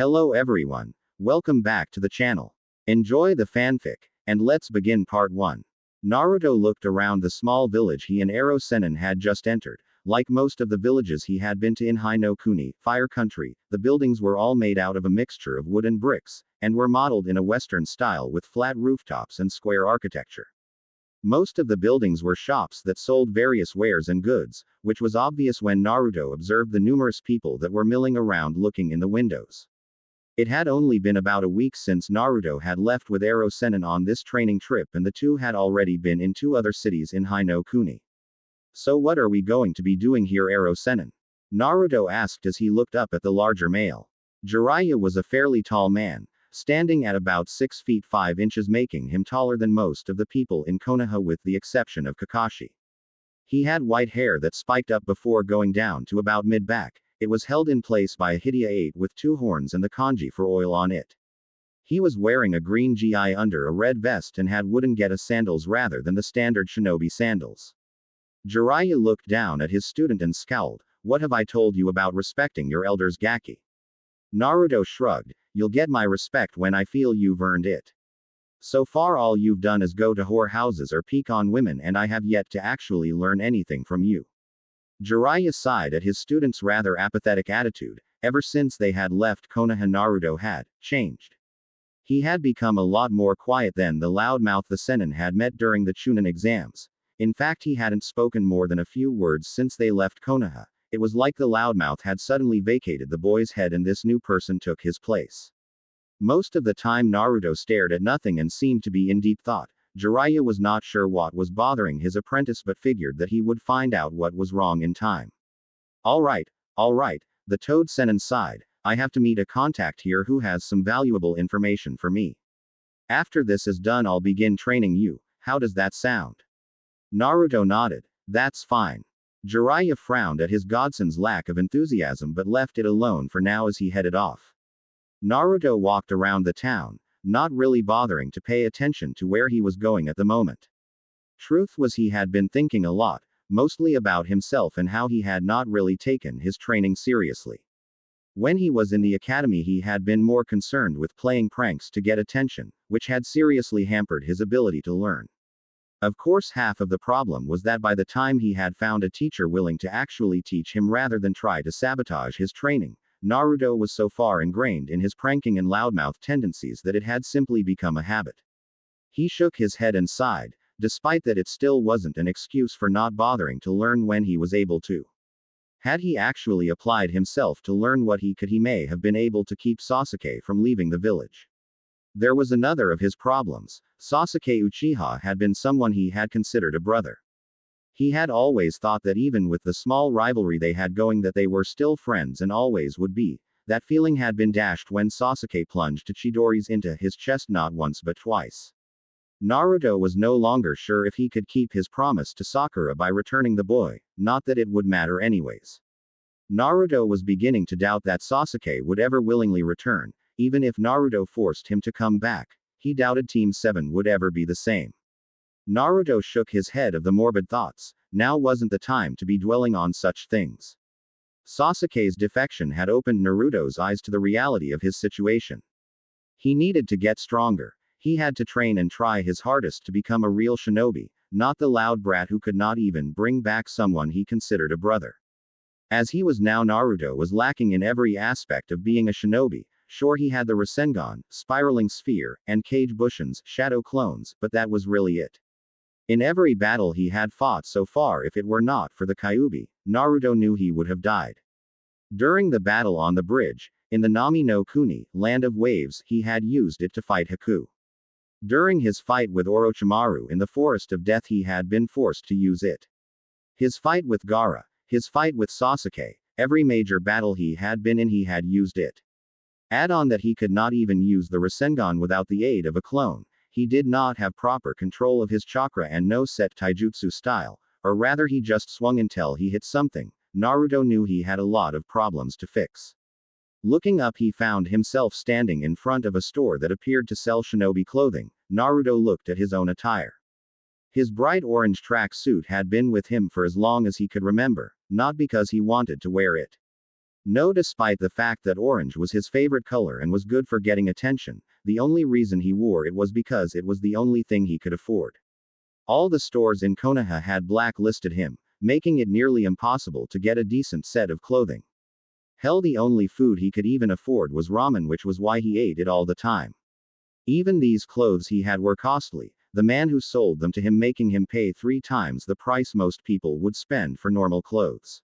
Hello everyone. Welcome back to the channel. Enjoy the fanfic, and let's begin part 1. Naruto looked around the small village he and Ero Sennin had just entered. Like most of the villages he had been to in Hi no Kuni, Fire Country, the buildings were all made out of a mixture of wood and bricks, and were modeled in a Western style with flat rooftops and square architecture. Most of the buildings were shops that sold various wares and goods, which was obvious when Naruto observed the numerous people that were milling around looking in the windows. It had only been about a week since Naruto had left with Ero Sennin on this training trip, and the two had already been in 2 other cities in Hi no Kuni. So what are we going to be doing here, Ero Sennin? Naruto asked as he looked up at the larger male. Jiraiya was a fairly tall man, standing at about 6 feet 5 inches, making him taller than most of the people in Konoha with the exception of Kakashi. He had white hair that spiked up before going down to about mid-back. It was held in place by a Hidia 8 with 2 horns and the kanji for oil on it. He was wearing a green gi under a red vest and had wooden geta sandals rather than the standard shinobi sandals. Jiraiya looked down at his student and scowled. What have I told you about respecting your elders, Gaki? Naruto shrugged. You'll get my respect when I feel you've earned it. So far all you've done is go to whore houses or peek on women, and I have yet to actually learn anything from you. Jiraiya sighed at his student's rather apathetic attitude. Ever since they had left Konoha, Naruto had changed. He had become a lot more quiet than the loudmouth the Sennin had met during the Chunin exams. In fact, he hadn't spoken more than a few words since they left Konoha. It was like the loudmouth had suddenly vacated the boy's head and this new person took his place. Most of the time Naruto stared at nothing and seemed to be in deep thought. Jiraiya was not sure what was bothering his apprentice but figured that he would find out what was wrong in time. Alright, the Toad Sennin sighed. I have to meet a contact here who has some valuable information for me. After this is done I'll begin training you. How does that sound? Naruto nodded. That's fine. Jiraiya frowned at his godson's lack of enthusiasm but left it alone for now as he headed off. Naruto walked around the town, not really bothering to pay attention to where he was going at the moment. Truth was, he had been thinking a lot, mostly about himself and how he had not really taken his training seriously. When he was in the academy he had been more concerned with playing pranks to get attention, which had seriously hampered his ability to learn. Of course, half of the problem was that by the time he had found a teacher willing to actually teach him rather than try to sabotage his training, Naruto was so far ingrained in his pranking and loudmouth tendencies that it had simply become a habit. He shook his head and sighed. Despite that, it still wasn't an excuse for not bothering to learn when he was able to. Had he actually applied himself to learn what he could, he may have been able to keep Sasuke from leaving the village. There was another of his problems. Sasuke Uchiha had been someone he had considered a brother. He had always thought that even with the small rivalry they had going that they were still friends and always would be. That feeling had been dashed when Sasuke plunged Chidori's into his chest not once but twice. Naruto was no longer sure if he could keep his promise to Sakura by returning the boy, not that it would matter anyways. Naruto was beginning to doubt that Sasuke would ever willingly return, even if Naruto forced him to come back. He doubted Team 7 would ever be the same. Naruto shook his head of the morbid thoughts. Now wasn't the time to be dwelling on such things. Sasuke's defection had opened Naruto's eyes to the reality of his situation. He needed to get stronger. He had to train and try his hardest to become a real shinobi, not the loud brat who could not even bring back someone he considered a brother. As he was now, Naruto was lacking in every aspect of being a shinobi. Sure, he had the Rasengan, spiraling sphere, and Kage Bushin's shadow clones, but that was really it. In every battle he had fought so far, if it were not for the Kyuubi, Naruto knew he would have died. During the battle on the bridge, in the Nami no Kuni, Land of Waves, he had used it to fight Haku. During his fight with Orochimaru in the Forest of Death he had been forced to use it. His fight with Gaara, his fight with Sasuke, every major battle he had been in he had used it. Add on that he could not even use the Rasengan without the aid of a clone. He did not have proper control of his chakra and no set taijutsu style, or rather he just swung until he hit something. Naruto knew he had a lot of problems to fix. Looking up he found himself standing in front of a store that appeared to sell shinobi clothing. Naruto looked at his own attire. His bright orange track suit had been with him for as long as he could remember, not because he wanted to wear it. No, despite the fact that orange was his favorite color and was good for getting attention, the only reason he wore it was because it was the only thing he could afford. All the stores in Konoha had blacklisted him, making it nearly impossible to get a decent set of clothing. Hell, the only food he could even afford was ramen, which was why he ate it all the time. Even these clothes he had were costly, the man who sold them to him making him pay 3 times the price most people would spend for normal clothes.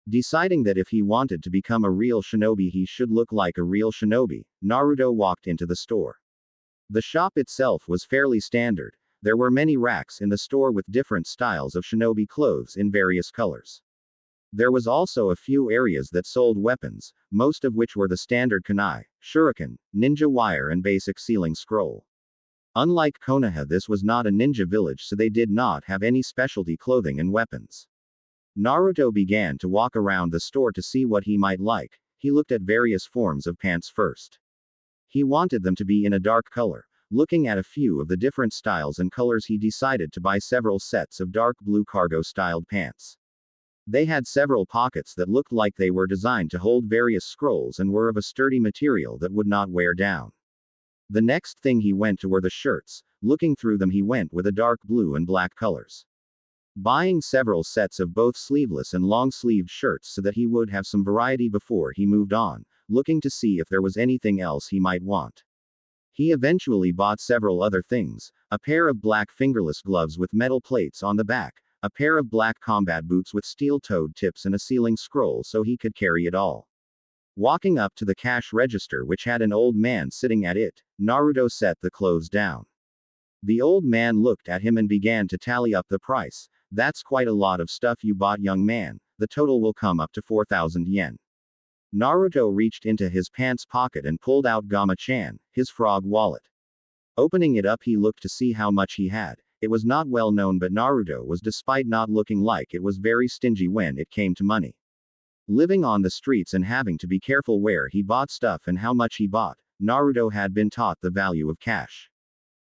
Deciding that if he wanted to become a real shinobi he should look like a real shinobi, Naruto walked into the store. The shop itself was fairly standard. There were many racks in the store with different styles of shinobi clothes in various colors. There was also a few areas that sold weapons, most of which were the standard kunai, shuriken, ninja wire and basic sealing scroll. Unlike Konoha, this was not a ninja village, so they did not have any specialty clothing and weapons. Naruto began to walk around the store to see what he might like. He looked at various forms of pants first. He wanted them to be in a dark color. Looking at a few of the different styles and colors, he decided to buy several sets of dark blue cargo-styled pants. They had several pockets that looked like they were designed to hold various scrolls and were of a sturdy material that would not wear down. The next thing he went to were the shirts. Looking through them, he went with a dark blue and black colors. Buying several sets of both sleeveless and long-sleeved shirts so that he would have some variety before he moved on, looking to see if there was anything else he might want. He eventually bought several other things: a pair of black fingerless gloves with metal plates on the back, a pair of black combat boots with steel-toed tips and a sealing scroll so he could carry it all. Walking up to the cash register, which had an old man sitting at it, Naruto set the clothes down. The old man looked at him and began to tally up the price. "That's quite a lot of stuff you bought, young man. The total will come up to 4,000 yen. Naruto reached into his pants pocket and pulled out Gama-chan, his frog wallet. Opening it up, he looked to see how much he had. It was not well known, but Naruto was, despite not looking like it, was very stingy when it came to money. Living on the streets and having to be careful where he bought stuff and how much he bought, Naruto had been taught the value of cash.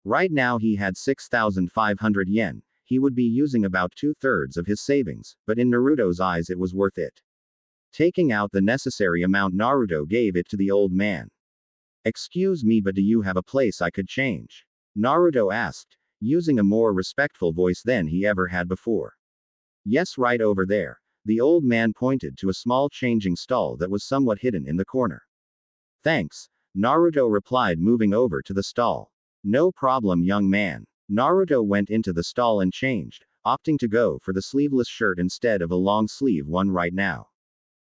Right now he had 6,500 yen. He would be using about 2/3 of his savings, but in Naruto's eyes it was worth it. Taking out the necessary amount, Naruto gave it to the old man. "Excuse me, but do you have a place I could change?" Naruto asked, using a more respectful voice than he ever had before. "Yes, right over there." The old man pointed to a small changing stall that was somewhat hidden in the corner. "Thanks," Naruto replied, moving over to the stall. "No problem, young man." Naruto went into the stall and changed, opting to go for the sleeveless shirt instead of a long sleeve one right now.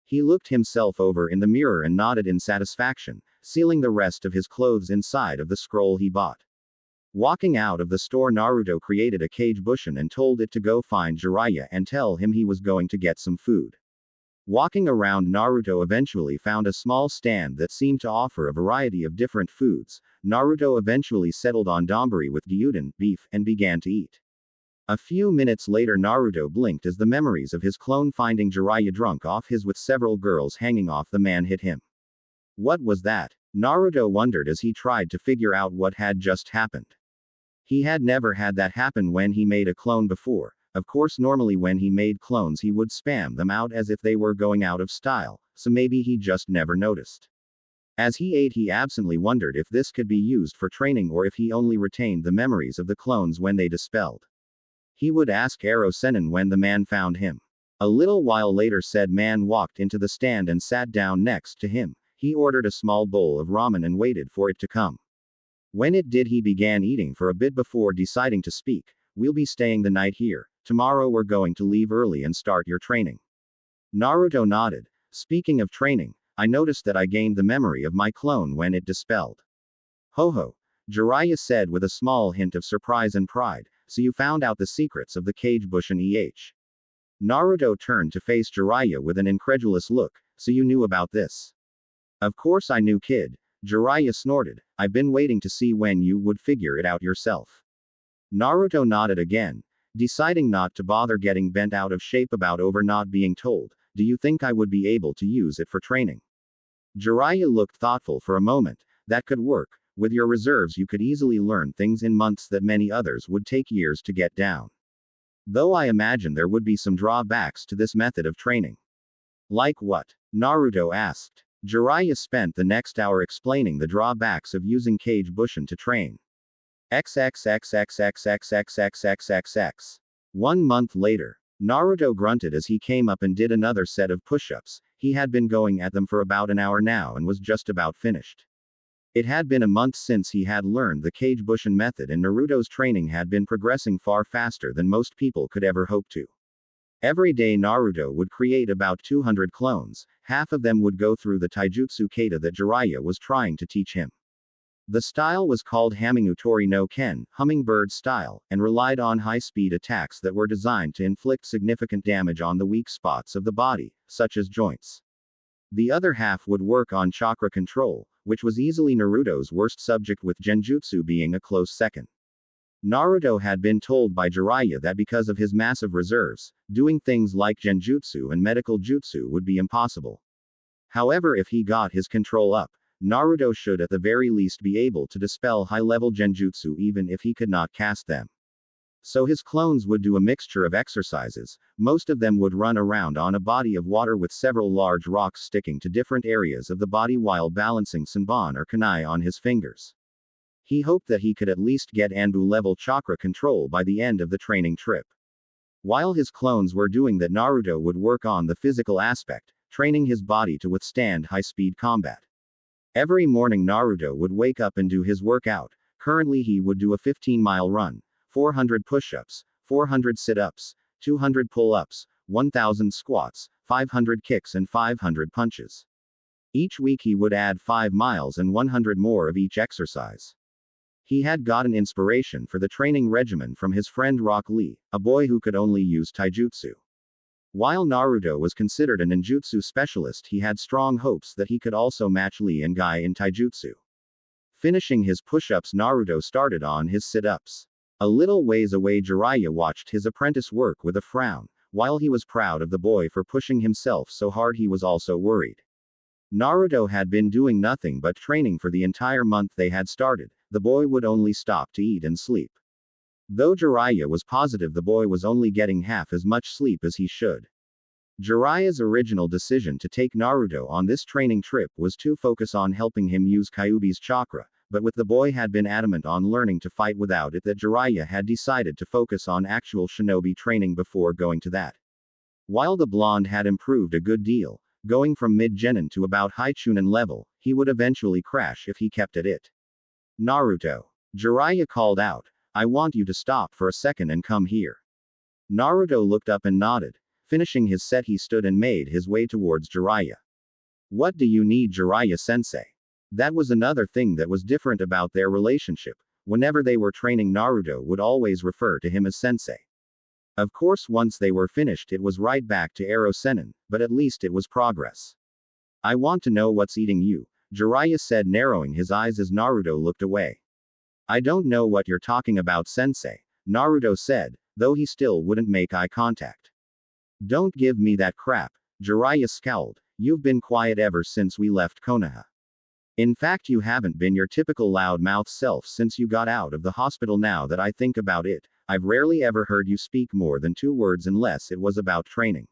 He looked himself over in the mirror and nodded in satisfaction, sealing the rest of his clothes inside of the scroll he bought. Walking out of the store, Naruto created a cage bushin and told it to go find Jiraiya and tell him he was going to get some food. Walking around, Naruto eventually found a small stand that seemed to offer a variety of different foods. Naruto eventually settled on donburi with gyudon, beef, and began to eat. A few minutes later, Naruto blinked as the memories of his clone finding Jiraiya drunk off his with several girls hanging off the man hit him. What was that? Naruto wondered as he tried to figure out what had just happened. He had never had that happen when he made a clone before. Of course, normally when he made clones he would spam them out as if they were going out of style, so maybe he just never noticed. As he ate, he absently wondered if this could be used for training or if he only retained the memories of the clones when they dispelled. He would ask Ero Sennin when the man found him. A little while later, said man walked into the stand and sat down next to him. He ordered a small bowl of ramen and waited for it to come. When it did, he began eating for a bit before deciding to speak. "We'll be staying the night here. Tomorrow we're going to leave early and start your training." Naruto nodded. "Speaking of training, I noticed that I gained the memory of my clone when it dispelled." "Ho ho," Jiraiya said with a small hint of surprise and pride, "so you found out the secrets of the cage bushin eh?" Naruto turned to face Jiraiya with an incredulous look. "So you knew about this?" "Of course I knew, kid," Jiraiya snorted. "I've been waiting to see when you would figure it out yourself." Naruto nodded again. Deciding not to bother getting bent out of shape about over not being told. "Do you think I would be able to use it for training?" Jiraiya looked thoughtful for a moment. "That could work. With your reserves you could easily learn things in months that many others would take years to get down. Though I imagine there would be some drawbacks to this method of training." "Like what?" Naruto asked. Jiraiya spent the next hour explaining the drawbacks of using Kage Bushin to train. XXXXXXXXXXXX. 1 month later. Naruto grunted as he came up and did another set of push-ups. He had been going at them for about an hour now and was just about finished. It had been a month since he had learned the Kage Bushin method, and Naruto's training had been progressing far faster than most people could ever hope to. Every day Naruto would create about 200 clones. Half of them would go through the taijutsu kata that Jiraiya was trying to teach him. The style was called Hamingutori no Ken, hummingbird style, and relied on high-speed attacks that were designed to inflict significant damage on the weak spots of the body, such as joints. The other half would work on chakra control, which was easily Naruto's worst subject, with genjutsu being a close second. Naruto had been told by Jiraiya that because of his massive reserves, doing things like genjutsu and medical jutsu would be impossible. However, if he got his control up, Naruto should at the very least be able to dispel high-level genjutsu even if he could not cast them. So his clones would do a mixture of exercises. Most of them would run around on a body of water with several large rocks sticking to different areas of the body while balancing Senbon or Kunai on his fingers. He hoped that he could at least get Anbu-level chakra control by the end of the training trip. While his clones were doing that, Naruto would work on the physical aspect, training his body to withstand high-speed combat. Every morning Naruto would wake up and do his workout. Currently he would do a 15-mile run, 400 push-ups, 400 sit-ups, 200 pull-ups, 1000 squats, 500 kicks and 500 punches. Each week he would add 5 miles and 100 more of each exercise. He had gotten inspiration for the training regimen from his friend Rock Lee, a boy who could only use taijutsu. While Naruto was considered a ninjutsu specialist, he had strong hopes that he could also match Lee and Guy in taijutsu. Finishing his push-ups, Naruto started on his sit-ups. A little ways away, Jiraiya watched his apprentice work with a frown. While he was proud of the boy for pushing himself so hard, he was also worried. Naruto had been doing nothing but training for the entire month they had started. The boy would only stop to eat and sleep. Though Jiraiya was positive the boy was only getting half as much sleep as he should. Jiraiya's original decision to take Naruto on this training trip was to focus on helping him use Kyuubi's chakra, but with the boy had been adamant on learning to fight without it, that Jiraiya had decided to focus on actual shinobi training before going to that. While the blonde had improved a good deal, going from mid-genin to about high chunin level, he would eventually crash if he kept at it. Naruto. Jiraiya called out, "I want you to stop for a second and come here." Naruto looked up and nodded. Finishing his set, he stood and made his way towards Jiraiya. "What do you need, Jiraiya-sensei?" That was another thing that was different about their relationship. Whenever they were training, Naruto would always refer to him as sensei. Of course, once they were finished, it was right back to Ero Sennin, but at least it was progress. "I want to know what's eating you," Jiraiya said, narrowing his eyes as Naruto looked away. "I don't know what you're talking about, sensei," Naruto said, though he still wouldn't make eye contact. "Don't give me that crap," Jiraiya scowled. "You've been quiet ever since we left Konoha. In fact, you haven't been your typical loud-mouthed self since you got out of the hospital. Now that I think about it, I've rarely ever heard you speak more than 2 words unless it was about training.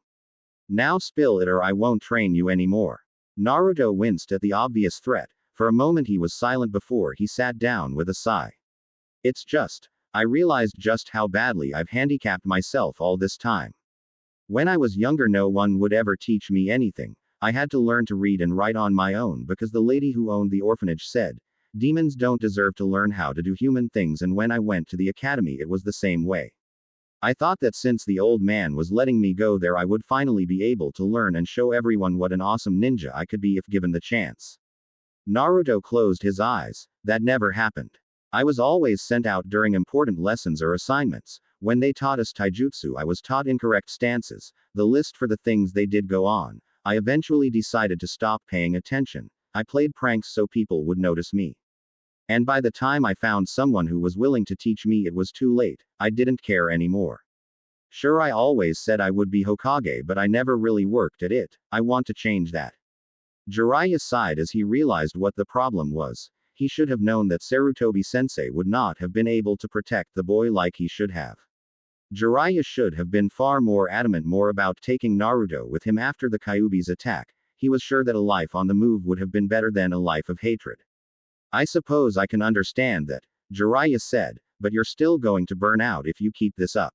Now spill it or I won't train you anymore." Naruto winced at the obvious threat. For a moment he was silent before he sat down with a sigh. "It's just, I realized just how badly I've handicapped myself all this time. When I was younger, no one would ever teach me anything. I had to learn to read and write on my own because the lady who owned the orphanage said, demons don't deserve to learn how to do human things, and when I went to the academy it was the same way. I thought that since the old man was letting me go there, I would finally be able to learn and show everyone what an awesome ninja I could be if given the chance." Naruto closed his eyes. "That never happened. I was always sent out during important lessons or assignments. When they taught us taijutsu, I was taught incorrect stances. The list for the things they did go on. I eventually decided to stop paying attention. I played pranks so people would notice me. And by the time I found someone who was willing to teach me, it was too late. I didn't care anymore. Sure, I always said I would be Hokage, but I never really worked at it. I want to change that." Jiraiya sighed as he realized what the problem was. He should have known that Sarutobi-sensei would not have been able to protect the boy like he should have. Jiraiya should have been far more adamant more about taking Naruto with him after the Kyuubi's attack. he was sure that a life on the move would have been better than a life of hatred. I suppose I can understand that, Jiraiya said, but you're still going to burn out if you keep this up.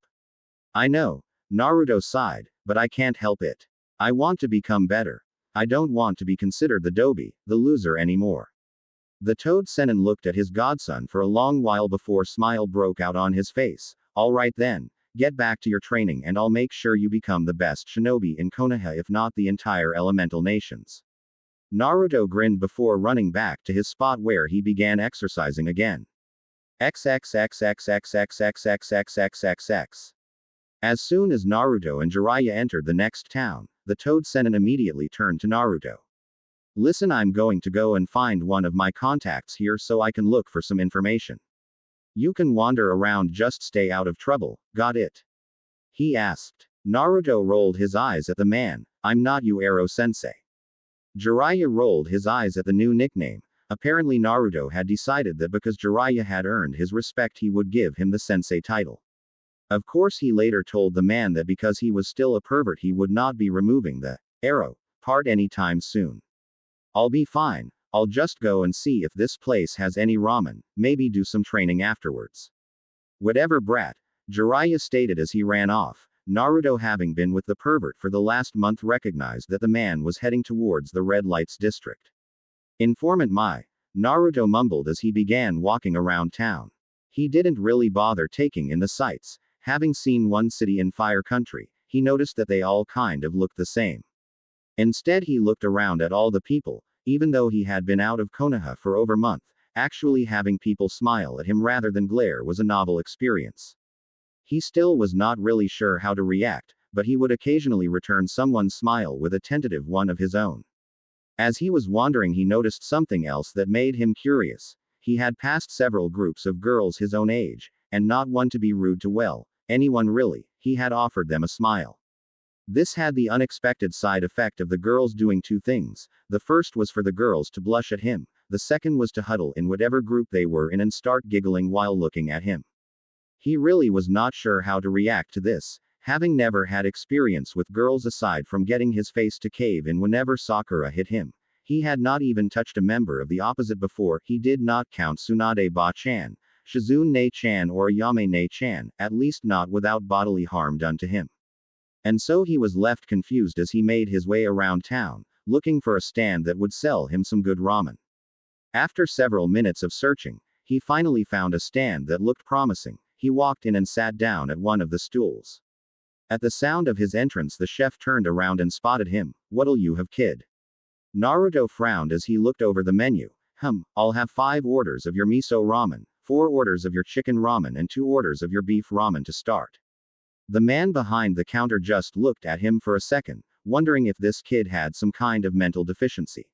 I know, Naruto sighed, but I can't help it. I want to become better. I don't want to be considered the dobi, the loser anymore. The Toad Sennin looked at his godson for a long while before smile broke out on his face. All right then, get back to your training and I'll make sure you become the best shinobi in Konoha if not the entire elemental nations. Naruto grinned before running back to his spot where he began exercising again. XXXXXXXXXXXXX. As soon as Naruto and Jiraiya entered the next town, the Toad Sennin immediately turned to Naruto. Listen, I'm going to go and find one of my contacts here so I can look for some information. You can wander around, just stay out of trouble, got it? He asked. Naruto rolled his eyes at the man. I'm not you, Ero-sensei. Jiraiya rolled his eyes at the new nickname. Apparently Naruto had decided that because Jiraiya had earned his respect he would give him the sensei title. Of course he later told the man that because he was still a pervert he would not be removing the Ero part anytime soon. I'll be fine, I'll just go and see if this place has any ramen, maybe do some training afterwards. Whatever, brat, Jiraiya stated as he ran off. Naruto, having been with the pervert for the last month, recognized that the man was heading towards the red lights district. Informant Mai, Naruto mumbled as he began walking around town. He didn't really bother taking in the sights. Having seen one city in Fire Country, he noticed that they all kind of looked the same. Instead he looked around at all the people, even though he had been out of Konoha for over a month, actually having people smile at him rather than glare was a novel experience. He still was not really sure how to react, but he would occasionally return someone's smile with a tentative one of his own. As he was wandering he noticed something else that made him curious. He had passed several groups of girls his own age, and not one to be rude to anyone really, he had offered them a smile. This had the unexpected side effect of the girls doing two things. The first was for the girls to blush at him, the second was to huddle in whatever group they were in and start giggling while looking at him. He really was not sure how to react to this, having never had experience with girls aside from getting his face to cave in whenever Sakura hit him. He had not even touched a member of the opposite before. He did not count Tsunade Ba-chan, Shizune-chan or Yamane-chan, at least not without bodily harm done to him. And so he was left confused as he made his way around town, looking for a stand that would sell him some good ramen. After several minutes of searching, he finally found a stand that looked promising. He walked in and sat down at one of the stools. At the sound of his entrance the chef turned around and spotted him. What'll you have, kid? Naruto frowned as he looked over the menu. I'll have 5 orders of your miso ramen, 4 orders of your chicken ramen and 2 orders of your beef ramen to start. The man behind the counter just looked at him for a second, wondering if this kid had some kind of mental deficiency.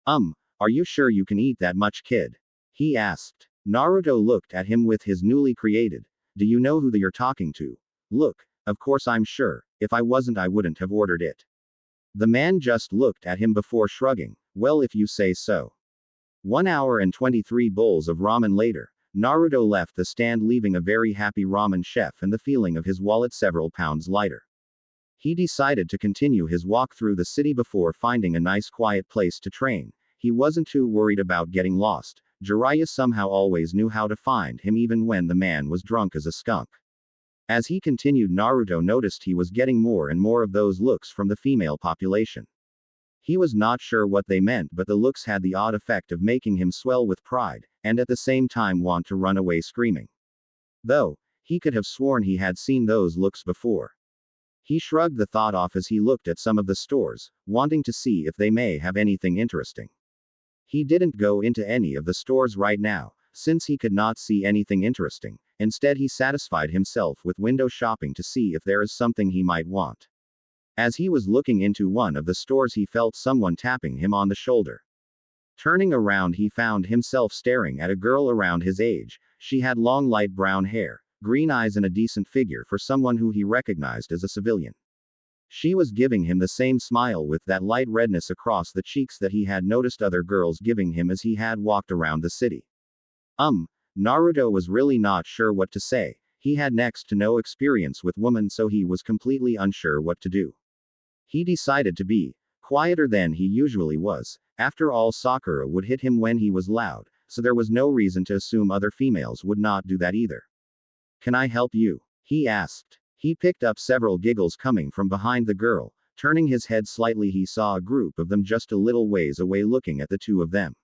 Are you sure you can eat that much, kid? He asked. Naruto looked at him with his newly created, do you know who you're talking to? Look, of course I'm sure, if I wasn't I wouldn't have ordered it. The man just looked at him before shrugging, well if you say so. 1 hour and 23 bowls of ramen later, Naruto left the stand leaving a very happy ramen chef and the feeling of his wallet several pounds lighter. He decided to continue his walk through the city before finding a nice quiet place to train. He wasn't too worried about getting lost. Jiraiya somehow always knew how to find him even when the man was drunk as a skunk. As he continued, Naruto noticed he was getting more and more of those looks from the female population. He was not sure what they meant, but the looks had the odd effect of making him swell with pride, and at the same time want to run away screaming. Though, he could have sworn he had seen those looks before. He shrugged the thought off as he looked at some of the stores, wanting to see if they may have anything interesting. He didn't go into any of the stores right now, since he could not see anything interesting. Instead he satisfied himself with window shopping to see if there is something he might want. As he was looking into one of the stores he felt someone tapping him on the shoulder. Turning around he found himself staring at a girl around his age. She had long light brown hair, green eyes and a decent figure for someone who he recognized as a civilian. She was giving him the same smile with that light redness across the cheeks that he had noticed other girls giving him as he had walked around the city. Naruto was really not sure what to say. He had next to no experience with women, so he was completely unsure what to do. He decided to be Quieter than he usually was. After all, Sakura would hit him when he was loud, so there was no reason to assume other females would not do that either. Can I help you? He asked. He picked up several giggles coming from behind the girl. Turning his head slightly, he saw a group of them just a little ways away looking at the two of them.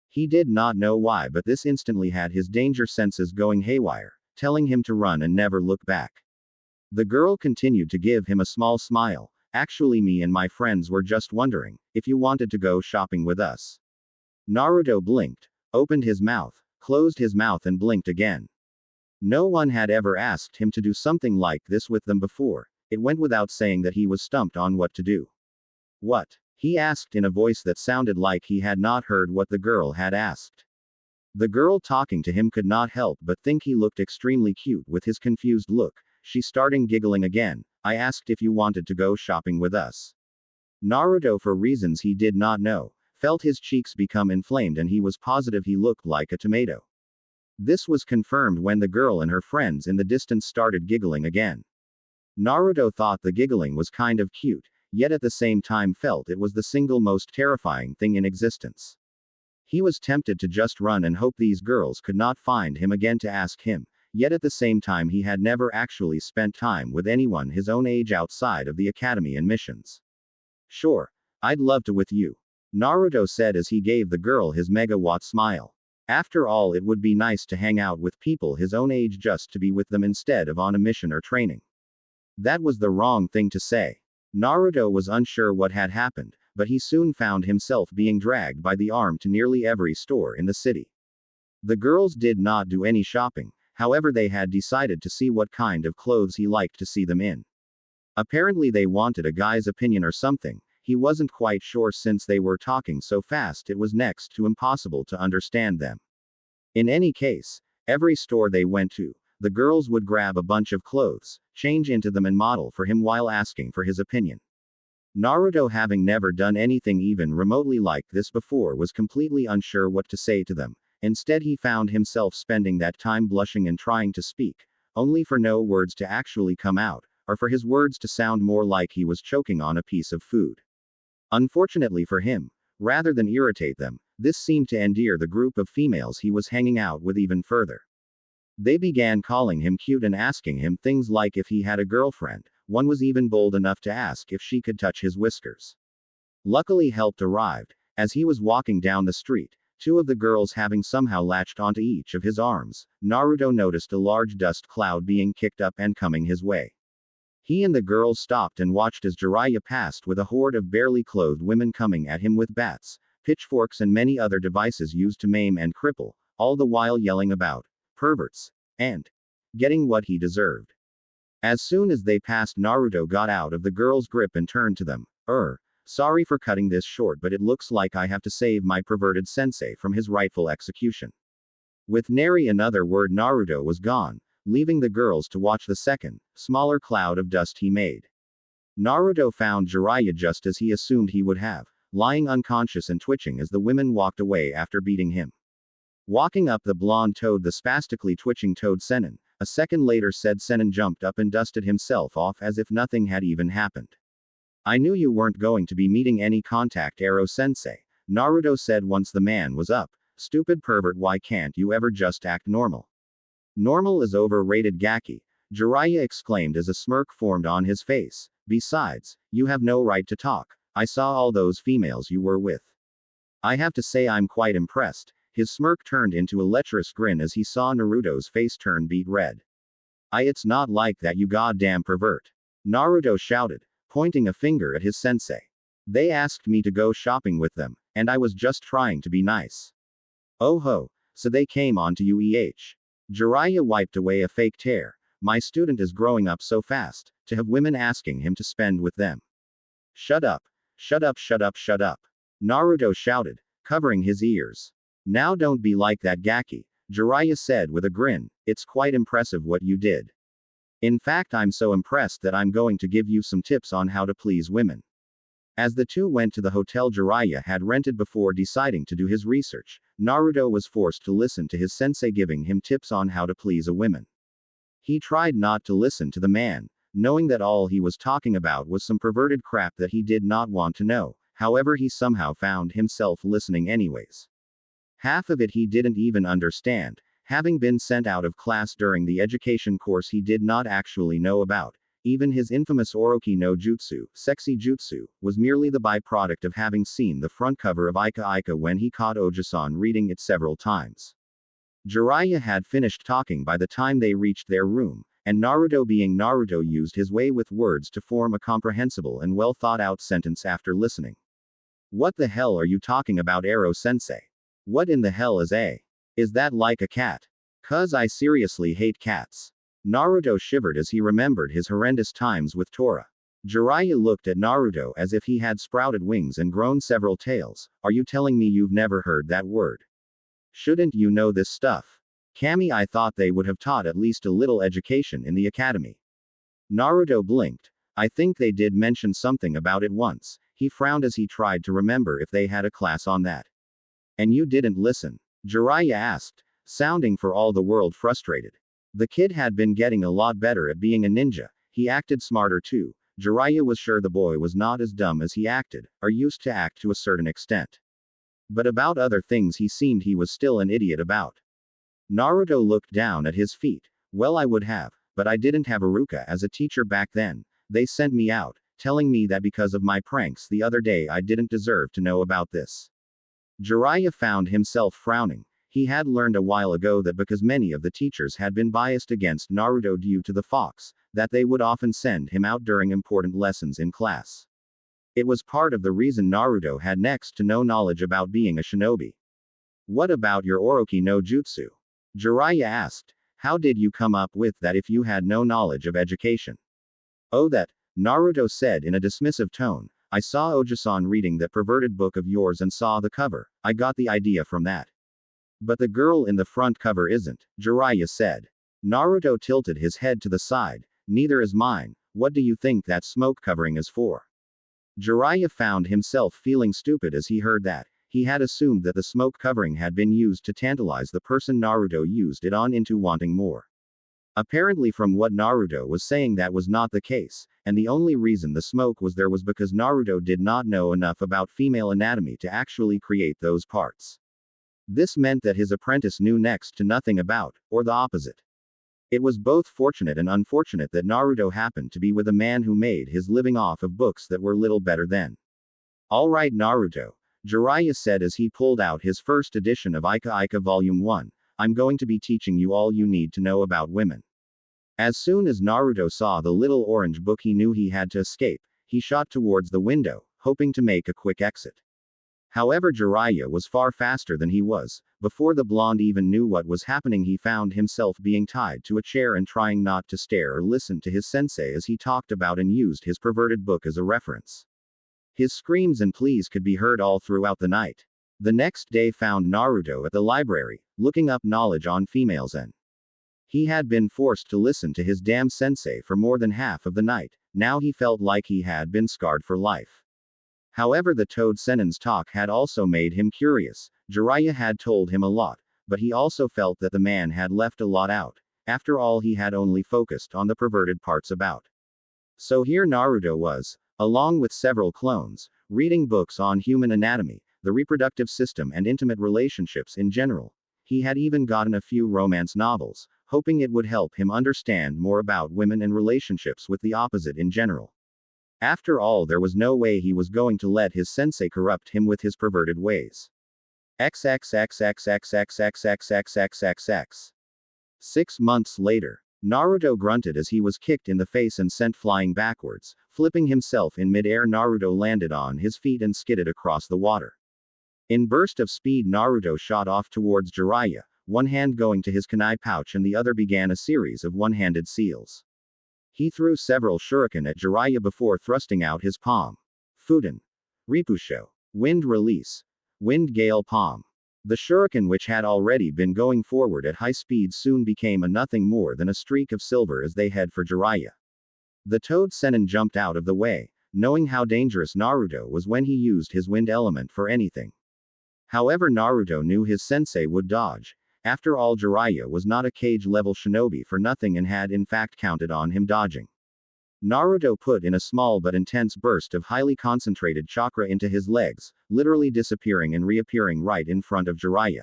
He did not know why, but this instantly had his danger senses going haywire, telling him to run and never look back. The girl continued to give him a small smile. Actually, me and my friends were just wondering if you wanted to go shopping with us. Naruto blinked, opened his mouth, closed his mouth and blinked again. No one had ever asked him to do something like this with them before. It went without saying that he was stumped on what to do. What? He asked in a voice that sounded like he had not heard what the girl had asked. The girl talking to him could not help but think he looked extremely cute with his confused look. She started giggling again. I asked if you wanted to go shopping with us. Naruto, for reasons he did not know, felt his cheeks become inflamed and he was positive he looked like a tomato. This was confirmed when the girl and her friends in the distance started giggling again. Naruto thought the giggling was kind of cute, yet at the same time felt it was the single most terrifying thing in existence. He was tempted to just run and hope these girls could not find him again to ask him, yet at the same time he had never actually spent time with anyone his own age outside of the academy and missions. Sure, I'd love to with you, Naruto said as he gave the girl his megawatt smile. After all, it would be nice to hang out with people his own age just to be with them instead of on a mission or training. That was the wrong thing to say. Naruto was unsure what had happened, but he soon found himself being dragged by the arm to nearly every store in the city. The girls did not do any shopping, however they had decided to see what kind of clothes he liked to see them in. Apparently they wanted a guy's opinion or something. He wasn't quite sure since they were talking so fast it was next to impossible to understand them. In any case, every store they went to, the girls would grab a bunch of clothes, change into them and model for him while asking for his opinion. Naruto, having never done anything even remotely like this before, was completely unsure what to say to them. Instead he found himself spending that time blushing and trying to speak, only for no words to actually come out, or for his words to sound more like he was choking on a piece of food. Unfortunately for him, rather than irritate them, this seemed to endear the group of females he was hanging out with even further. They began calling him cute and asking him things like if he had a girlfriend. One was even bold enough to ask if she could touch his whiskers. Luckily help arrived. As he was walking down the street, two of the girls having somehow latched onto each of his arms, Naruto noticed a large dust cloud being kicked up and coming his way. He and the girls stopped and watched as Jiraiya passed with a horde of barely clothed women coming at him with bats, pitchforks and many other devices used to maim and cripple, all the while yelling about perverts and getting what he deserved. As soon as they passed, Naruto got out of the girl's grip and turned to them. Sorry for cutting this short, but it looks like I have to save my perverted sensei from his rightful execution. With nary another word, Naruto was gone, leaving the girls to watch the second, smaller cloud of dust he made. Naruto found Jiraiya just as he assumed he would have, lying unconscious and twitching as the women walked away after beating him. Walking up the blonde toad, the spastically twitching toad Senin. A second later, said Senin jumped up and dusted himself off as if nothing had even happened. I knew you weren't going to be meeting any contact, Ero-sensei, Naruto said once the man was up. Stupid pervert, why can't you ever just act normal? Normal is overrated, Gaki, Jiraiya exclaimed as a smirk formed on his face. Besides, you have no right to talk. I saw all those females you were with. I have to say I'm quite impressed. His smirk turned into a lecherous grin as he saw Naruto's face turn beet red. It's not like that, you goddamn pervert, Naruto shouted, pointing a finger at his sensei. They asked me to go shopping with them, and I was just trying to be nice. Oh ho, so they came on to you, Jiraiya wiped away a fake tear. My student is growing up so fast, to have women asking him to spend with them. Shut up. Shut up, shut up, shut up, Naruto shouted, covering his ears. Now don't be like that, Gaki, Jiraiya said with a grin. It's quite impressive what you did. In fact, I'm so impressed that I'm going to give you some tips on how to please women. As the two went to the hotel Jiraiya had rented before deciding to do his research, Naruto was forced to listen to his sensei giving him tips on how to please a woman. He tried not to listen to the man, knowing that all he was talking about was some perverted crap that he did not want to know. However, he somehow found himself listening anyways. Half of it he didn't even understand, having been sent out of class during the education course he did not actually know about. Even his infamous Oroki no Jutsu, sexy jutsu, was merely the byproduct of having seen the front cover of Ika Ika when he caught Oji-san reading it several times. Jiraiya had finished talking by the time they reached their room, and Naruto, being Naruto, used his way with words to form a comprehensible and well thought out sentence after listening. What the hell are you talking about, Ero-sensei? What in the hell is a? Is that like a cat? 'Cause I seriously hate cats. Naruto shivered as he remembered his horrendous times with Tora. Jiraiya looked at Naruto as if he had sprouted wings and grown several tails. Are you telling me you've never heard that word? Shouldn't you know this stuff? Kami, I thought they would have taught at least a little education in the academy. Naruto blinked. I think they did mention something about it once. He frowned as he tried to remember if they had a class on that. And you didn't listen? Jiraiya asked, sounding for all the world frustrated. The kid had been getting a lot better at being a ninja. He acted smarter too. Jiraiya was sure the boy was not as dumb as he acted, or used to act to a certain extent. But about other things he was still an idiot about. Naruto looked down at his feet. Well, I would have, but I didn't have Iruka as a teacher back then. They sent me out, telling me that because of my pranks the other day I didn't deserve to know about this. Jiraiya found himself frowning. He had learned a while ago that because many of the teachers had been biased against Naruto due to the fox, that they would often send him out during important lessons in class. It was part of the reason Naruto had next to no knowledge about being a shinobi. What about your Oroki no Jutsu? Jiraiya asked. How did you come up with that if you had no knowledge of education? Oh, that, Naruto said in a dismissive tone. I saw Oji-san reading that perverted book of yours and saw the cover. I got the idea from that. But the girl in the front cover isn't, Jiraiya said. Naruto tilted his head to the side. Neither is mine. What do you think that smoke covering is for? Jiraiya found himself feeling stupid as he heard that. He had assumed that the smoke covering had been used to tantalize the person Naruto used it on into wanting more. Apparently, from what Naruto was saying, that was not the case, and the only reason the smoke was there was because Naruto did not know enough about female anatomy to actually create those parts. This meant that his apprentice knew next to nothing about, or the opposite. It was both fortunate and unfortunate that Naruto happened to be with a man who made his living off of books that were little better than. Alright, Naruto, Jiraiya said as he pulled out his first edition of Ika Ika Volume 1. I'm going to be teaching you all you need to know about women. As soon as Naruto saw the little orange book, he knew he had to escape. He shot towards the window, hoping to make a quick exit. However, Jiraiya was far faster than he was. Before the blonde even knew what was happening, he found himself being tied to a chair and trying not to stare or listen to his sensei as he talked about and used his perverted book as a reference. His screams and pleas could be heard all throughout the night. The next day found Naruto at the library, looking up knowledge on females, and he had been forced to listen to his damn sensei for more than half of the night. Now he felt like he had been scarred for life. However, the Toad Sennin's talk had also made him curious. Jiraiya had told him a lot, but he also felt that the man had left a lot out. After all, he had only focused on the perverted parts about. So here Naruto was, along with several clones, reading books on human anatomy, the reproductive system, and intimate relationships in general. He had even gotten a few romance novels, hoping it would help him understand more about women and relationships with the opposite in general. After all, there was no way he was going to let his sensei corrupt him with his perverted ways. XXXXXXXXXXXXX. 6 months later, Naruto grunted as he was kicked in the face and sent flying backwards. Flipping himself in mid-air, Naruto landed on his feet and skidded across the water. In burst of speed, Naruto shot off towards Jiraiya, one hand going to his kunai pouch and the other began a series of one-handed seals. He threw several shuriken at Jiraiya before thrusting out his palm. Fuden. Ripusho. Wind release. Wind gale palm. The shuriken, which had already been going forward at high speed, soon became a nothing more than a streak of silver as they head for Jiraiya. The Toad Sennin jumped out of the way, knowing how dangerous Naruto was when he used his wind element for anything. However, Naruto knew his sensei would dodge. After all, Jiraiya was not a cage-level shinobi for nothing and had in fact counted on him dodging. Naruto put in a small but intense burst of highly concentrated chakra into his legs, literally disappearing and reappearing right in front of Jiraiya.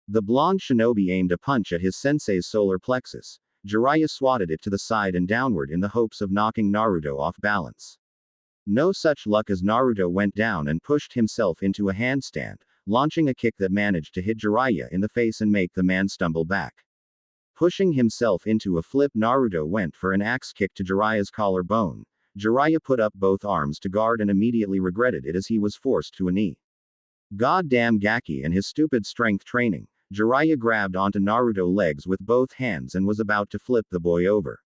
The blonde shinobi aimed a punch at his sensei's solar plexus. Jiraiya swatted it to the side and downward in the hopes of knocking Naruto off balance. No such luck as Naruto went down and pushed himself into a handstand, launching a kick that managed to hit Jiraiya in the face and make the man stumble back. Pushing himself into a flip, Naruto went for an axe kick to Jiraiya's collarbone. Jiraiya put up both arms to guard and immediately regretted it as he was forced to a knee. Goddamn Gaki and his stupid strength training. Jiraiya grabbed onto Naruto's legs with both hands and was about to flip the boy over.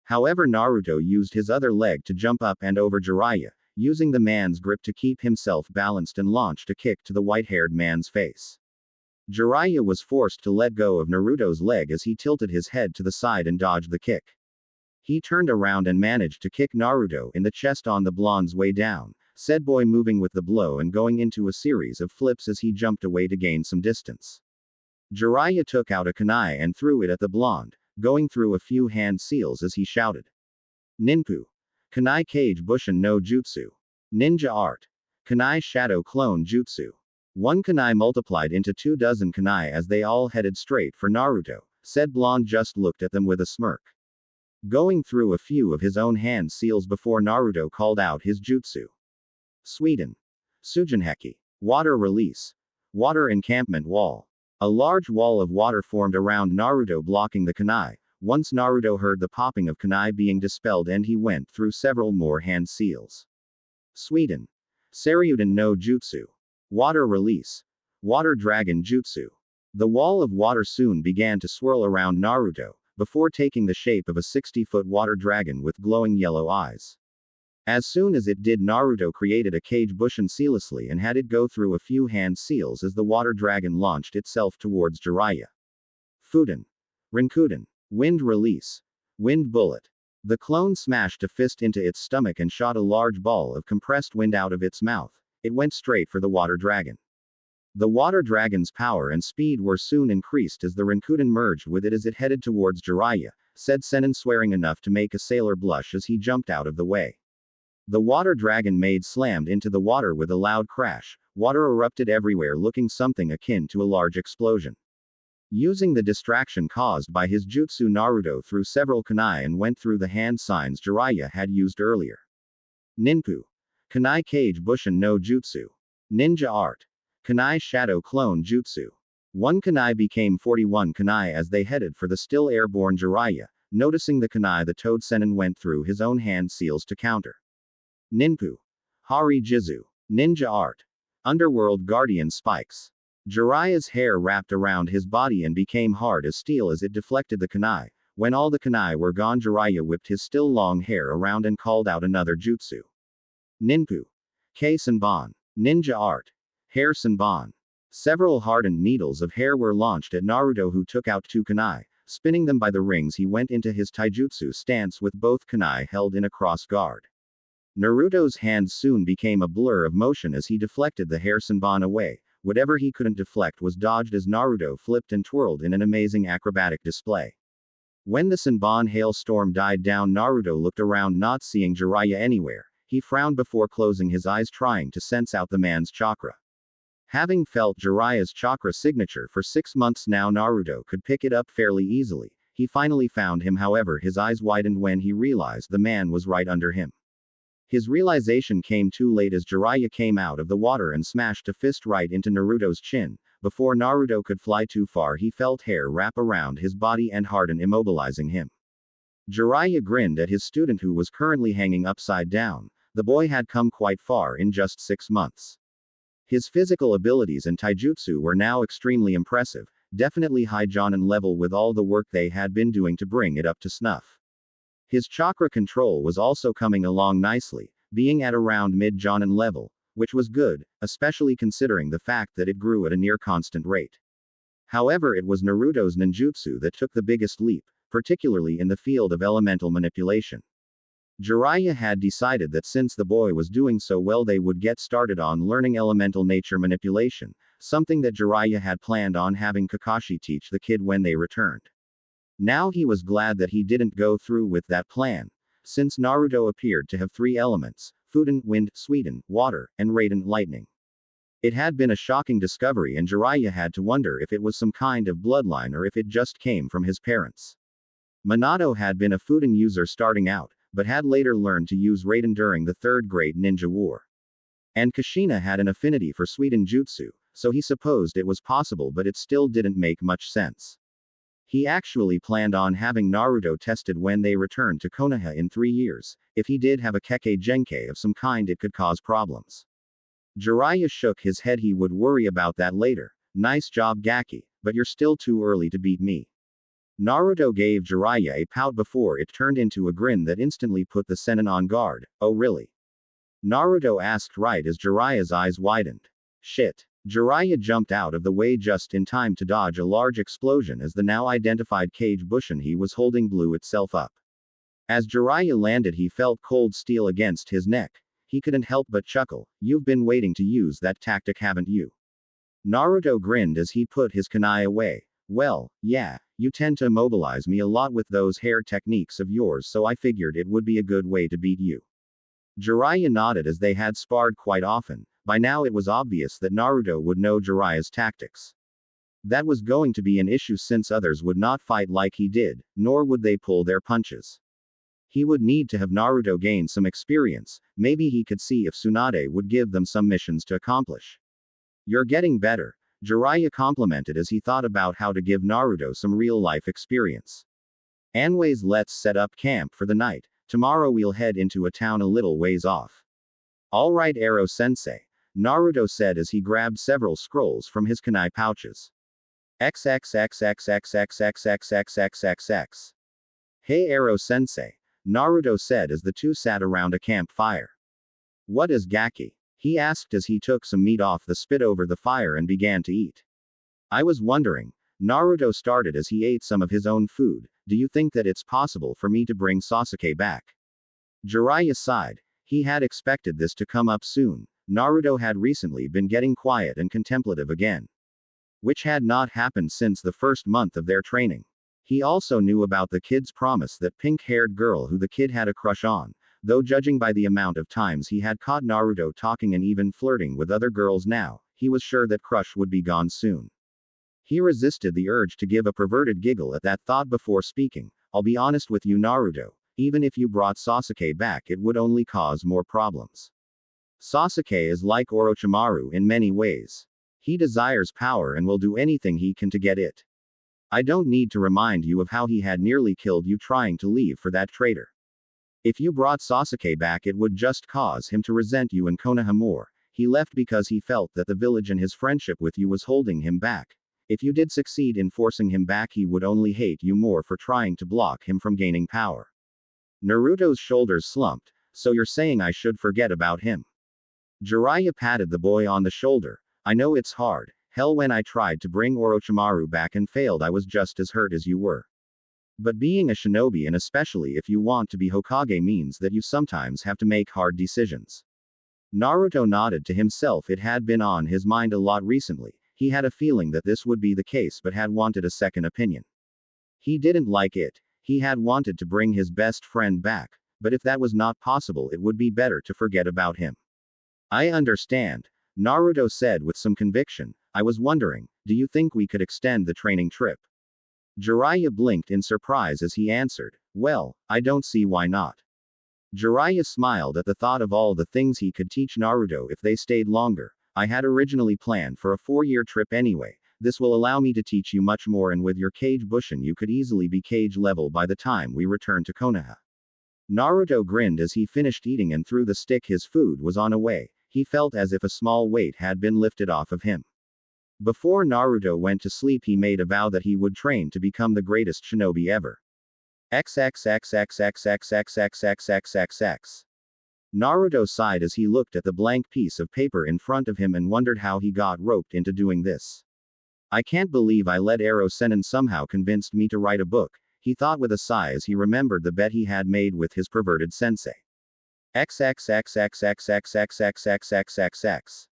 However, Naruto used his other leg to jump up and over Jiraiya, using the man's grip to keep himself balanced, and launched a kick to the white-haired man's face. Jiraiya was forced to let go of Naruto's leg as he tilted his head to the side and dodged the kick. He turned around and managed to kick Naruto in the chest on the blonde's way down, said boy moving with the blow and going into a series of flips as he jumped away to gain some distance. Jiraiya took out a kunai and threw it at the blonde, going through a few hand seals as he shouted. Ninpu. Kunai Kage Bushin no Jutsu. Ninja Art. Kunai Shadow Clone Jutsu. One kunai multiplied into 24 kunai as they all headed straight for Naruto. Said blonde just looked at them with a smirk. Going through a few of his own hand seals before Naruto called out his jutsu. Sweden. Sujinheki. Water release. Water encampment wall. A large wall of water formed around Naruto, blocking the kunai. Once Naruto heard the popping of kunai being dispelled and he went through several more hand seals. Sweden. Saryuden no Jutsu. Water release. Water dragon jutsu. The wall of water soon began to swirl around Naruto, before taking the shape of a 60-foot water dragon with glowing yellow eyes. As soon as it did, Naruto created a cage bushin seamlessly and had it go through a few hand seals as the water dragon launched itself towards Jiraiya. Fuden. Rinkuden. Wind release. Wind bullet. The clone smashed a fist into its stomach and shot a large ball of compressed wind out of its mouth. It went straight for the water dragon. The water dragon's power and speed were soon increased as the Rinkuden merged with it as it headed towards Jiraiya, said Sennin, swearing enough to make a sailor blush as he jumped out of the way. The water dragon made slammed into the water with a loud crash. Water erupted everywhere, looking something akin to a large explosion. Using the distraction caused by his jutsu, Naruto threw several kunai and went through the hand signs Jiraiya had used earlier. Ninpu. Kunai Kage Bushin no Jutsu. Ninja Art. Kunai Shadow Clone Jutsu. One kunai became 41 kunai as they headed for the still airborne Jiraiya. Noticing the kunai, the Toad Sennin went through his own hand seals to counter. Ninpu. Hari Jizu. Ninja Art. Underworld Guardian Spikes. Jiraiya's hair wrapped around his body and became hard as steel as it deflected the kunai. When all the kunai were gone, Jiraiya whipped his still long hair around and called out another jutsu. Ninpu. K Senbon. Ninja Art. Hair Senbon. Several hardened needles of hair were launched at Naruto, who took out 2 kunai. Spinning them by the rings, he went into his taijutsu stance with both kunai held in a cross guard. Naruto's hands soon became a blur of motion as he deflected the hair Senbon away. Whatever he couldn't deflect was dodged as Naruto flipped and twirled in an amazing acrobatic display. When the Senbon hailstorm died down, Naruto looked around, not seeing Jiraiya anywhere. He frowned before closing his eyes, trying to sense out the man's chakra. Having felt Jiraiya's chakra signature for 6 months now, Naruto could pick it up fairly easily. He finally found him, however, his eyes widened when he realized the man was right under him. His realization came too late as Jiraiya came out of the water and smashed a fist right into Naruto's chin. Before Naruto could fly too far, he felt hair wrap around his body and harden, immobilizing him. Jiraiya grinned at his student, who was currently hanging upside down. The boy had come quite far in just 6 months. His physical abilities and taijutsu were now extremely impressive, definitely high Jonin level with all the work they had been doing to bring it up to snuff. His chakra control was also coming along nicely, being at around mid-Jonin level, which was good, especially considering the fact that it grew at a near constant rate. However, it was Naruto's ninjutsu that took the biggest leap, particularly in the field of elemental manipulation. Jiraiya had decided that since the boy was doing so well, they would get started on learning elemental nature manipulation, something that Jiraiya had planned on having Kakashi teach the kid when they returned. Now he was glad that he didn't go through with that plan. since Naruto appeared to have three elements: Fuden, wind, Suiden, water, and Raiden, lightning. It had been a shocking discovery, and Jiraiya had to wonder if it was some kind of bloodline or if it just came from his parents. Minato had been a Fuden user starting out, but had later learned to use Raiden during the Third Great Ninja War. And Kushina had an affinity for Suiden Jutsu, so he supposed it was possible, but it still didn't make much sense. He actually planned on having Naruto tested when they returned to Konoha in 3 years. If he did have a Kekkei Genkai of some kind, it could cause problems. Jiraiya shook his head. He would worry about that later. Nice job, Gaki, but you're still too early to beat me. Naruto gave Jiraiya a pout before it turned into a grin that instantly put the Sennin on guard. Oh really? Naruto asked right as Jiraiya's eyes widened. Shit. Jiraiya jumped out of the way just in time to dodge a large explosion as the now identified cage bushin he was holding blew itself up. As Jiraiya landed, he felt cold steel against his neck. He couldn't help but chuckle. You've been waiting to use that tactic, haven't you? Naruto grinned as he put his kunai away. Well, yeah, you tend to immobilize me a lot with those hair techniques of yours, so I figured it would be a good way to beat you. Jiraiya nodded as they had sparred quite often. By now it was obvious that Naruto would know Jiraiya's tactics. That was going to be an issue since others would not fight like he did, nor would they pull their punches. He would need to have Naruto gain some experience. Maybe he could see if Tsunade would give them some missions to accomplish. You're getting better, Jiraiya complimented as he thought about how to give Naruto some real-life experience. Anyways, let's set up camp for the night. Tomorrow we'll head into a town a little ways off. Alright, Ero-sensei, Naruto said as he grabbed several scrolls from his kunai pouches. XXXXXXXXXXXXX. Hey Ero-sensei, Naruto said as the two sat around a campfire. What is Gaki? He asked as he took some meat off the spit over the fire and began to eat. I was wondering, Naruto started as he ate some of his own food, do you think that it's possible for me to bring Sasuke back? Jiraiya sighed. He had expected this to come up soon. Naruto had recently been getting quiet and contemplative again, which had not happened since the first month of their training. He also knew about the kid's promise, that pink-haired girl who the kid had a crush on, though judging by the amount of times he had caught Naruto talking and even flirting with other girls now, he was sure that crush would be gone soon. He resisted the urge to give a perverted giggle at that thought before speaking. I'll be honest with you, Naruto, even if you brought Sasuke back, it would only cause more problems. Sasuke is like Orochimaru in many ways. He desires power and will do anything he can to get it. I don't need to remind you of how he had nearly killed you trying to leave for that traitor. If you brought Sasuke back, it would just cause him to resent you and Konoha more. He left because he felt that the village and his friendship with you was holding him back. If you did succeed in forcing him back, he would only hate you more for trying to block him from gaining power. Naruto's shoulders slumped. So you're saying I should forget about him? Jiraiya patted the boy on the shoulder. I know it's hard. Hell, when I tried to bring Orochimaru back and failed, I was just as hurt as you were. But being a shinobi, and especially if you want to be Hokage, means that you sometimes have to make hard decisions. Naruto nodded to himself. It had been on his mind a lot recently. He had a feeling that this would be the case, but had wanted a second opinion. He didn't like it. He had wanted to bring his best friend back, but if that was not possible, it would be better to forget about him. I understand, Naruto said with some conviction. I was wondering, do you think we could extend the training trip? Jiraiya blinked in surprise as he answered, well, I don't see why not. Jiraiya smiled at the thought of all the things he could teach Naruto if they stayed longer. I had originally planned for a 4-year trip anyway. This will allow me to teach you much more, and with your kage bushin you could easily be kage level by the time we return to Konoha. Naruto grinned as he finished eating and threw the stick his food was on away. He felt as if a small weight had been lifted off of him. Before Naruto went to sleep, he made a vow that he would train to become the greatest shinobi ever. XXXXXXXXXXXXX. Naruto sighed as he looked at the blank piece of paper in front of him and wondered how he got roped into doing this. I can't believe I let Ero-sennin somehow convinced me to write a book, he thought with a sigh as he remembered the bet he had made with his perverted sensei. XXXXXXXXXXXXX.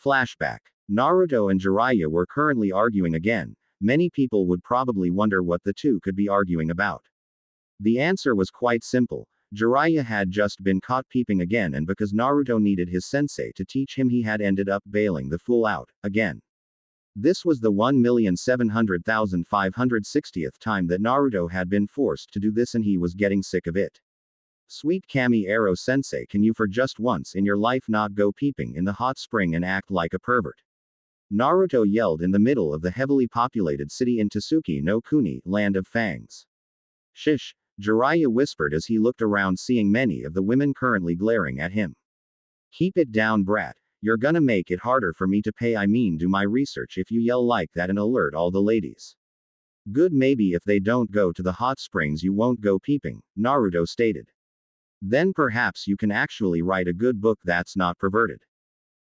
Flashback. Naruto and Jiraiya were currently arguing again. Many people would probably wonder what the two could be arguing about. The answer was quite simple. Jiraiya had just been caught peeping again, and because Naruto needed his sensei to teach him, he had ended up bailing the fool out, again. This was the 1,700,560th time that Naruto had been forced to do this, and he was getting sick of it. Sweet Kami Arrow sensei, can you for just once in your life not go peeping in the hot spring and act like a pervert? Naruto yelled in the middle of the heavily populated city in Tasuki no Kuni, land of fangs. Shish, Jiraiya whispered as he looked around, seeing many of the women currently glaring at him. Keep it down, brat. You're gonna make it harder for me to pay, do my research if you yell like that and alert all the ladies. Good, maybe if they don't go to the hot springs you won't go peeping, Naruto stated. Then perhaps you can actually write a good book that's not perverted.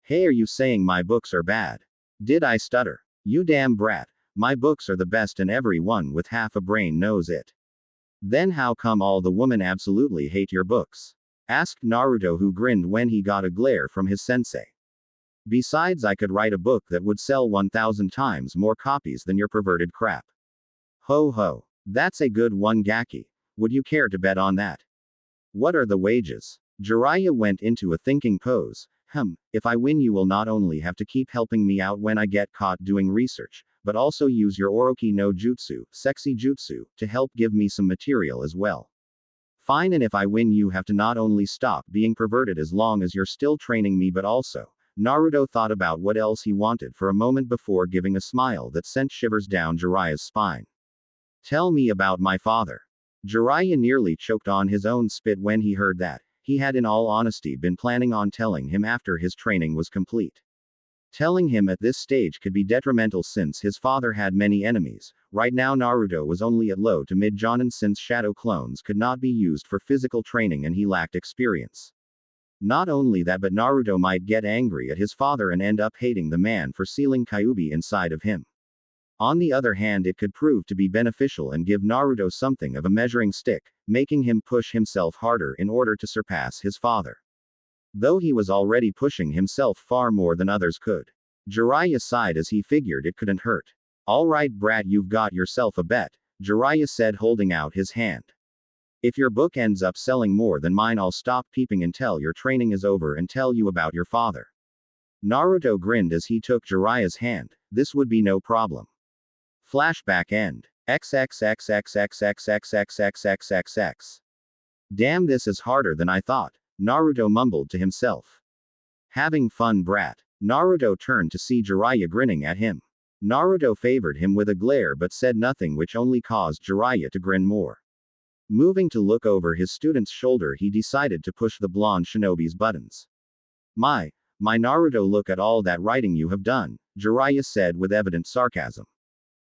Hey, are you saying my books are bad? Did I stutter? You damn brat. My books are the best and everyone with half a brain knows it. Then how come all the women absolutely hate your books? Asked Naruto, who grinned when he got a glare from his sensei. Besides, I could write a book that would sell 1,000 times more copies than your perverted crap. Ho ho. That's a good one, Gaki. Would you care to bet on that? What are the wages? Jiraiya went into a thinking pose. If I win, you will not only have to keep helping me out when I get caught doing research, but also use your Oroki no Jutsu, sexy jutsu, to help give me some material as well. Fine, and if I win, you have to not only stop being perverted as long as you're still training me, but also. Naruto thought about what else he wanted for a moment before giving a smile that sent shivers down Jiraiya's spine. Tell me about my father. Jiraiya nearly choked on his own spit when he heard that. He had in all honesty been planning on telling him after his training was complete. Telling him at this stage could be detrimental since his father had many enemies. Right now Naruto was only at low to mid Jonin since shadow clones could not be used for physical training and he lacked experience. Not only that, but Naruto might get angry at his father and end up hating the man for sealing Kyuubi inside of him. On the other hand, it could prove to be beneficial and give Naruto something of a measuring stick, making him push himself harder in order to surpass his father. Though he was already pushing himself far more than others could. Jiraiya sighed as he figured it couldn't hurt. Alright brat, you've got yourself a bet, Jiraiya said, holding out his hand. If your book ends up selling more than mine, I'll stop peeping until your training is over and tell you about your father. Naruto grinned as he took Jiraiya's hand. This would be no problem. Flashback end. XXXXXXXXXXXXX. Damn, this is harder than I thought, Naruto mumbled to himself. Having fun, brat. Naruto turned to see Jiraiya grinning at him. Naruto favored him with a glare but said nothing, which only caused Jiraiya to grin more. Moving to look over his student's shoulder, he decided to push the blonde shinobi's buttons. My Naruto, look at all that writing you have done, Jiraiya said with evident sarcasm.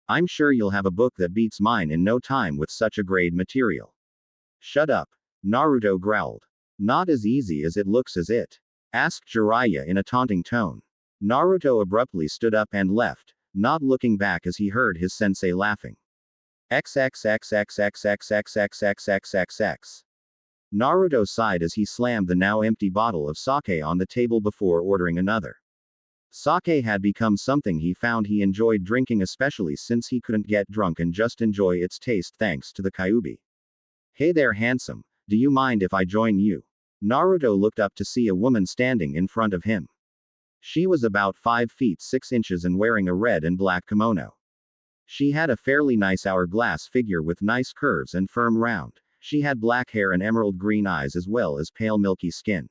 I'm sure you'll have a book that beats mine in no time with such a grade material. Shut up, Naruto growled. Not as easy as it looks, is it? Asked Jiraiya in a taunting tone. Naruto abruptly stood up and left, not looking back as he heard his sensei laughing. XXXXXXXXXXXXX. Naruto sighed as he slammed the now empty bottle of sake on the table before ordering another. Sake had become something he found he enjoyed drinking, especially since he couldn't get drunk and just enjoy its taste thanks to the Kyuubi. Hey there, handsome, do you mind if I join you? Naruto looked up to see a woman standing in front of him. She was about 5 feet 6 inches and wearing a red and black kimono. She had a fairly nice hourglass figure with nice curves and firm round. She had black hair and emerald green eyes as well as pale milky skin.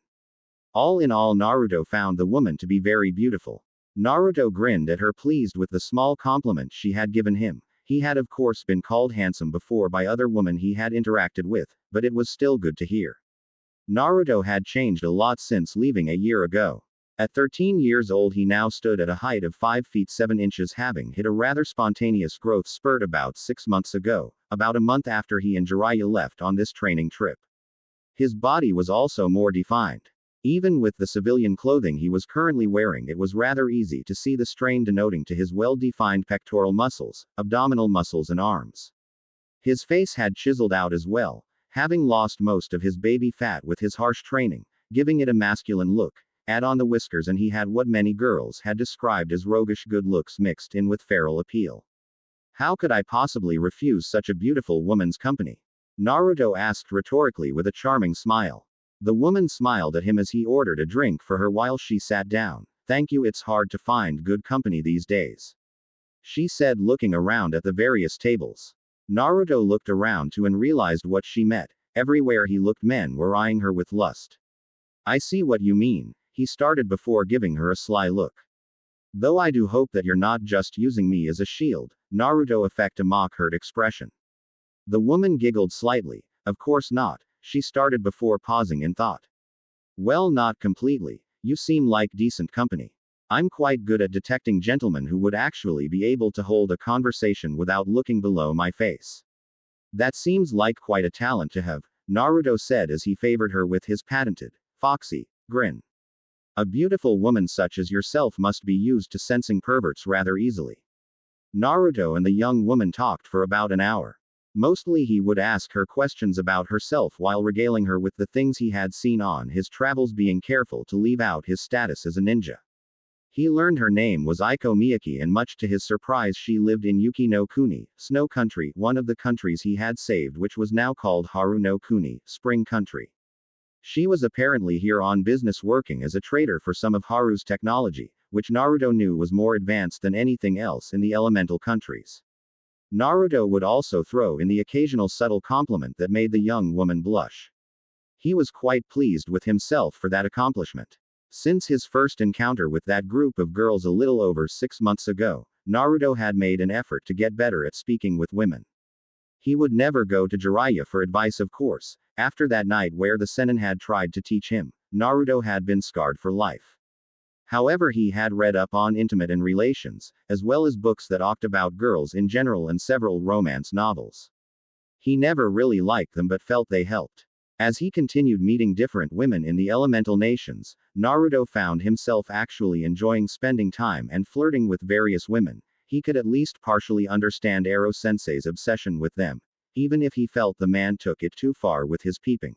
All in all, Naruto found the woman to be very beautiful. Naruto grinned at her, pleased with the small compliment she had given him. He had of course been called handsome before by other women he had interacted with, but it was still good to hear. Naruto had changed a lot since leaving a year ago. At 13 years old, he now stood at a height of 5 feet 7 inches, having hit a rather spontaneous growth spurt about 6 months ago, about a month after he and Jiraiya left on this training trip. His body was also more defined. Even with the civilian clothing he was currently wearing, it was rather easy to see the strain denoting to his well-defined pectoral muscles, abdominal muscles and arms. His face had chiseled out as well, having lost most of his baby fat with his harsh training, giving it a masculine look. Add on the whiskers and he had what many girls had described as roguish good looks mixed in with feral appeal. How could I possibly refuse such a beautiful woman's company? Naruto asked rhetorically with a charming smile. The woman smiled at him as he ordered a drink for her while she sat down. Thank you, it's hard to find good company these days, she said, looking around at the various tables. Naruto looked around too and realized what she meant. Everywhere he looked, men were eyeing her with lust. I see what you mean, he started before giving her a sly look. Though I do hope that you're not just using me as a shield, Naruto affected a mock-hurt expression. The woman giggled slightly. Of course not, she started before pausing in thought. Well, not completely. You seem like decent company. I'm quite good at detecting gentlemen who would actually be able to hold a conversation without looking below my face. That seems like quite a talent to have, Naruto said as he favored her with his patented, foxy grin. A beautiful woman such as yourself must be used to sensing perverts rather easily. Naruto and the young woman talked for about an hour. Mostly he would ask her questions about herself while regaling her with the things he had seen on his travels, being careful to leave out his status as a ninja. He learned her name was Aiko Miyake, and much to his surprise she lived in Yuki no Kuni, Snow Country, one of the countries he had saved, which was now called Haru no Kuni, Spring Country. She was apparently here on business, working as a trader for some of Haru's technology, which Naruto knew was more advanced than anything else in the elemental countries. Naruto would also throw in the occasional subtle compliment that made the young woman blush. He was quite pleased with himself for that accomplishment. Since his first encounter with that group of girls a little over 6 months ago, Naruto had made an effort to get better at speaking with women. He would never go to Jiraiya for advice, of course. After that night where the Sennin had tried to teach him, Naruto had been scarred for life. However, he had read up on intimate and relations, as well as books that talked about girls in general and several romance novels. He never really liked them but felt they helped. As he continued meeting different women in the elemental nations, Naruto found himself actually enjoying spending time and flirting with various women. He could at least partially understand Ero-sensei's obsession with them, even if he felt the man took it too far with his peeping.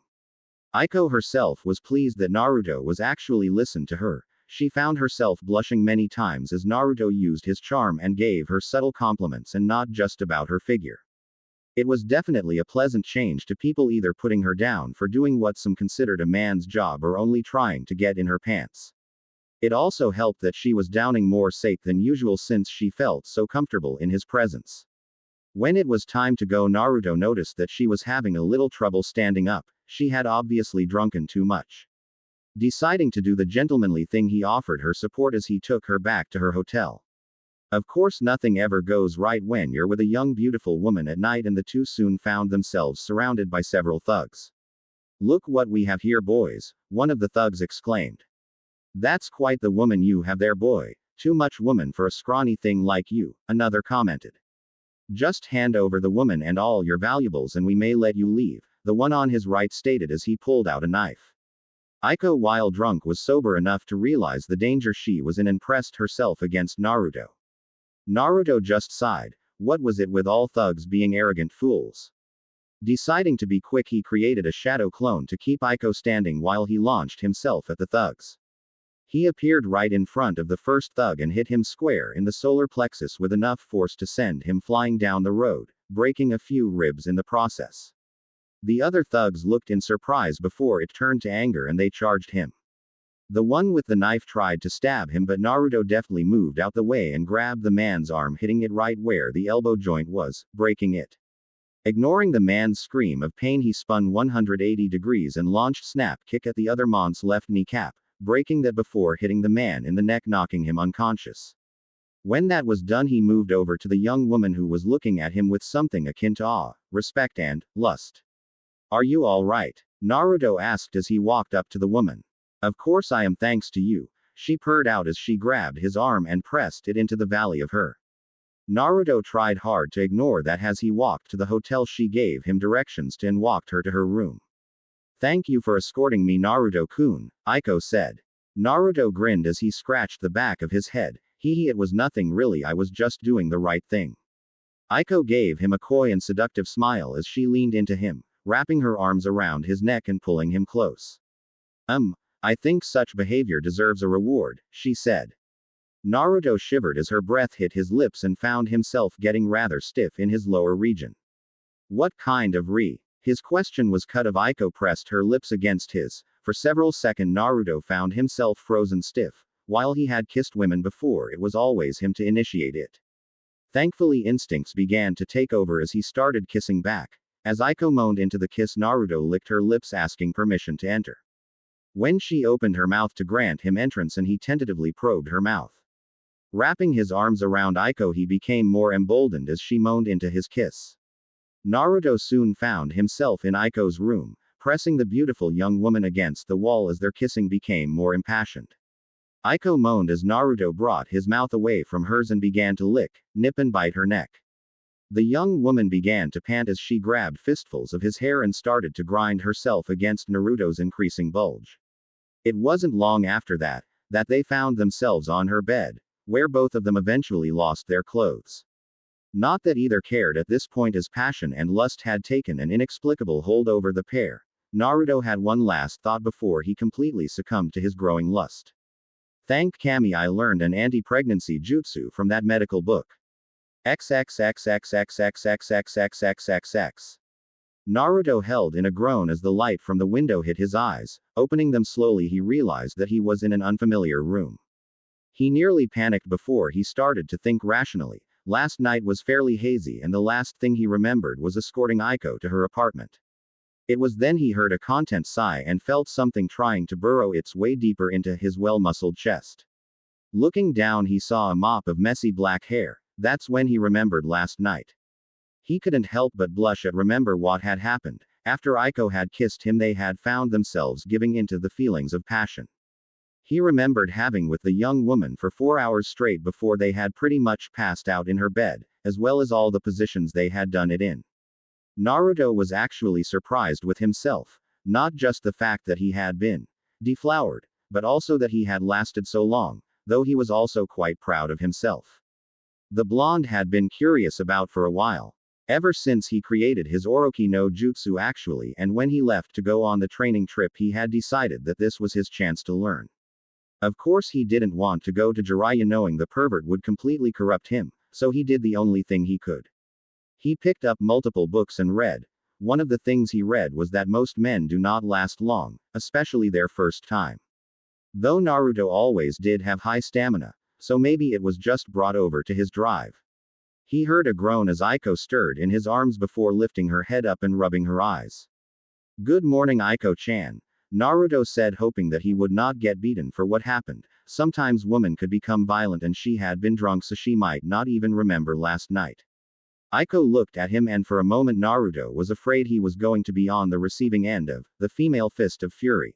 Aiko herself was pleased that Naruto was actually listened to her. She found herself blushing many times as Naruto used his charm and gave her subtle compliments, and not just about her figure. It was definitely a pleasant change to people either putting her down for doing what some considered a man's job or only trying to get in her pants. It also helped that she was downing more sake than usual since she felt so comfortable in his presence. When it was time to go, Naruto noticed that she was having a little trouble standing up. She had obviously drunken too much. Deciding to do the gentlemanly thing, he offered her support as he took her back to her hotel. Of course, nothing ever goes right when you're with a young beautiful woman at night, and the two soon found themselves surrounded by several thugs. Look what we have here, boys, one of the thugs exclaimed. That's quite the woman you have there, boy. Too much woman for a scrawny thing like you, another commented. Just hand over the woman and all your valuables and we may let you leave, the one on his right stated as he pulled out a knife. Aiko, while drunk, was sober enough to realize the danger she was in and pressed herself against Naruto. Naruto just sighed. What was it with all thugs being arrogant fools? Deciding to be quick, he created a shadow clone to keep Aiko standing while he launched himself at the thugs. He appeared right in front of the first thug and hit him square in the solar plexus with enough force to send him flying down the road, breaking a few ribs in the process. The other thugs looked in surprise before it turned to anger and they charged him. The one with the knife tried to stab him, but Naruto deftly moved out the way and grabbed the man's arm, hitting it right where the elbow joint was, breaking it. Ignoring the man's scream of pain, he spun 180 degrees and launched snap kick at the other man's left kneecap, breaking that before hitting the man in the neck, knocking him unconscious. When that was done, he moved over to the young woman who was looking at him with something akin to awe, respect, and lust. Are you all right? Naruto asked as he walked up to the woman. Of course I am, thanks to you, she purred out as she grabbed his arm and pressed it into the valley of her. Naruto tried hard to ignore that as he walked to the hotel. She gave him directions to and walked her to her room. Thank you for escorting me, Naruto-kun, Aiko said. Naruto grinned as he scratched the back of his head. It was nothing really, I was just doing the right thing. Aiko gave him a coy and seductive smile as she leaned into him, wrapping her arms around his neck and pulling him close. I think such behavior deserves a reward, she said. Naruto shivered as her breath hit his lips and found himself getting rather stiff in his lower region. What kind of His question was cut off. Aiko pressed her lips against his. For several seconds Naruto found himself frozen stiff. While he had kissed women before, it was always him to initiate it. Thankfully instincts began to take over as he started kissing back. As Aiko moaned into the kiss, Naruto licked her lips asking permission to enter. When she opened her mouth to grant him entrance and he tentatively probed her mouth. Wrapping his arms around Aiko, he became more emboldened as she moaned into his kiss. Naruto soon found himself in Aiko's room, pressing the beautiful young woman against the wall as their kissing became more impassioned. Aiko moaned as Naruto brought his mouth away from hers and began to lick, nip and bite her neck. The young woman began to pant as she grabbed fistfuls of his hair and started to grind herself against Naruto's increasing bulge. It wasn't long after that they found themselves on her bed, where both of them eventually lost their clothes. Not that either cared at this point, as passion and lust had taken an inexplicable hold over the pair. Naruto had one last thought before he completely succumbed to his growing lust. Thank Kami, I learned an anti-pregnancy jutsu from that medical book. XXXXXXXXXXXXX. Naruto held in a groan as the light from the window hit his eyes. Opening them slowly, he realized that he was in an unfamiliar room. He nearly panicked before he started to think rationally. Last night was fairly hazy and the last thing he remembered was escorting Aiko to her apartment. It was then he heard a content sigh and felt something trying to burrow its way deeper into his well-muscled chest. Looking down, he saw a mop of messy black hair. That's when he remembered last night. He couldn't help but blush at remember what had happened. After Aiko had kissed him, they had found themselves giving into the feelings of passion. He remembered having with the young woman for 4 hours straight before they had pretty much passed out in her bed, as well as all the positions they had done it in. Naruto was actually surprised with himself, not just the fact that he had been deflowered, but also that he had lasted so long, though he was also quite proud of himself. The blonde had been curious about for a while. Ever since he created his Orochi no Jutsu actually, and when he left to go on the training trip, he had decided that this was his chance to learn. Of course he didn't want to go to Jiraiya knowing the pervert would completely corrupt him, so he did the only thing he could. He picked up multiple books and read. One of the things he read was that most men do not last long, especially their first time. Though Naruto always did have high stamina, so maybe it was just brought over to his drive. He heard a groan as Aiko stirred in his arms before lifting her head up and rubbing her eyes. Good morning, Aiko-chan. Naruto said, hoping that he would not get beaten for what happened. Sometimes women could become violent and she had been drunk, so she might not even remember last night. Aiko looked at him and for a moment Naruto was afraid he was going to be on the receiving end of the female fist of fury.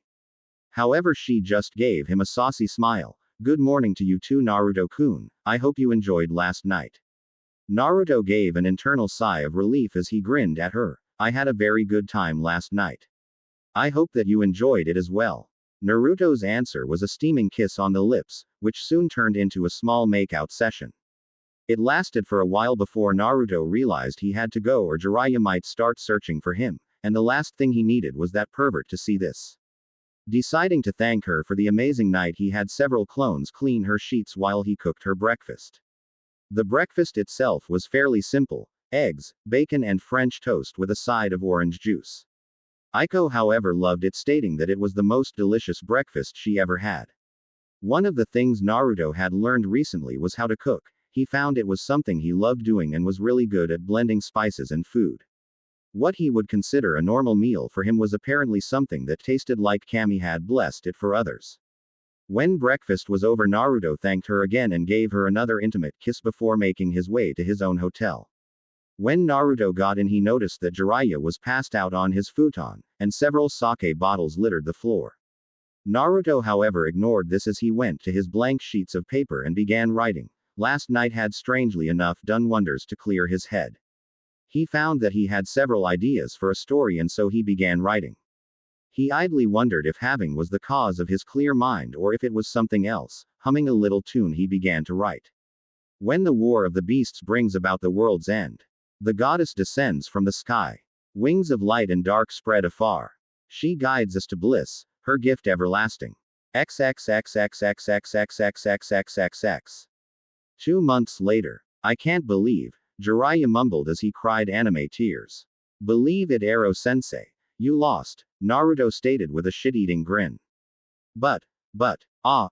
However, she just gave him a saucy smile. Good morning to you too, Naruto-kun. I hope you enjoyed last night. Naruto gave an internal sigh of relief as he grinned at her. I had a very good time last night. I hope that you enjoyed it as well. Naruto's answer was a steaming kiss on the lips, which soon turned into a small makeout session. It lasted for a while before Naruto realized he had to go or Jiraiya might start searching for him, and the last thing he needed was that pervert to see this. Deciding to thank her for the amazing night, he had several clones clean her sheets while he cooked her breakfast. The breakfast itself was fairly simple: eggs, bacon and French toast with a side of orange juice. Aiko, however, loved it, stating that it was the most delicious breakfast she ever had. One of the things Naruto had learned recently was how to cook. He found it was something he loved doing and was really good at blending spices and food. What he would consider a normal meal for him was apparently something that tasted like Kami had blessed it for others. When breakfast was over, Naruto thanked her again and gave her another intimate kiss before making his way to his own hotel. When Naruto got in, he noticed that Jiraiya was passed out on his futon, and several sake bottles littered the floor. Naruto, however, ignored this as he went to his blank sheets of paper and began writing. Last night had strangely enough done wonders to clear his head. He found that he had several ideas for a story and so he began writing. He idly wondered if having was the cause of his clear mind or if it was something else. Humming a little tune, he began to write. When the war of the beasts brings about the world's end, the goddess descends from the sky. Wings of light and dark spread afar. She guides us to bliss, her gift everlasting. XXXXXXXXXXXXXX. 2 months later. I can't believe, Jiraiya mumbled as he cried anime tears. Believe it, Ero-sensei. You lost, Naruto stated with a shit-eating grin. But, no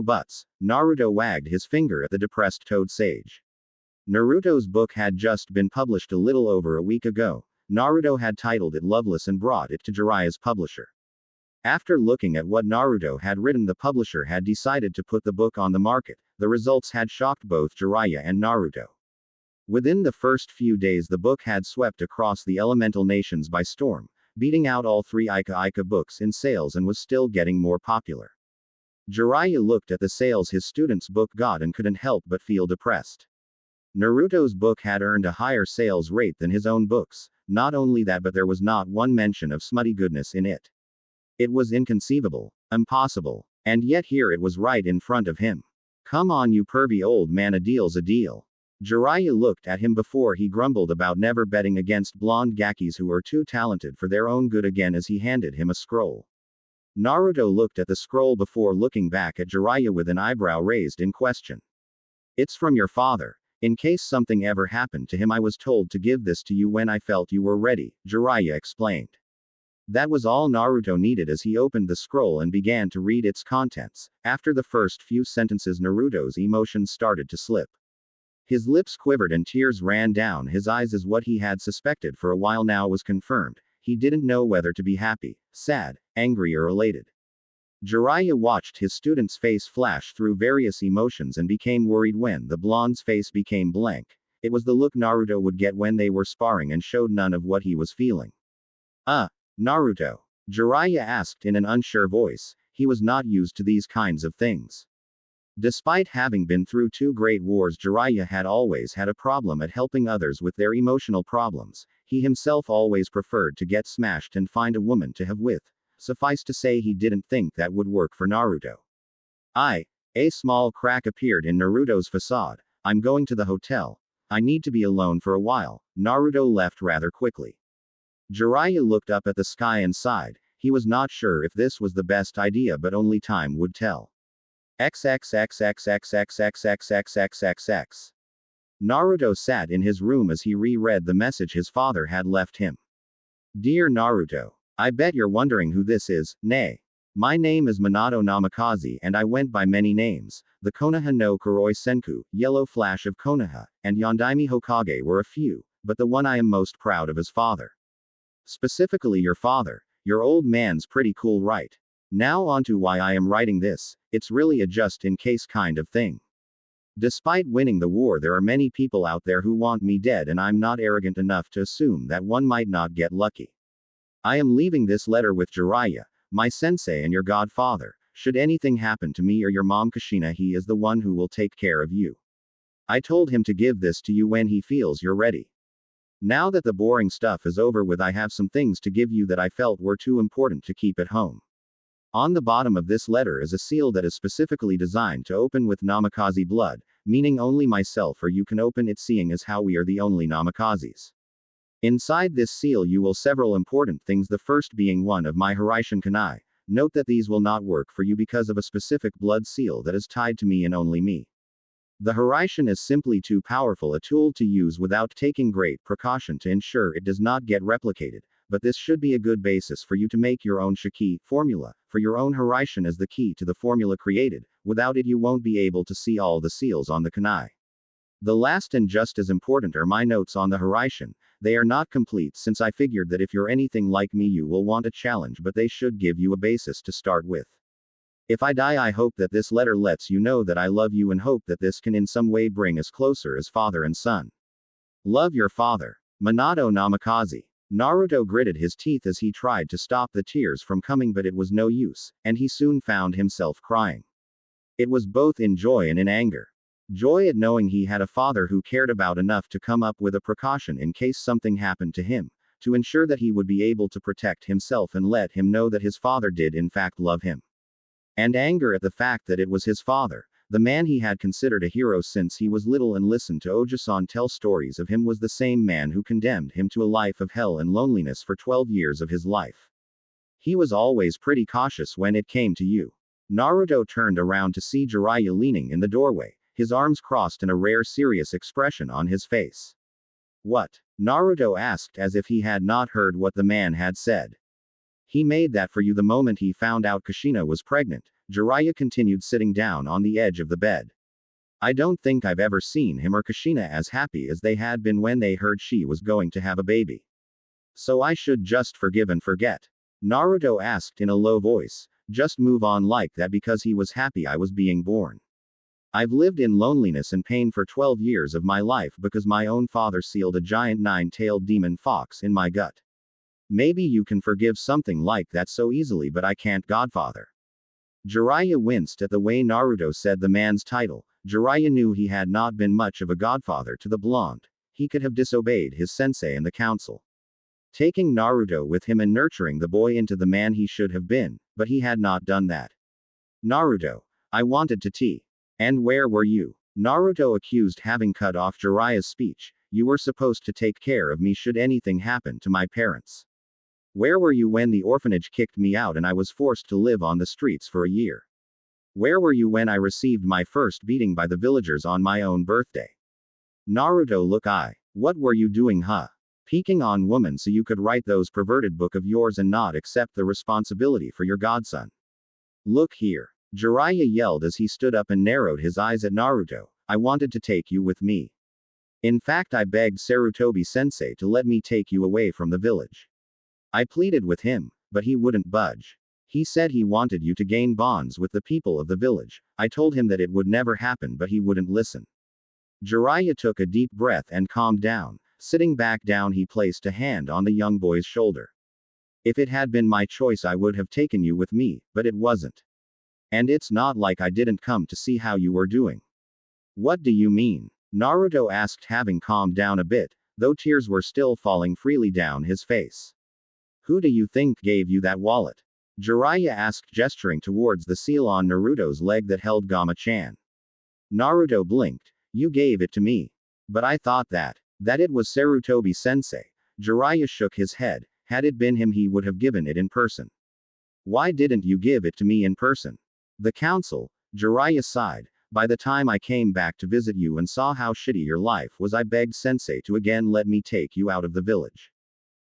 buts. Naruto wagged his finger at the depressed Toad Sage. Naruto's book had just been published a little over a week ago. Naruto had titled it Loveless and brought it to Jiraiya's publisher. After looking at what Naruto had written, the publisher had decided to put the book on the market. The results had shocked both Jiraiya and Naruto. Within the first few days, the book had swept across the elemental nations by storm, beating out all three Ika books in sales, and was still getting more popular. Jiraiya looked at the sales his student's book got and couldn't help but feel depressed. Naruto's book had earned a higher sales rate than his own books. Not only that, but there was not one mention of smutty goodness in it. It was inconceivable, impossible, and yet here it was right in front of him. Come on, you pervy old man, a deal's a deal. Jiraiya looked at him before he grumbled about never betting against blonde gakis who are too talented for their own good again as he handed him a scroll. Naruto looked at the scroll before looking back at Jiraiya with an eyebrow raised in question. It's from your father. In case something ever happened to him, I was told to give this to you when I felt you were ready, Jiraiya explained. That was all Naruto needed as he opened the scroll and began to read its contents. After the first few sentences, Naruto's emotions started to slip. His lips quivered and tears ran down his eyes as what he had suspected for a while now was confirmed. He didn't know whether to be happy, sad, angry, or elated. Jiraiya watched his student's face flash through various emotions and became worried when the blonde's face became blank. It was the look Naruto would get when they were sparring and showed none of what he was feeling. Naruto? Jiraiya asked in an unsure voice. He was not used to these kinds of things. Despite having been through 2 great wars, Jiraiya had always had a problem at helping others with their emotional problems. He himself always preferred to get smashed and find a woman to have with. Suffice to say, he didn't think that would work for Naruto. A small crack appeared in Naruto's facade. I'm going to the hotel. I need to be alone for a while. Naruto left rather quickly. Jiraiya looked up at the sky and sighed. He was not sure if this was the best idea, but only time would tell. XXXXXXXXXXXXX. Naruto sat in his room as he reread the message his father had left him. Dear Naruto, I bet you're wondering who this is. Nay. My name is Minato Namikaze and I went by many names. The Konoha no Kuroi Senku, Yellow Flash of Konoha, and Yondaime Hokage were a few, but the one I am most proud of is father. Specifically your father. Your old man's pretty cool, right? Now on to why I am writing this. It's really a just-in-case kind of thing. Despite winning the war, there are many people out there who want me dead, and I'm not arrogant enough to assume that one might not get lucky. I am leaving this letter with Jiraiya, my sensei and your godfather. Should anything happen to me or your mom Kushina, he is the one who will take care of you. I told him to give this to you when he feels you're ready. Now that the boring stuff is over with, I have some things to give you that I felt were too important to keep at home. On the bottom of this letter is a seal that is specifically designed to open with Namikaze blood, meaning only myself or you can open it, seeing as how we are the only Namikazes. Inside this seal you will several important things, the first being one of my Hiraishin Kunai. Note that these will not work for you because of a specific blood seal that is tied to me and only me. The Hiraishin is simply too powerful a tool to use without taking great precaution to ensure it does not get replicated, but this should be a good basis for you to make your own Shiki formula, for your own Hiraishin as the key to the formula created. Without it you won't be able to see all the seals on the kunai. The last and just as important are my notes on the Hiraishin. They are not complete since I figured that if you're anything like me you will want a challenge, but they should give you a basis to start with. If I die, I hope that this letter lets you know that I love you and hope that this can in some way bring us closer as father and son. Love, your father. Minato Namikaze. Naruto gritted his teeth as he tried to stop the tears from coming, but it was no use, and he soon found himself crying. It was both in joy and in anger. Joy at knowing he had a father who cared about enough to come up with a precaution in case something happened to him, to ensure that he would be able to protect himself and let him know that his father did in fact love him. And anger at the fact that it was his father, the man he had considered a hero since he was little and listened to Oji-san tell stories of him, was the same man who condemned him to a life of hell and loneliness for 12 years of his life. He was always pretty cautious when it came to you. Naruto turned around to see Jiraiya leaning in the doorway, his arms crossed and a rare serious expression on his face. What? Naruto asked as if he had not heard what the man had said. He made that for you the moment he found out Kushina was pregnant. Jiraiya continued sitting down on the edge of the bed. I don't think I've ever seen him or Kushina as happy as they had been when they heard she was going to have a baby. So I should just forgive and forget? Naruto asked in a low voice. Just move on like that because he was happy I was being born. I've lived in loneliness and pain for 12 years of my life because my own father sealed a giant 9-tailed demon fox in my gut. Maybe you can forgive something like that so easily, but I can't, Godfather. Jiraiya winced at the way Naruto said the man's title. Jiraiya knew he had not been much of a godfather to the blonde. He could have disobeyed his sensei and the council, taking Naruto with him and nurturing the boy into the man he should have been, but he had not done that. Naruto, I wanted to tea. And where were you? Naruto accused, having cut off Jiraiya's speech. You were supposed to take care of me should anything happen to my parents. Where were you when the orphanage kicked me out and I was forced to live on the streets for a year? Where were you when I received my first beating by the villagers on my own birthday? Naruto, look, what were you doing, huh? Peeking on women so you could write those perverted book of yours and not accept the responsibility for your godson. Look here. Jiraiya yelled as he stood up and narrowed his eyes at Naruto. I wanted to take you with me. In fact, I begged Sarutobi-sensei to let me take you away from the village. I pleaded with him, but he wouldn't budge. He said he wanted you to gain bonds with the people of the village. I told him that it would never happen, but he wouldn't listen. Jiraiya took a deep breath and calmed down. Sitting back down, he placed a hand on the young boy's shoulder. If it had been my choice, I would have taken you with me, but it wasn't. And it's not like I didn't come to see how you were doing. What do you mean? Naruto asked, having calmed down a bit, though tears were still falling freely down his face. Who do you think gave you that wallet? Jiraiya asked, gesturing towards the seal on Naruto's leg that held Gama-chan. Naruto blinked. You gave it to me. But I thought that it was Sarutobi-sensei. Jiraiya shook his head. Had it been him, he would have given it in person. Why didn't you give it to me in person? The council. Jiraiya sighed. By the time I came back to visit you and saw how shitty your life was, I begged sensei to again let me take you out of the village.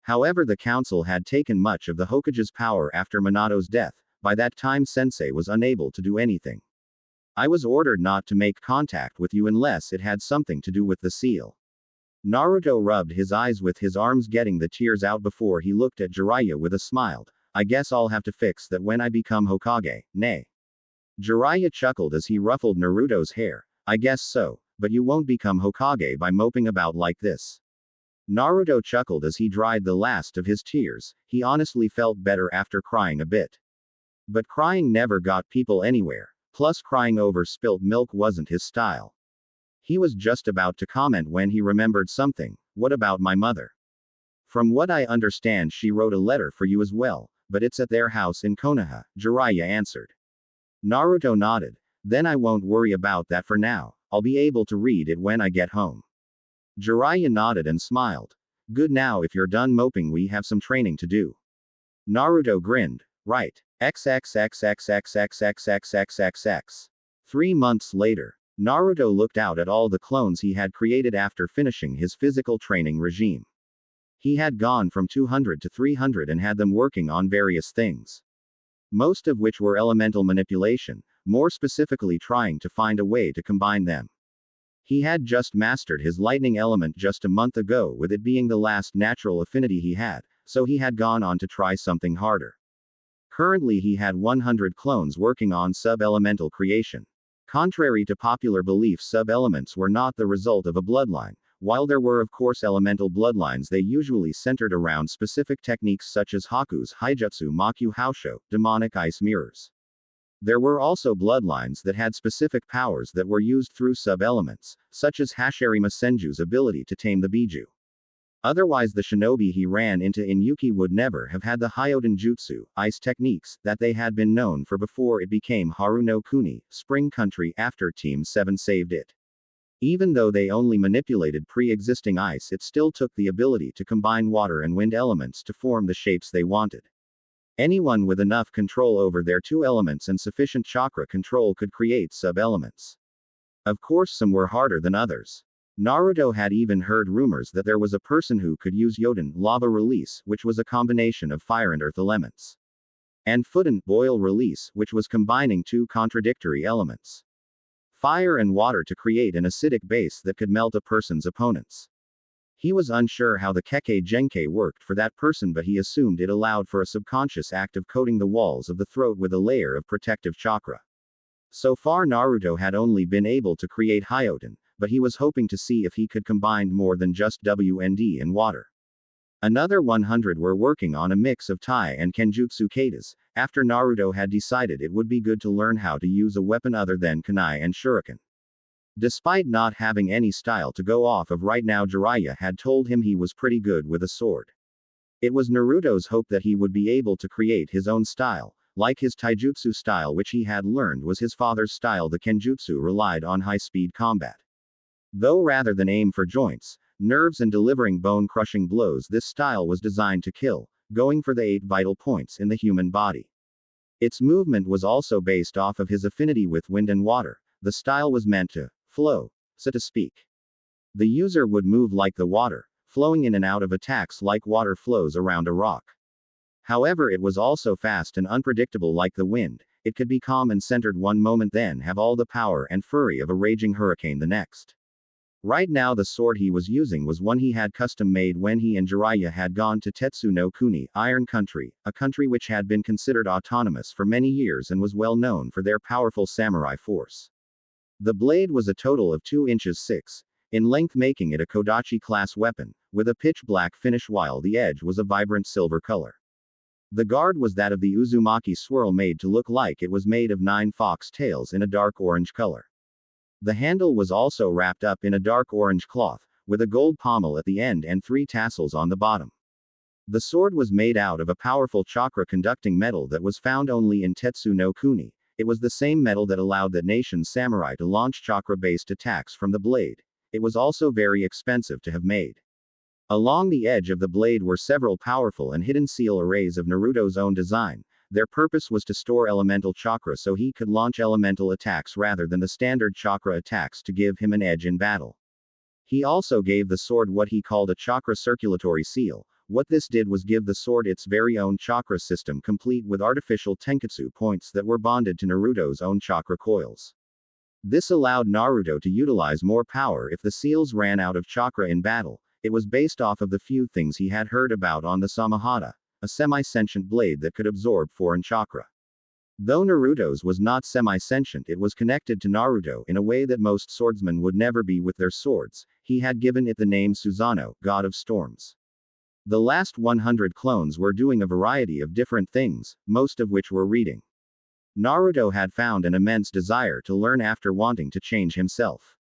However, the council had taken much of the Hokage's power after Minato's death. By that time, sensei was unable to do anything. I was ordered not to make contact with you unless it had something to do with the seal. Naruto rubbed his eyes with his arms, getting the tears out before he looked at Jiraiya with a smile. I guess I'll have to fix that when I become Hokage, nay. Jiraiya chuckled as he ruffled Naruto's hair. I guess so, but you won't become Hokage by moping about like this. Naruto chuckled as he dried the last of his tears. He honestly felt better after crying a bit. But crying never got people anywhere. Plus, crying over spilt milk wasn't his style. He was just about to comment when he remembered something. What about my mother? From what I understand, she wrote a letter for you as well, but it's at their house in Konoha, Jiraiya answered. Naruto nodded. Then I won't worry about that for now. I'll be able to read it when I get home. Jiraiya nodded and smiled. Good, now if you're done moping, we have some training to do. Naruto grinned. Right. XXXXXXXXXXXX. 3 months later. Naruto looked out at all the clones he had created after finishing his physical training regime. He had gone from 200 to 300 and had them working on various things. Most of which were elemental manipulation, more specifically trying to find a way to combine them. He had just mastered his lightning element just a month ago, with it being the last natural affinity he had, so he had gone on to try something harder. Currently he had 100 clones working on sub-elemental creation. Contrary to popular belief, sub-elements were not the result of a bloodline. While there were of course elemental bloodlines, they usually centered around specific techniques such as Haku's Haijutsu Maku Hausho, demonic ice mirrors. There were also bloodlines that had specific powers that were used through sub-elements, such as Hashirama Senju's ability to tame the Biju. Otherwise, the shinobi he ran into in Yuki would never have had the Hyoden Jutsu, ice techniques, that they had been known for before it became Haru no Kuni, Spring Country, after Team 7 saved it. Even though they only manipulated pre-existing ice, it still took the ability to combine water and wind elements to form the shapes they wanted. Anyone with enough control over their two elements and sufficient chakra control could create sub-elements. Of course, some were harder than others. Naruto had even heard rumors that there was a person who could use Yoden, lava release, which was a combination of fire and earth elements, and Fuden, boil release, which was combining two contradictory elements, fire and water, to create an acidic base that could melt a person's opponents. He was unsure how the Kekkei Genkai worked for that person, but he assumed it allowed for a subconscious act of coating the walls of the throat with a layer of protective chakra. So far Naruto had only been able to create Hyoten, but he was hoping to see if he could combine more than just WND and water. Another 100 were working on a mix of Tai and Kenjutsu katas, after Naruto had decided it would be good to learn how to use a weapon other than kunai and shuriken. Despite not having any style to go off of right now, Jiraiya had told him he was pretty good with a sword. It was Naruto's hope that he would be able to create his own style, like his taijutsu style, which he had learned was his father's style. The kenjutsu relied on high-speed combat. Though rather than aim for joints, nerves and delivering bone-crushing blows, this style was designed to kill, going for the 8 vital points in the human body. Its movement was also based off of his affinity with wind and water. The style was meant to flow, so to speak. The user would move like the water, flowing in and out of attacks like water flows around a rock. However, it was also fast and unpredictable like the wind. It could be calm and centered one moment, then have all the power and fury of a raging hurricane the next. Right now the sword he was using was one he had custom made when he and Jiraiya had gone to Tetsu no Kuni, Iron Country, a country which had been considered autonomous for many years and was well known for their powerful samurai force. The blade was a total of 2 inches 6 in length, making it a Kodachi class weapon, with a pitch black finish while the edge was a vibrant silver color. The guard was that of the Uzumaki swirl, made to look like it was made of 9 fox tails in a dark orange color. The handle was also wrapped up in a dark orange cloth, with a gold pommel at the end and 3 tassels on the bottom. The sword was made out of a powerful chakra-conducting metal that was found only in Tetsu no Kuni. It was the same metal that allowed that nation's samurai to launch chakra-based attacks from the blade. It was also very expensive to have made. Along the edge of the blade were several powerful and hidden seal arrays of Naruto's own design. Their purpose was to store elemental chakra so he could launch elemental attacks rather than the standard chakra attacks to give him an edge in battle. He also gave the sword what he called a chakra circulatory seal. What this did was give the sword its very own chakra system, complete with artificial tenketsu points that were bonded to Naruto's own chakra coils. This allowed Naruto to utilize more power if the seals ran out of chakra in battle. It was based off of the few things he had heard about on the Samahata, a semi-sentient blade that could absorb foreign chakra. Though Naruto's was not semi-sentient, it was connected to Naruto in a way that most swordsmen would never be with their swords. He had given it the name Susanoo, God of Storms. The last 100 clones were doing a variety of different things, most of which were reading. Naruto had found an immense desire to learn after wanting to change himself.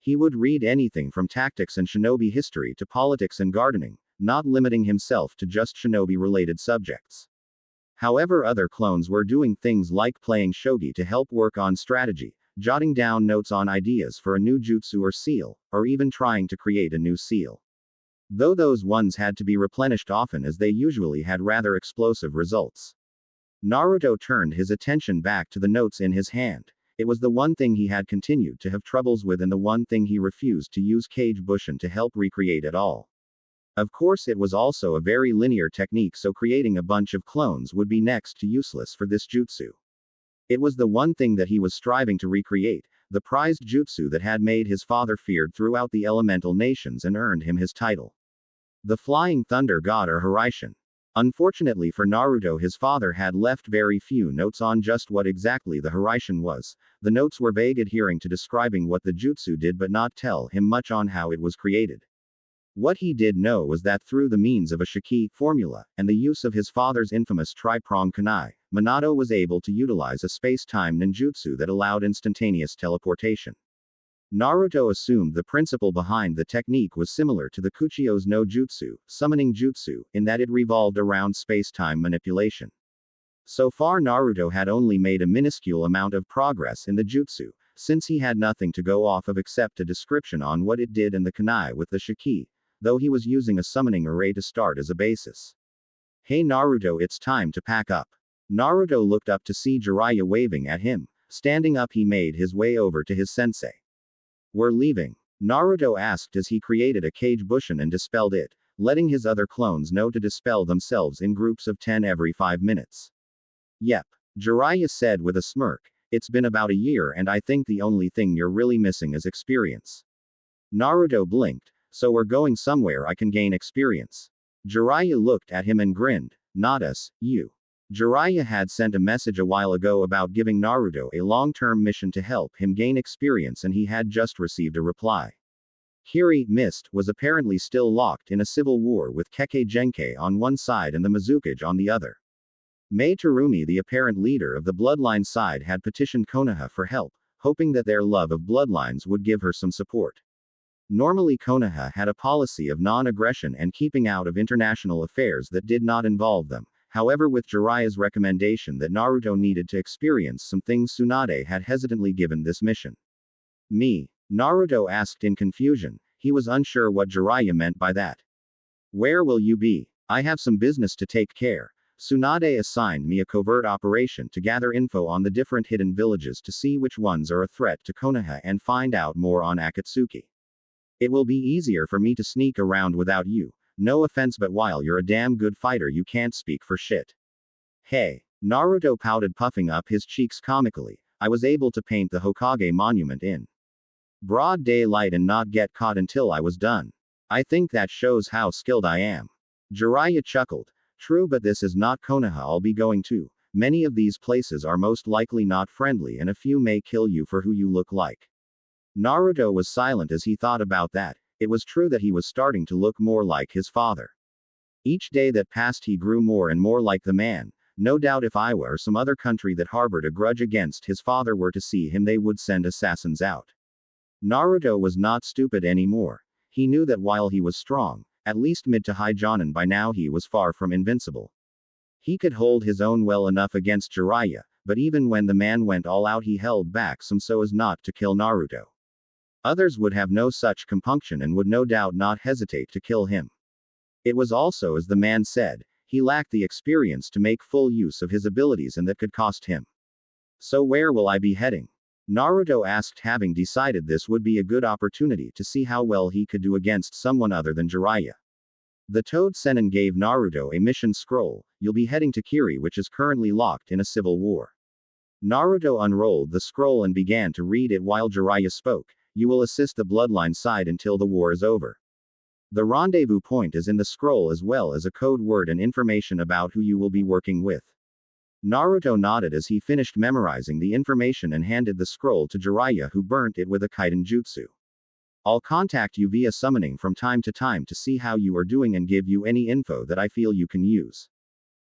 He would read anything from tactics and shinobi history to politics and gardening, not limiting himself to just shinobi-related subjects. However, other clones were doing things like playing shogi to help work on strategy, jotting down notes on ideas for a new jutsu or seal, or even trying to create a new seal. Though those ones had to be replenished often as they usually had rather explosive results. Naruto turned his attention back to the notes in his hand. It was the one thing he had continued to have troubles with and the one thing he refused to use Kage Bushin to help recreate at all. Of course, it was also a very linear technique, so creating a bunch of clones would be next to useless for this jutsu. It was the one thing that he was striving to recreate, the prized jutsu that had made his father feared throughout the elemental nations and earned him his title. The Flying Thunder God, or Hiraishin. Unfortunately for Naruto, his father had left very few notes on just what exactly the Hiraishin was. The notes were vague, adhering to describing what the jutsu did but not tell him much on how it was created. What he did know was that through the means of a Shiki formula, and the use of his father's infamous tri-prong kunai, Minato was able to utilize a space-time ninjutsu that allowed instantaneous teleportation. Naruto assumed the principle behind the technique was similar to the Kuchio's no jutsu, summoning jutsu, in that it revolved around space-time manipulation. So far Naruto had only made a minuscule amount of progress in the jutsu, since he had nothing to go off of except a description on what it did and the kunai with the Shiki, though he was using a summoning array to start as a basis. Hey Naruto, it's time to pack up. Naruto looked up to see Jiraiya waving at him. Standing up, he made his way over to his sensei. We're leaving. Naruto asked as he created a cage bushin and dispelled it, letting his other clones know to dispel themselves in groups of 10 every 5 minutes. Yep. Jiraiya said with a smirk, it's been about a year and I think the only thing you're really missing is experience. Naruto blinked, so we're going somewhere I can gain experience. Jiraiya looked at him and grinned, not us, you. Jiraiya had sent a message a while ago about giving Naruto a long-term mission to help him gain experience and he had just received a reply. Kiri, Mist, was apparently still locked in a civil war with Kekkei Genkai on one side and the Mizukage on the other. Mei Terumi, the apparent leader of the bloodline side, had petitioned Konoha for help, hoping that their love of bloodlines would give her some support. Normally Konoha had a policy of non-aggression and keeping out of international affairs that did not involve them. However, with Jiraiya's recommendation that Naruto needed to experience some things, Tsunade had hesitantly given this mission. Me? Naruto asked in confusion. He was unsure what Jiraiya meant by that. Where will you be? I have some business to take care. Tsunade assigned me a covert operation to gather info on the different hidden villages to see which ones are a threat to Konoha and find out more on Akatsuki. It will be easier for me to sneak around without you. No offense, but while you're a damn good fighter, you can't speak for shit. Hey. Naruto pouted, puffing up his cheeks comically. I was able to paint the Hokage monument in broad daylight and not get caught until I was done. I think that shows how skilled I am. Jiraiya chuckled. True, but this is not Konoha I'll be going to. Many of these places are most likely not friendly and a few may kill you for who you look like. Naruto was silent as he thought about that. It was true that he was starting to look more like his father. Each day that passed he grew more and more like the man. No doubt if Iwa or some other country that harbored a grudge against his father were to see him, they would send assassins out. Naruto was not stupid anymore. He knew that while he was strong, at least mid to high Jonin by now, he was far from invincible. He could hold his own well enough against Jiraiya, but even when the man went all out he held back some so as not to kill Naruto. Others would have no such compunction and would no doubt not hesitate to kill him. It was also as the man said, he lacked the experience to make full use of his abilities and that could cost him. So where will I be heading? Naruto asked, having decided this would be a good opportunity to see how well he could do against someone other than Jiraiya. The Toad Sennin gave Naruto a mission scroll. You'll be heading to Kiri, which is currently locked in a civil war. Naruto unrolled the scroll and began to read it while Jiraiya spoke. You will assist the bloodline side until the war is over. The rendezvous point is in the scroll as well as a code word and information about who you will be working with. Naruto nodded as he finished memorizing the information and handed the scroll to Jiraiya, who burnt it with a Kaiden jutsu. I'll contact you via summoning from time to time to see how you are doing and give you any info that I feel you can use.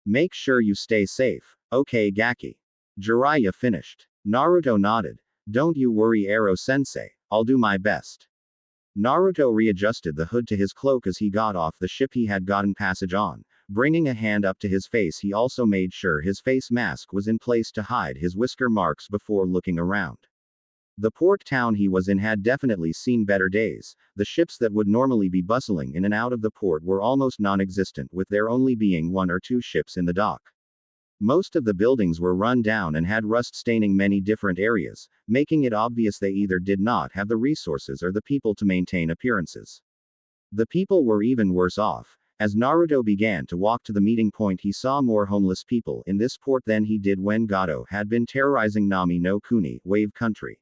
Make sure you stay safe. Okay, Gaki. Jiraiya finished. Naruto nodded. Don't you worry, Ero-sensei, I'll do my best. Naruto readjusted the hood to his cloak as he got off the ship he had gotten passage on. Bringing a hand up to his face, he also made sure his face mask was in place to hide his whisker marks before looking around. The port town he was in had definitely seen better days. The ships that would normally be bustling in and out of the port were almost non-existent, with there only being 1 or 2 ships in the dock. Most of the buildings were run down and had rust staining many different areas, making it obvious they either did not have the resources or the people to maintain appearances. The people were even worse off. As Naruto began to walk to the meeting point, he saw more homeless people in this port than he did when Gato had been terrorizing Nami no Kuni, Wave Country.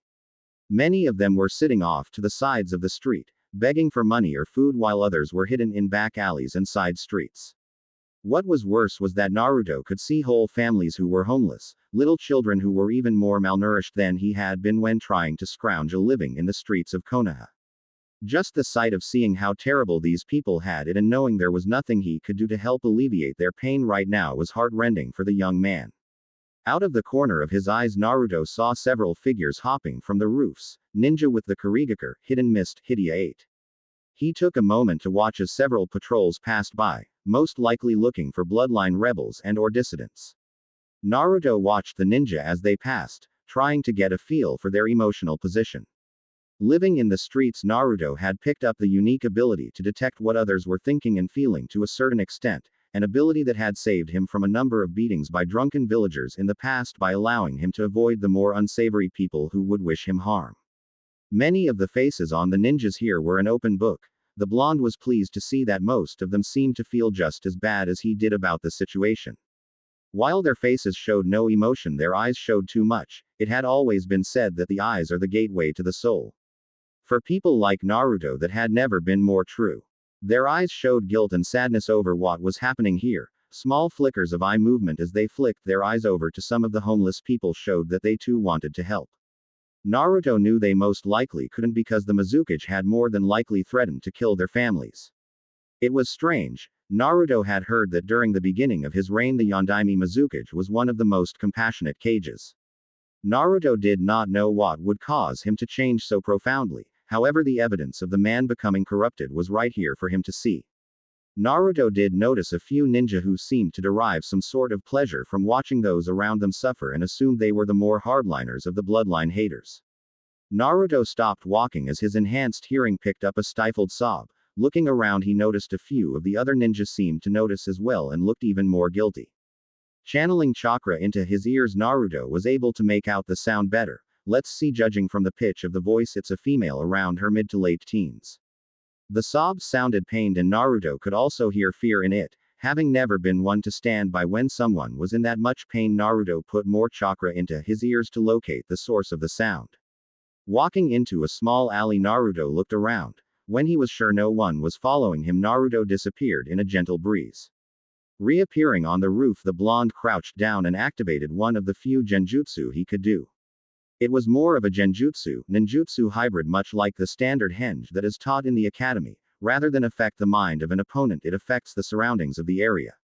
Many of them were sitting off to the sides of the street, begging for money or food, while others were hidden in back alleys and side streets. What was worse was that Naruto could see whole families who were homeless, little children who were even more malnourished than he had been when trying to scrounge a living in the streets of Konoha. Just the sight of seeing how terrible these people had it and knowing there was nothing he could do to help alleviate their pain right now was heart-rending for the young man. Out of the corner of his eyes, Naruto saw several figures hopping from the roofs. Ninja with the Kurigakure, Hidden Mist, Hidia 8. He took a moment to watch as several patrols passed by, most likely looking for bloodline rebels and/or dissidents. Naruto watched the ninja as they passed, trying to get a feel for their emotional position. Living in the streets, Naruto had picked up the unique ability to detect what others were thinking and feeling to a certain extent, an ability that had saved him from a number of beatings by drunken villagers in the past by allowing him to avoid the more unsavory people who would wish him harm. Many of the faces on the ninjas here were an open book. The blonde was pleased to see that most of them seemed to feel just as bad as he did about the situation. While their faces showed no emotion, their eyes showed too much. It had always been said that the eyes are the gateway to the soul. For people like Naruto, that had never been more true. Their eyes showed guilt and sadness over what was happening here. Small flickers of eye movement as they flicked their eyes over to some of the homeless people showed that they too wanted to help. Naruto knew they most likely couldn't because the Mizukage had more than likely threatened to kill their families. It was strange. Naruto had heard that during the beginning of his reign the Yondaime Mizukage was one of the most compassionate cages. Naruto did not know what would cause him to change so profoundly, however the evidence of the man becoming corrupted was right here for him to see. Naruto did notice a few ninja who seemed to derive some sort of pleasure from watching those around them suffer and assumed they were the more hardliners of the bloodline haters. Naruto stopped walking as his enhanced hearing picked up a stifled sob. Looking around, he noticed a few of the other ninjas seemed to notice as well and looked even more guilty. Channeling chakra into his ears, Naruto was able to make out the sound better. Let's see, judging from the pitch of the voice, it's a female around her mid to late teens. The sobs sounded pained and Naruto could also hear fear in it. Having never been one to stand by when someone was in that much pain, Naruto put more chakra into his ears to locate the source of the sound. Walking into a small alley, Naruto looked around. When he was sure no one was following him, Naruto disappeared in a gentle breeze. Reappearing on the roof, the blonde crouched down and activated one of the few genjutsu he could do. It was more of a genjutsu, ninjutsu hybrid, much like the standard henge that is taught in the academy. Rather than affect the mind of an opponent, it affects the surroundings of the area.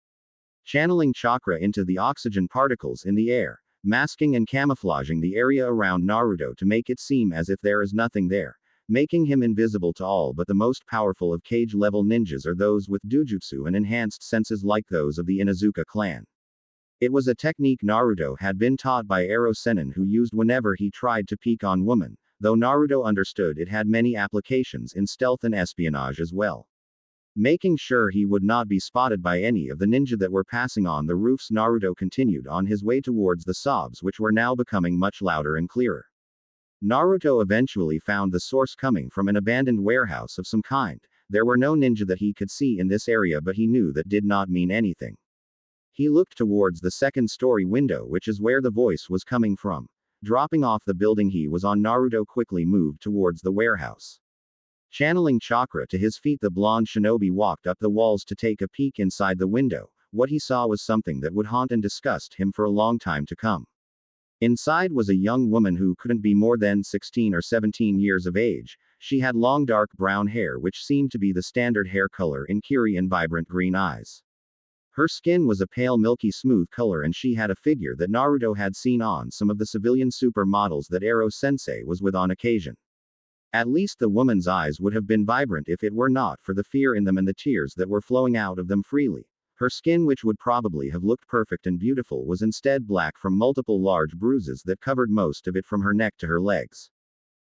Channeling chakra into the oxygen particles in the air, masking and camouflaging the area around Naruto to make it seem as if there is nothing there, making him invisible to all. But the most powerful of cage-level ninjas are those with dujutsu and enhanced senses like those of the Inuzuka clan. It was a technique Naruto had been taught by Ero Sennin, who used whenever he tried to peek on women, though Naruto understood it had many applications in stealth and espionage as well. Making sure he would not be spotted by any of the ninja that were passing on the roofs, Naruto continued on his way towards the sobs, which were now becoming much louder and clearer. Naruto eventually found the source coming from an abandoned warehouse of some kind. There were no ninja that he could see in this area, but he knew that did not mean anything. He looked towards the second-story window, which is where the voice was coming from. Dropping off the building he was on, Naruto quickly moved towards the warehouse. Channeling chakra to his feet, the blonde shinobi walked up the walls to take a peek inside the window. What he saw was something that would haunt and disgust him for a long time to come. Inside was a young woman who couldn't be more than 16 or 17 years of age. She had long dark brown hair which seemed to be the standard hair color in Kiri, and vibrant green eyes. Her skin was a pale milky smooth color, and she had a figure that Naruto had seen on some of the civilian supermodels that Ero Sensei was with on occasion. At least the woman's eyes would have been vibrant if it were not for the fear in them and the tears that were flowing out of them freely. Her skin, which would probably have looked perfect and beautiful, was instead black from multiple large bruises that covered most of it from her neck to her legs.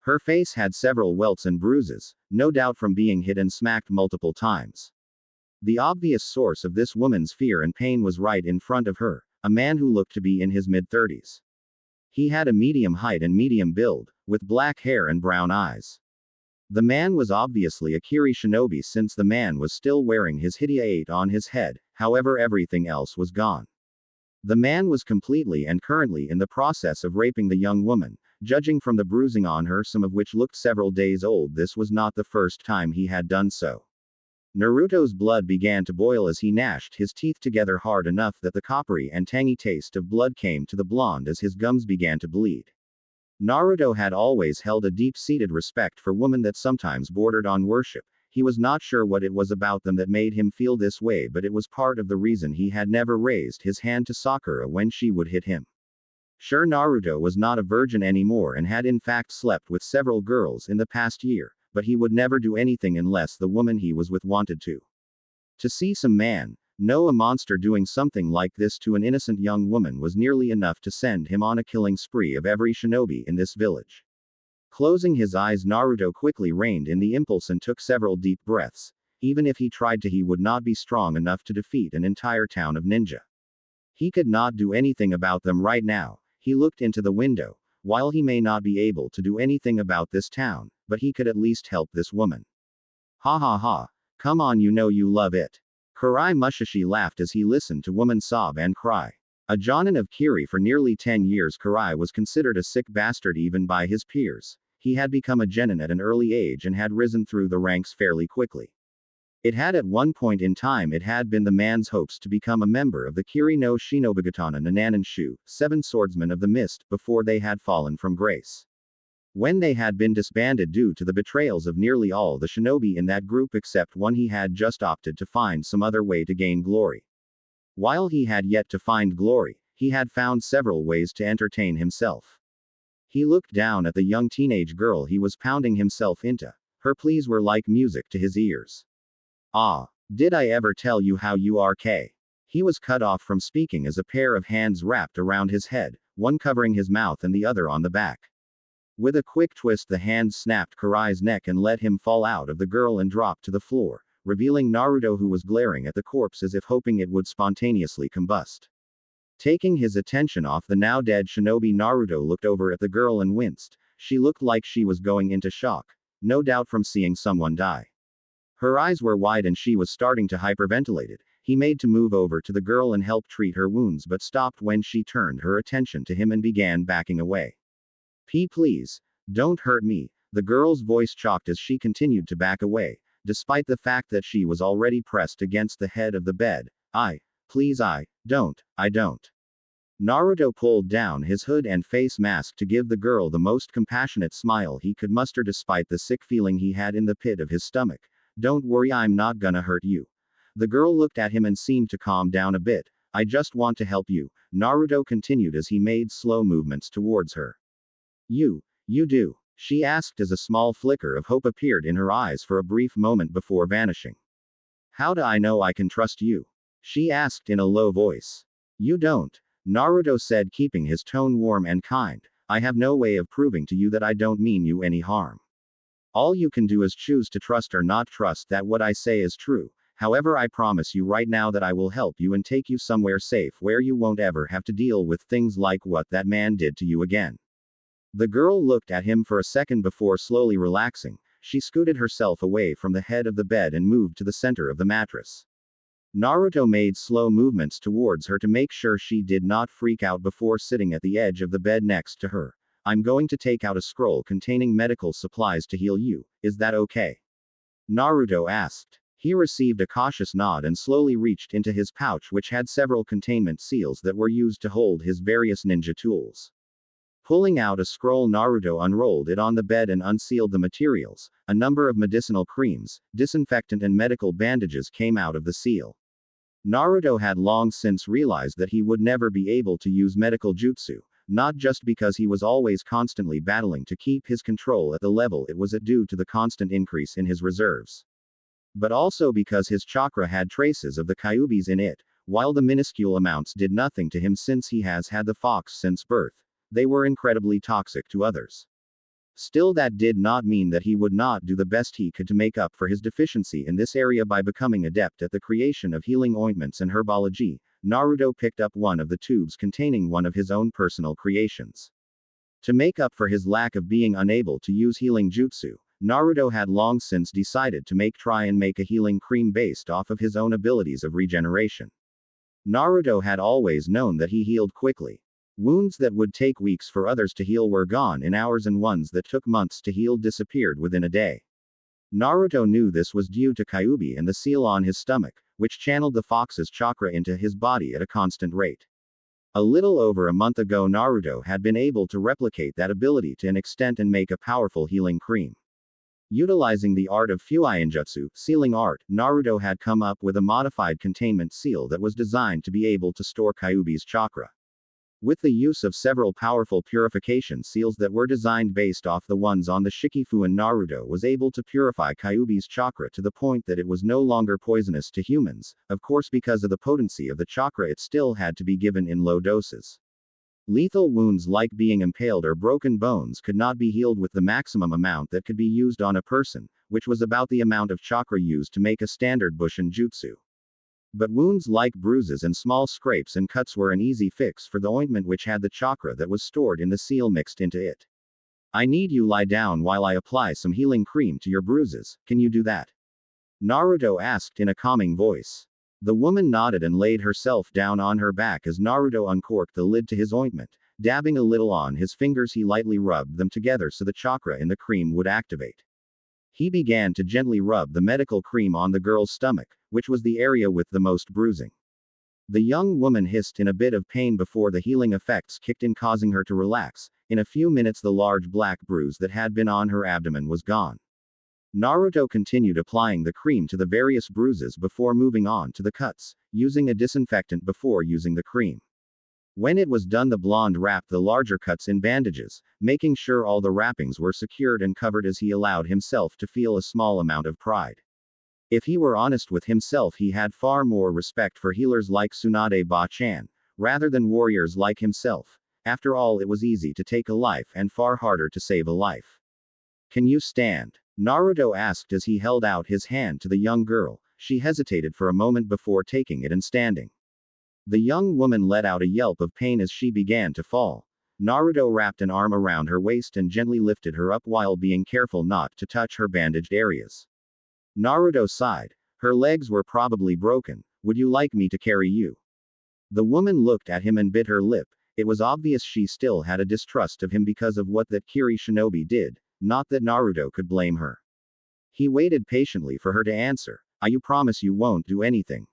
Her face had several welts and bruises, no doubt from being hit and smacked multiple times. The obvious source of this woman's fear and pain was right in front of her, a man who looked to be in his mid-30s. He had a medium height and medium build, with black hair and brown eyes. The man was obviously a Kiri shinobi, since the man was still wearing his Hidia 8 on his head, however everything else was gone. The man was completely and currently in the process of raping the young woman. Judging from the bruising on her, some of which looked several days old, this was not the first time he had done so. Naruto's blood began to boil as he gnashed his teeth together hard enough that the coppery and tangy taste of blood came to the blonde as his gums began to bleed. Naruto had always held a deep-seated respect for women that sometimes bordered on worship. He was not sure what it was about them that made him feel this way, but it was part of the reason he had never raised his hand to Sakura when she would hit him. Sure, Naruto was not a virgin anymore and had in fact slept with several girls in the past year, but he would never do anything unless the woman he was with wanted to. To see some man, no, a monster, doing something like this to an innocent young woman was nearly enough to send him on a killing spree of every shinobi in this village. Closing his eyes, Naruto quickly reined in the impulse and took several deep breaths. Even if he tried to, he would not be strong enough to defeat an entire town of ninja. He could not do anything about them right now. He looked into the window. while he may not be able to do anything about this town, but he could at least help this woman. Ha ha ha. Come on, you know you love it. Kurai Mushishi laughed as he listened to woman sob and cry. A Jonin of Kiri for nearly 10 years, Kurai was considered a sick bastard even by his peers. He had become a genin at an early age and had risen through the ranks fairly quickly. It had at one point in time it had been the man's hopes to become a member of the Kiri no Shinobigatana Nananan Shu, 7 swordsmen of the mist, before they had fallen from grace. When they had been disbanded due to the betrayals of nearly all the shinobi in that group except one, he had just opted to find some other way to gain glory. While he had yet to find glory, he had found several ways to entertain himself. He looked down at the young teenage girl he was pounding himself into. Her pleas were like music to his ears. Ah, did I ever tell you how you are K? He was cut off from speaking as a pair of hands wrapped around his head, one covering his mouth and the other on the back. With a quick twist, the hands snapped Kurai's neck and let him fall out of the girl and drop to the floor, revealing Naruto, who was glaring at the corpse as if hoping it would spontaneously combust. Taking his attention off the now dead shinobi, Naruto looked over at the girl and winced. She looked like she was going into shock, no doubt from seeing someone die. Her eyes were wide and she was starting to hyperventilate. He made to move over to the girl and help treat her wounds, but stopped when she turned her attention to him and began backing away. Please, don't hurt me, the girl's voice choked as she continued to back away, despite the fact that she was already pressed against the head of the bed. Please, I don't. Naruto pulled down his hood and face mask to give the girl the most compassionate smile he could muster despite the sick feeling he had in the pit of his stomach. Don't worry, I'm not gonna hurt you. The girl looked at him and seemed to calm down a bit. I just want to help you, Naruto continued as he made slow movements towards her. You do? She asked as a small flicker of hope appeared in her eyes for a brief moment before vanishing. How do I know I can trust you? She asked in a low voice. You don't, Naruto said, keeping his tone warm and kind. I have no way of proving to you that I don't mean you any harm. All you can do is choose to trust or not trust that what I say is true. However, I promise you right now that I will help you and take you somewhere safe where you won't ever have to deal with things like what that man did to you again. The girl looked at him for a second before slowly relaxing. She scooted herself away from the head of the bed and moved to the center of the mattress. Naruto made slow movements towards her to make sure she did not freak out before sitting at the edge of the bed next to her. I'm going to take out a scroll containing medical supplies to heal you, is that okay? Naruto asked. He received a cautious nod and slowly reached into his pouch, which had several containment seals that were used to hold his various ninja tools. Pulling out a scroll, Naruto unrolled it on the bed and unsealed the materials. A number of medicinal creams, disinfectant and medical bandages came out of the seal. Naruto had long since realized that he would never be able to use medical jutsu, not just because he was always constantly battling to keep his control at the level it was at due to the constant increase in his reserves, but also because his chakra had traces of the kyubis in it. While the minuscule amounts did nothing to him since he has had the fox since birth, they were incredibly toxic to others. Still, that did not mean that he would not do the best he could to make up for his deficiency in this area by becoming adept at the creation of healing ointments and herbology. Naruto picked up one of the tubes containing one of his own personal creations. To make up for his lack of being unable to use healing jutsu, Naruto had long since decided to try and make a healing cream based off of his own abilities of regeneration. Naruto had always known that he healed quickly. Wounds that would take weeks for others to heal were gone in hours, and ones that took months to heal disappeared within a day. Naruto knew this was due to Kyuubi and the seal on his stomach, which channeled the fox's chakra into his body at a constant rate. A little over a month ago, Naruto had been able to replicate that ability to an extent and make a powerful healing cream. Utilizing the art of Fuiinjutsu, sealing art, Naruto had come up with a modified containment seal that was designed to be able to store Kyuubi's chakra. With the use of several powerful purification seals that were designed based off the ones on the Shikifuin, Naruto was able to purify Kyuubi's chakra to the point that it was no longer poisonous to humans. Of course, because of the potency of the chakra, it still had to be given in low doses. Lethal wounds like being impaled or broken bones could not be healed with the maximum amount that could be used on a person, which was about the amount of chakra used to make a standard Bushin jutsu. But wounds like bruises and small scrapes and cuts were an easy fix for the ointment which had the chakra that was stored in the seal mixed into it. I need you lie down while I apply some healing cream to your bruises, can you do that? Naruto asked in a calming voice. The woman nodded and laid herself down on her back as Naruto uncorked the lid to his ointment. Dabbing a little on his fingers, he lightly rubbed them together so the chakra in the cream would activate. He began to gently rub the medical cream on the girl's stomach, which was the area with the most bruising. The young woman hissed in a bit of pain before the healing effects kicked in, causing her to relax. In a few minutes, the large black bruise that had been on her abdomen was gone. Naruto continued applying the cream to the various bruises before moving on to the cuts, using a disinfectant before using the cream. When it was done, the blonde wrapped the larger cuts in bandages, making sure all the wrappings were secured and covered as he allowed himself to feel a small amount of pride. If he were honest with himself, he had far more respect for healers like Tsunade Ba-chan, rather than warriors like himself. After all, it was easy to take a life and far harder to save a life. Can you stand? Naruto asked as he held out his hand to the young girl. She hesitated for a moment before taking it and standing. The young woman let out a yelp of pain as she began to fall. Naruto wrapped an arm around her waist and gently lifted her up while being careful not to touch her bandaged areas. Naruto sighed. Her legs were probably broken. Would you like me to carry you? The woman looked at him and bit her lip. It was obvious she still had a distrust of him because of what that Kiri shinobi did, not that Naruto could blame her. He waited patiently for her to answer. You promise you won't do anything?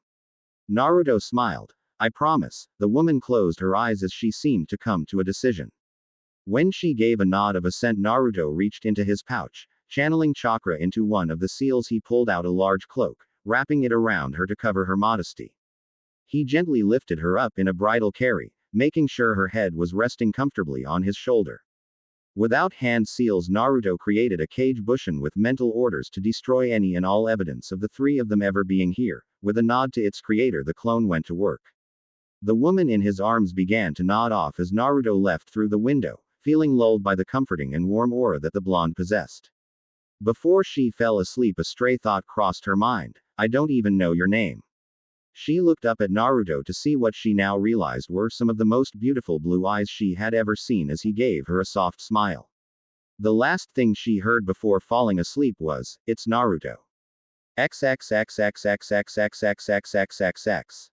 Naruto smiled. I promise. The woman closed her eyes as she seemed to come to a decision. When she gave a nod of assent, Naruto reached into his pouch. Channeling chakra into one of the seals, he pulled out a large cloak, wrapping it around her to cover her modesty. He gently lifted her up in a bridal carry, making sure her head was resting comfortably on his shoulder. Without hand seals, Naruto created a cage bushin with mental orders to destroy any and all evidence of the three of them ever being here. With a nod to its creator, the clone went to work. The woman in his arms began to nod off as Naruto left through the window, feeling lulled by the comforting and warm aura that the blonde possessed. Before she fell asleep, a stray thought crossed her mind. I don't even know your name. She looked up at Naruto to see what she now realized were some of the most beautiful blue eyes she had ever seen as he gave her a soft smile. The last thing she heard before falling asleep was, "It's Naruto." XXXXXXXXXXXXX.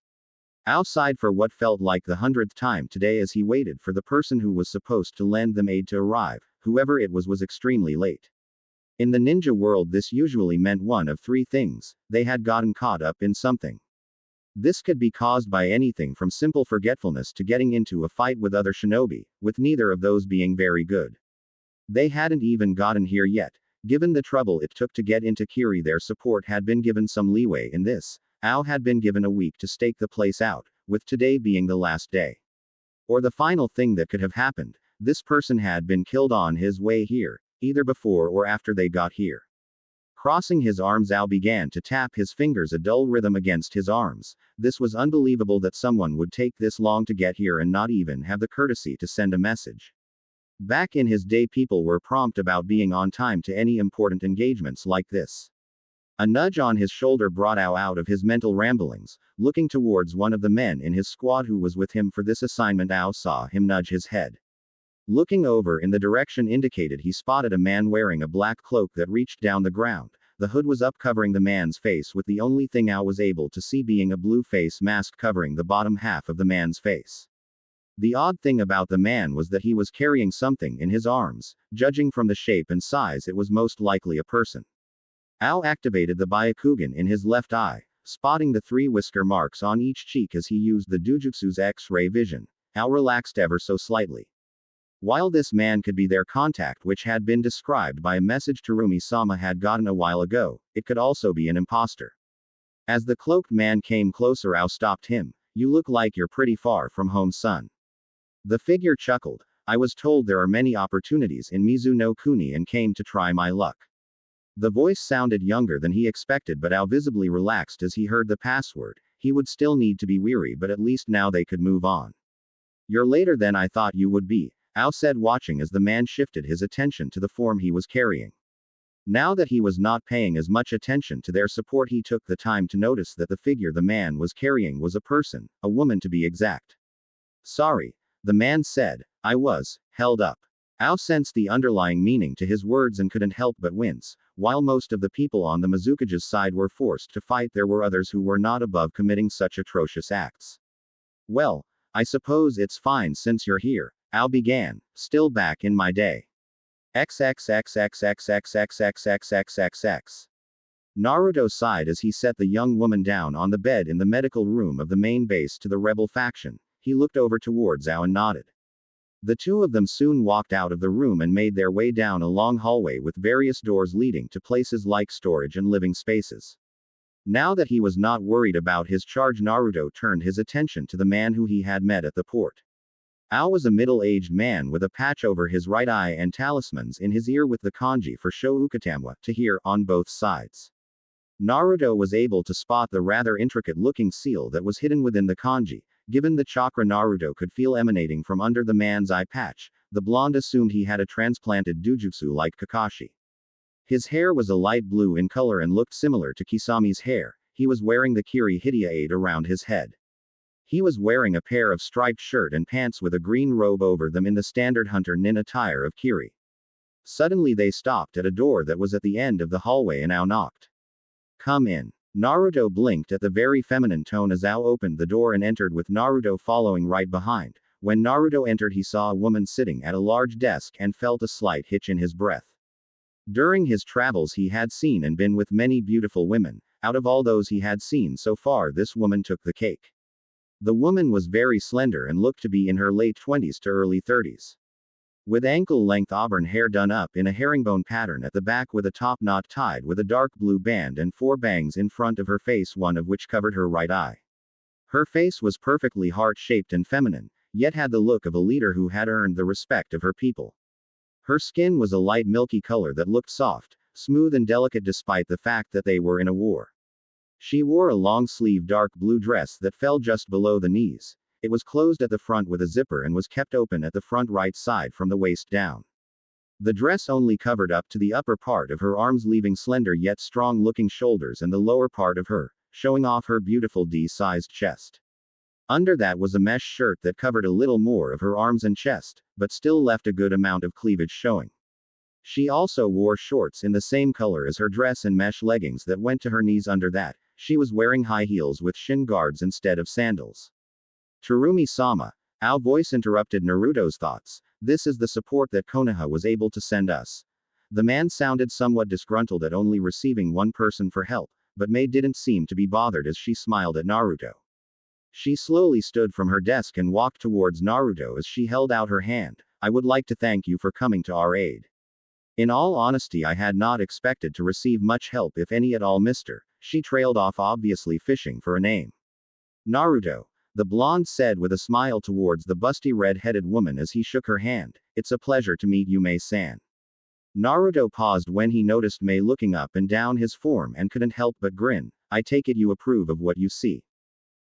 Outside for what felt like the 100th time today as he waited for the person who was supposed to lend them aid to arrive, whoever it was extremely late. In the ninja world, this usually meant one of three things: they had gotten caught up in something. This could be caused by anything from simple forgetfulness to getting into a fight with other shinobi, with neither of those being very good. They hadn't even gotten here yet. Given the trouble it took to get into Kiri, their support had been given some leeway in this. Ao had been given a week to stake the place out, with today being the last day. Or the final thing that could have happened, this person had been killed on his way here, either before or after they got here. Crossing his arms, Ao began to tap his fingers, a dull rhythm against his arms. This was unbelievable that someone would take this long to get here and not even have the courtesy to send a message. Back in his day, people were prompt about being on time to any important engagements like this. A nudge on his shoulder brought Ao out of his mental ramblings. Looking towards one of the men in his squad who was with him for this assignment, Ao saw him nudge his head. Looking over in the direction indicated, he spotted a man wearing a black cloak that reached down the ground. The hood was up, covering the man's face, with the only thing Ao was able to see being a blue face mask covering the bottom half of the man's face. The odd thing about the man was that he was carrying something in his arms. Judging from the shape and size, it was most likely a person. Ao activated the Byakugan in his left eye, spotting the 3 whisker marks on each cheek as he used the Dujutsu's X-ray vision. Ao relaxed ever so slightly. While this man could be their contact, which had been described by a message Terumi-sama had gotten a while ago, it could also be an imposter. As the cloaked man came closer, Ao stopped him. You look like you're pretty far from home, son. The figure chuckled. I was told there are many opportunities in Mizu no Kuni and came to try my luck. The voice sounded younger than he expected, but Ao visibly relaxed as he heard the password. He would still need to be weary, but at least now they could move on. You're later than I thought you would be, Ao said, watching as the man shifted his attention to the form he was carrying. Now that he was not paying as much attention to their support, he took the time to notice that the figure the man was carrying was a person, a woman to be exact. Sorry, the man said, I was held up. Ao sensed the underlying meaning to his words and couldn't help but wince. While most of the people on the Mizukage's side were forced to fight, there were others who were not above committing such atrocious acts. Well, I suppose it's fine since you're here, Ao began, still back in my day. XXXXXXXXXXXXX. Naruto sighed as he set the young woman down on the bed in the medical room of the main base to the rebel faction. He looked over towards Ao and nodded. The two of them soon walked out of the room and made their way down a long hallway with various doors leading to places like storage and living spaces. Now that he was not worried about his charge, Naruto turned his attention to the man who he had met at the port. Ao was a middle-aged man with a patch over his right eye and talismans in his ear with the kanji for Shoukatamwa to hear on both sides. Naruto was able to spot the rather intricate-looking seal that was hidden within the kanji. Given the chakra Naruto could feel emanating from under the man's eye patch, the blonde assumed he had a transplanted dujutsu like Kakashi. His hair was a light blue in color and looked similar to Kisami's hair. He was wearing the Kiri Hidia around his head. He was wearing a pair of striped shirt and pants with a green robe over them in the standard hunter nin attire of Kiri. Suddenly they stopped at a door that was at the end of the hallway and Ao knocked. Come in. Naruto blinked at the very feminine tone as Ao opened the door and entered with Naruto following right behind. When Naruto entered, he saw a woman sitting at a large desk and felt a slight hitch in his breath. During his travels he had seen and been with many beautiful women. Out of all those he had seen so far, this woman took the cake. The woman was very slender and looked to be in her late 20s to early 30s. With ankle-length auburn hair done up in a herringbone pattern at the back with a top knot tied with a dark blue band and 4 bangs in front of her face, one of which covered her right eye. Her face was perfectly heart-shaped and feminine, yet had the look of a leader who had earned the respect of her people. Her skin was a light milky color that looked soft, smooth and delicate despite the fact that they were in a war. She wore a long-sleeved dark blue dress that fell just below the knees. It was closed at the front with a zipper and was kept open at the front right side from the waist down. The dress only covered up to the upper part of her arms, leaving slender yet strong-looking shoulders and the lower part of her, showing off her beautiful D-sized chest. Under that was a mesh shirt that covered a little more of her arms and chest, but still left a good amount of cleavage showing. She also wore shorts in the same color as her dress and mesh leggings that went to her knees. Under that, she was wearing high heels with shin guards instead of sandals. Terumi-sama, Ao voice interrupted Naruto's thoughts. This is the support that Konoha was able to send us. The man sounded somewhat disgruntled at only receiving one person for help, but Mei didn't seem to be bothered as she smiled at Naruto. She slowly stood from her desk and walked towards Naruto as she held out her hand. I would like to thank you for coming to our aid. In all honesty, I had not expected to receive much help, if any at all, mister. She trailed off, obviously fishing for a name. Naruto, the blonde said with a smile towards the busty red-headed woman as he shook her hand. It's a pleasure to meet you, Mei-san. Naruto paused when he noticed Mei looking up and down his form and couldn't help but grin. I take it you approve of what you see.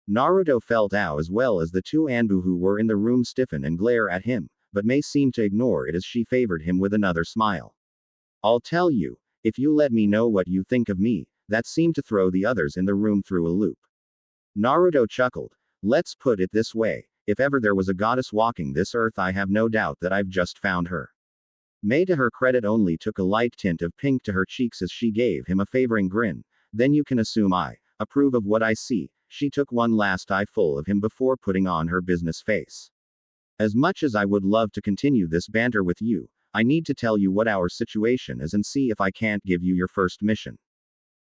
Naruto felt Ao as well as the two Anbu who were in the room stiffen and glare at him, but Mei seemed to ignore it as she favored him with another smile. I'll tell you, if you let me know what you think of me. That seemed to throw the others in the room through a loop. Naruto chuckled. Let's put it this way, if ever there was a goddess walking this earth, I have no doubt that I've just found her. Mei, to her credit, only took a light tint of pink to her cheeks as she gave him a favoring grin. Then you can assume I approve of what I see. She took one last eyeful of him before putting on her business face. As much as I would love to continue this banter with you, I need to tell you what our situation is and see if I can't give you your first mission.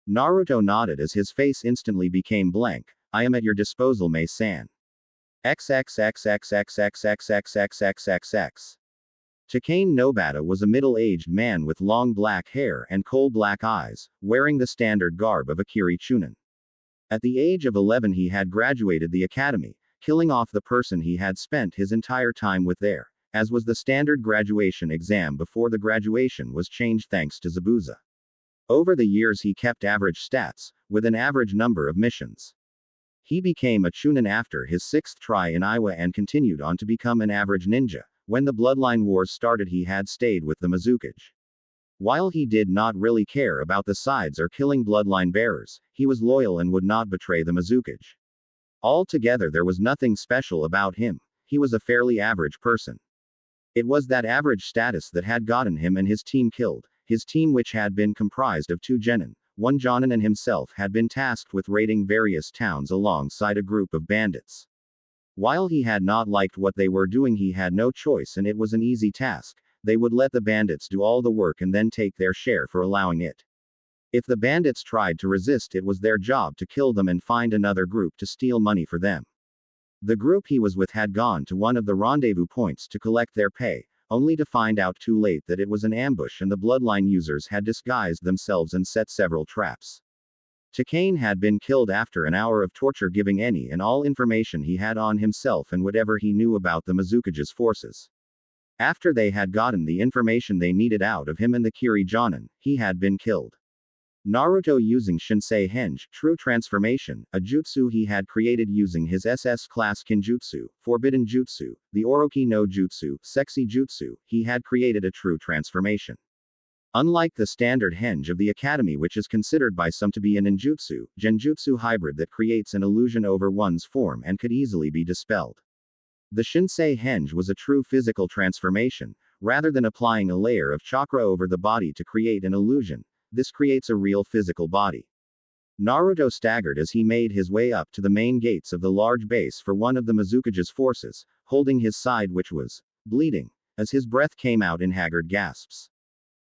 Naruto nodded as his face instantly became blank. I am at your disposal, Mei-san. XXXXXXXXXXXXX. Takane Nobata was a middle-aged man with long black hair and coal-black eyes, wearing the standard garb of a Kiri Chunin. At the age of 11 he had graduated the academy, killing off the person he had spent his entire time with there, as was the standard graduation exam before the graduation was changed thanks to Zabuza. Over the years he kept average stats, with an average number of missions. He became a Chunin after his 6th try in Iwa and continued on to become an average ninja. When the Bloodline Wars started he had stayed with the Mizukage. While he did not really care about the sides or killing bloodline bearers, he was loyal and would not betray the Mizukage. Altogether, there was nothing special about him. He was a fairly average person. It was that average status that had gotten him and his team killed. His team, which had been comprised of 2 genin, 1 jonin, and himself, had been tasked with raiding various towns alongside a group of bandits. While he had not liked what they were doing, he had no choice, and it was an easy task. They would let the bandits do all the work and then take their share for allowing it. If the bandits tried to resist, it was their job to kill them and find another group to steal money for them. The group he was with had gone to one of the rendezvous points to collect their pay, only to find out too late that it was an ambush and the bloodline users had disguised themselves and set several traps. Takane had been killed after an hour of torture, giving any and all information he had on himself and whatever he knew about the Mizukage's forces. After they had gotten the information they needed out of him and the Kiri Jonin, he had been killed. Naruto, using Shinsei Henge, True Transformation, a jutsu he had created using his SS class Kinjutsu, Forbidden Jutsu, the Oroki no Jutsu, Sexy Jutsu, he had created a true transformation. Unlike the standard henge of the academy, which is considered by some to be a ninjutsu, genjutsu hybrid that creates an illusion over one's form and could easily be dispelled. The Shinsei henge was a true physical transformation. Rather than applying a layer of chakra over the body to create an illusion, this creates a real physical body. Naruto staggered as he made his way up to the main gates of the large base for one of the Mizukage's forces, holding his side, which was bleeding, as his breath came out in haggard gasps.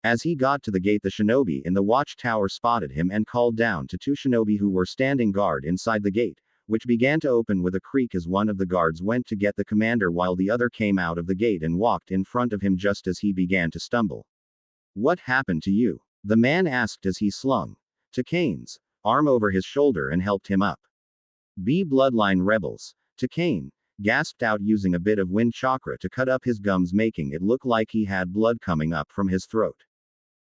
As he got to the gate, the shinobi in the watchtower spotted him and called down to 2 shinobi who were standing guard inside the gate, which began to open with a creak as one of the guards went to get the commander while the other came out of the gate and walked in front of him just as he began to stumble. "What happened to you?" the man asked as he slung Takane's arm over his shoulder and helped him up. "Be bloodline rebels," Takane gasped out, using a bit of wind chakra to cut up his gums, making it look like he had blood coming up from his throat.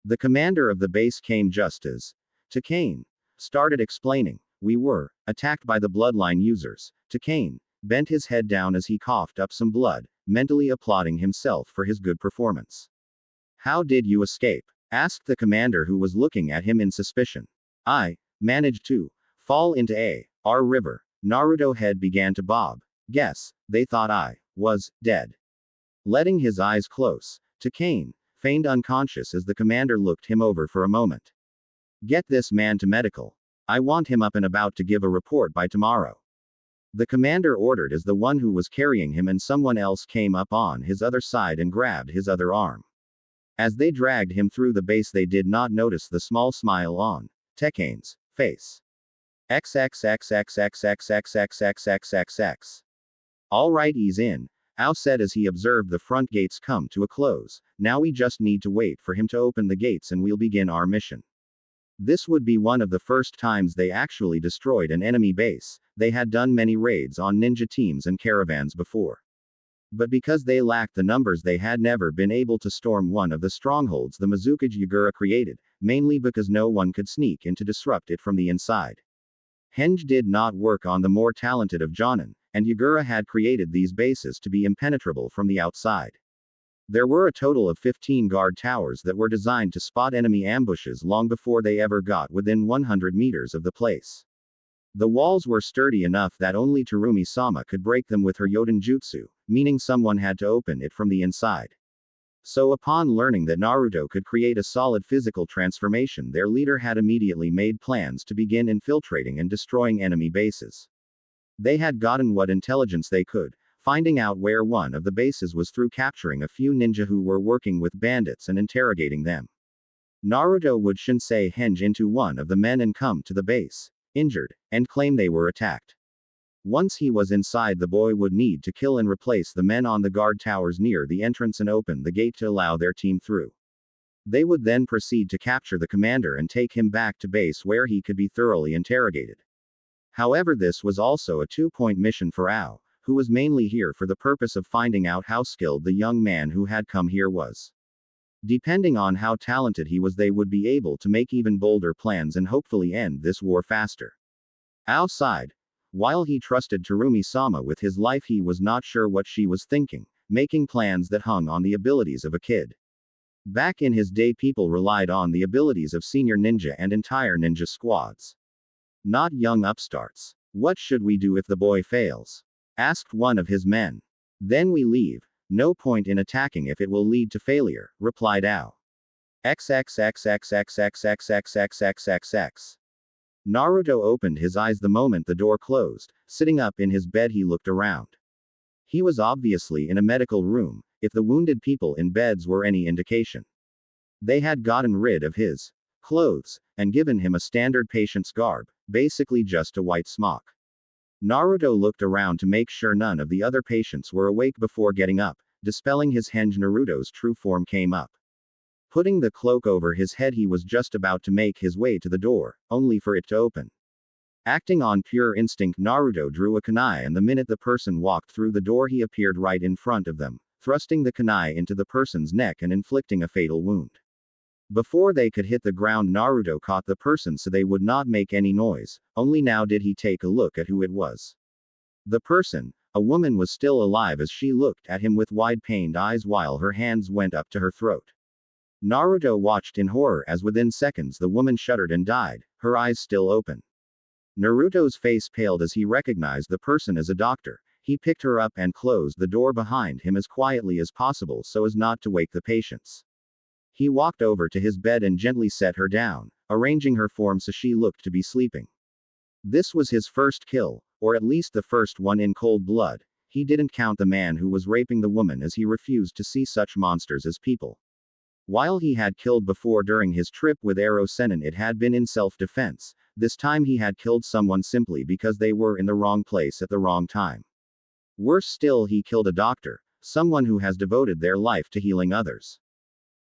The commander of the base came just as Takane started explaining. "We were attacked by the bloodline users." Takane bent his head down as he coughed up some blood, mentally applauding himself for his good performance. "How did you escape?" asked the commander, who was looking at him in suspicion. "I managed to fall into our river." Naruto's head began to bob. "Guess they thought I was dead." Letting his eyes close, Takane feigned unconscious as the commander looked him over for a moment. "Get this man to medical. I want him up and about to give a report by tomorrow," the commander ordered as the one who was carrying him and someone else came up on his other side and grabbed his other arm. As they dragged him through the base, they did not notice the small smile on Takane's face. XXXXXXXXXXXXX. "All right, ease in," Ao said as he observed the front gates come to a close. "Now we just need to wait for him to open the gates and we'll begin our mission." This would be one of the first times they actually destroyed an enemy base. They had done many raids on ninja teams and caravans before. But because they lacked the numbers, they had never been able to storm one of the strongholds the Mizukage Yugura created, mainly because no one could sneak in to disrupt it from the inside. Henge did not work on the more talented of Jonin, and Yugura had created these bases to be impenetrable from the outside. There were a total of 15 guard towers that were designed to spot enemy ambushes long before they ever got within 100 meters of the place. The walls were sturdy enough that only Terumi-sama could break them with her Yoden Jutsu, meaning someone had to open it from the inside. So upon learning that Naruto could create a solid physical transformation, their leader had immediately made plans to begin infiltrating and destroying enemy bases. They had gotten what intelligence they could, finding out where one of the bases was through capturing a few ninja who were working with bandits and interrogating them. Naruto would Shinsei Henge into one of the men and come to the base, injured, and claim they were attacked. Once he was inside, the boy would need to kill and replace the men on the guard towers near the entrance and open the gate to allow their team through. They would then proceed to capture the commander and take him back to base where he could be thoroughly interrogated. However, this was also a two-point mission for Ao, who was mainly here for the purpose of finding out how skilled the young man who had come here was. Depending on how talented he was, they would be able to make even bolder plans and hopefully end this war faster. Ao sighed. While he trusted Terumi-sama with his life, he was not sure what she was thinking, making plans that hung on the abilities of a kid. Back in his day, people relied on the abilities of senior ninja and entire ninja squads, not young upstarts. "What should we do if the boy fails?" asked one of his men. "Then we leave. No point in attacking if it will lead to failure," replied Ao. XXXXXXXXXXXXX. Naruto opened his eyes the moment the door closed. Sitting up in his bed, he looked around. He was obviously in a medical room, if the wounded people in beds were any indication. They had gotten rid of his clothes, and given him a standard patient's garb, basically just a white smock. Naruto looked around to make sure none of the other patients were awake before getting up. Dispelling his henge, Naruto's true form came up. Putting the cloak over his head, he was just about to make his way to the door, only for it to open. Acting on pure instinct, Naruto drew a kunai, and the minute the person walked through the door, he appeared right in front of them, thrusting the kunai into the person's neck and inflicting a fatal wound. Before they could hit the ground, Naruto caught the person so they would not make any noise. Only now did he take a look at who it was. The person, a woman, was still alive as she looked at him with wide pained eyes while her hands went up to her throat. Naruto watched in horror as within seconds the woman shuddered and died, her eyes still open. Naruto's face paled as he recognized the person as a doctor. He picked her up and closed the door behind him as quietly as possible so as not to wake the patients. He walked over to his bed and gently set her down, arranging her form so she looked to be sleeping. This was his first kill, or at least the first one in cold blood. He didn't count the man who was raping the woman, as he refused to see such monsters as people. While he had killed before during his trip with Ero Sennin, it had been in self-defense. This time he had killed someone simply because they were in the wrong place at the wrong time. Worse still, he killed a doctor, someone who has devoted their life to healing others.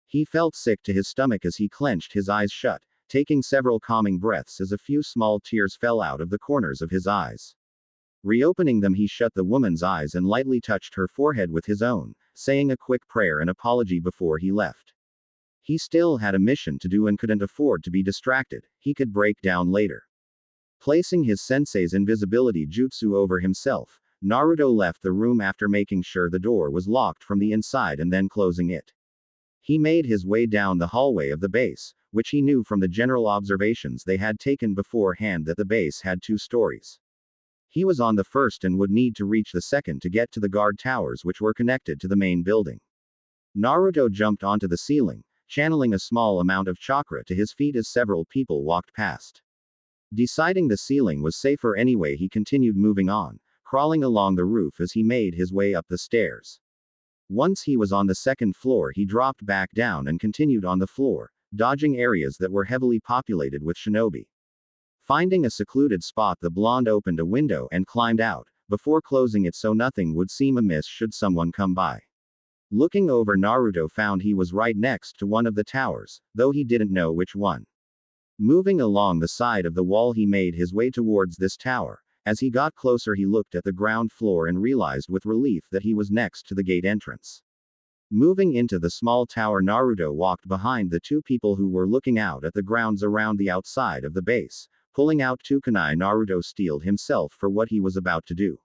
He felt sick to his stomach as he clenched his eyes shut, taking several calming breaths as a few small tears fell out of the corners of his eyes. Reopening them, he shut the woman's eyes and lightly touched her forehead with his own, saying a quick prayer and apology before he left. He still had a mission to do and couldn't afford to be distracted. He could break down later. Placing his sensei's invisibility jutsu over himself, Naruto left the room after making sure the door was locked from the inside and then closing it. He made his way down the hallway of the base, which he knew from the general observations they had taken beforehand that the base had 2 stories. He was on the first and would need to reach the second to get to the guard towers, which were connected to the main building. Naruto jumped onto the ceiling, channeling a small amount of chakra to his feet as several people walked past. Deciding the ceiling was safer anyway, he continued moving on, crawling along the roof as he made his way up the stairs. Once he was on the second floor, he dropped back down and continued on the floor, dodging areas that were heavily populated with shinobi. Finding a secluded spot, the blonde opened a window and climbed out, before closing it so nothing would seem amiss should someone come by. Looking over, Naruto found he was right next to one of the towers, though he didn't know which one. Moving along the side of the wall, he made his way towards this tower. As he got closer, he looked at the ground floor and realized with relief that he was next to the gate entrance. Moving into the small tower, Naruto walked behind the 2 people who were looking out at the grounds around the outside of the base. Pulling out 2 kunai, Naruto steeled himself for what he was about to do.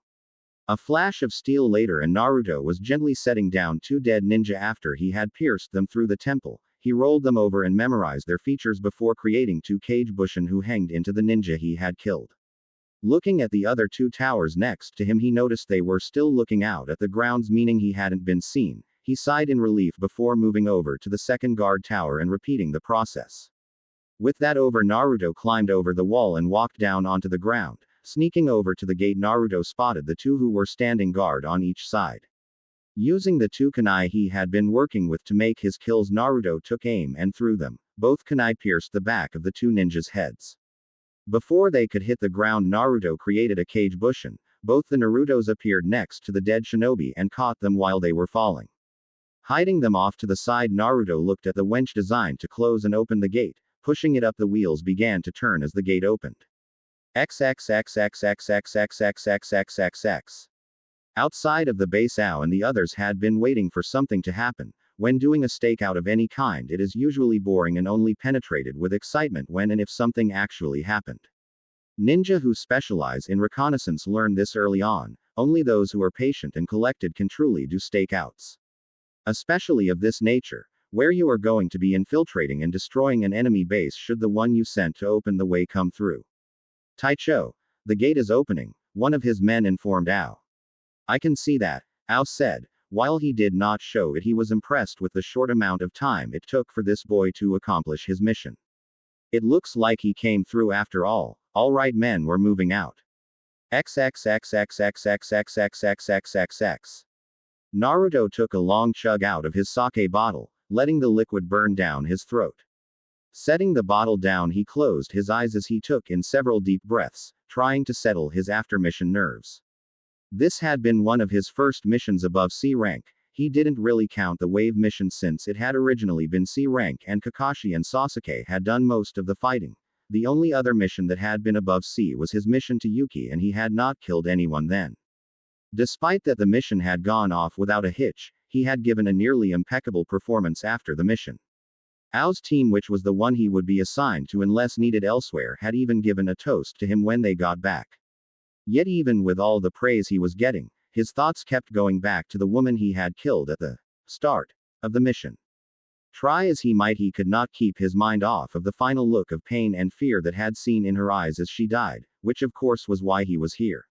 A flash of steel later, and Naruto was gently setting down 2 dead ninja after he had pierced them through the temple. He rolled them over and memorized their features before creating 2 cage bushin who hanged into the ninja he had killed. Looking at the other 2 towers next to him, he noticed they were still looking out at the grounds, meaning he hadn't been seen. He sighed in relief before moving over to the second guard tower and repeating the process. With that over, Naruto climbed over the wall and walked down onto the ground. Sneaking over to the gate, Naruto spotted the 2 who were standing guard on each side. Using the 2 kunai he had been working with to make his kills, Naruto took aim and threw them. Both kunai pierced the back of the 2 ninjas' heads. Before they could hit the ground, Naruto created a cage bushin. Both the Narutos appeared next to the dead shinobi and caught them while they were falling. Hiding them off to the side, Naruto looked at the winch designed to close and open the gate. Pushing it up, the wheels began to turn as the gate opened. XXXXXXXXXXXXX. Outside of the base, Ao and the others had been waiting for something to happen. When doing a stakeout of any kind, it is usually boring and only penetrated with excitement when and if something actually happened. Ninja who specialize in reconnaissance learn this early on. Only those who are patient and collected can truly do stakeouts. Especially of this nature, where you are going to be infiltrating and destroying an enemy base should the one you sent to open the way come through. Taicho, the gate is opening, one of his men informed Ao. I can see that, Ao said. While he did not show it, he was impressed with the short amount of time it took for this boy to accomplish his mission. It looks like he came through after all. All right, men were moving out. XXXXXXXXXXXXX. Naruto took a long chug out of his sake bottle, letting the liquid burn down his throat. Setting the bottle down, he closed his eyes as he took in several deep breaths, trying to settle his after-mission nerves. This had been one of his first missions above C rank. He didn't really count the wave mission since it had originally been C rank and Kakashi and Sasuke had done most of the fighting. The only other mission that had been above C was his mission to Yuki, and he had not killed anyone then. Despite that the mission had gone off without a hitch, he had given a nearly impeccable performance after the mission. Ao's team, which was the one he would be assigned to unless needed elsewhere, had even given a toast to him when they got back. Yet even with all the praise he was getting, his thoughts kept going back to the woman he had killed at the start of the mission. Try as he might, he could not keep his mind off of the final look of pain and fear that had seen in her eyes as she died, which of course was why he was here.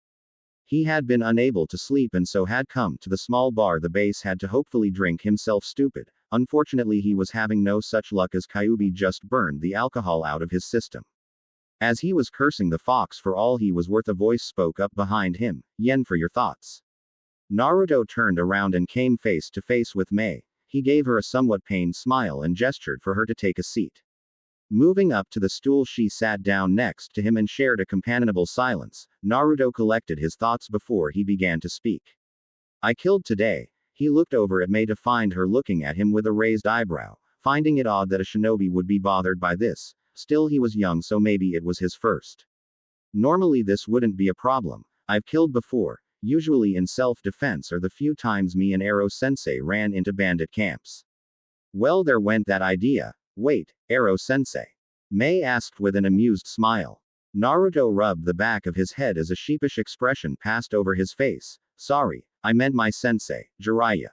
He had been unable to sleep and so had come to the small bar the base had to hopefully drink himself stupid. Unfortunately, he was having no such luck as Kyuubi just burned the alcohol out of his system. As he was cursing the fox for all he was worth, a voice spoke up behind him. Yen, for your thoughts. Naruto turned around and came face to face with Mei. He gave her a somewhat pained smile and gestured for her to take a seat. Moving up to the stool, she sat down next to him and shared a companionable silence. Naruto collected his thoughts before he began to speak. I killed today. He looked over at Mei to find her looking at him with a raised eyebrow, finding it odd that a shinobi would be bothered by this. Still, he was young, so maybe it was his first. Normally this wouldn't be a problem. I've killed before, usually in self-defense or the few times me and Ero-sensei ran into bandit camps. Well, there went that idea. Wait, Ero-sensei? Mei asked with an amused smile. Naruto rubbed the back of his head as a sheepish expression passed over his face. Sorry, I meant my sensei, Jiraiya.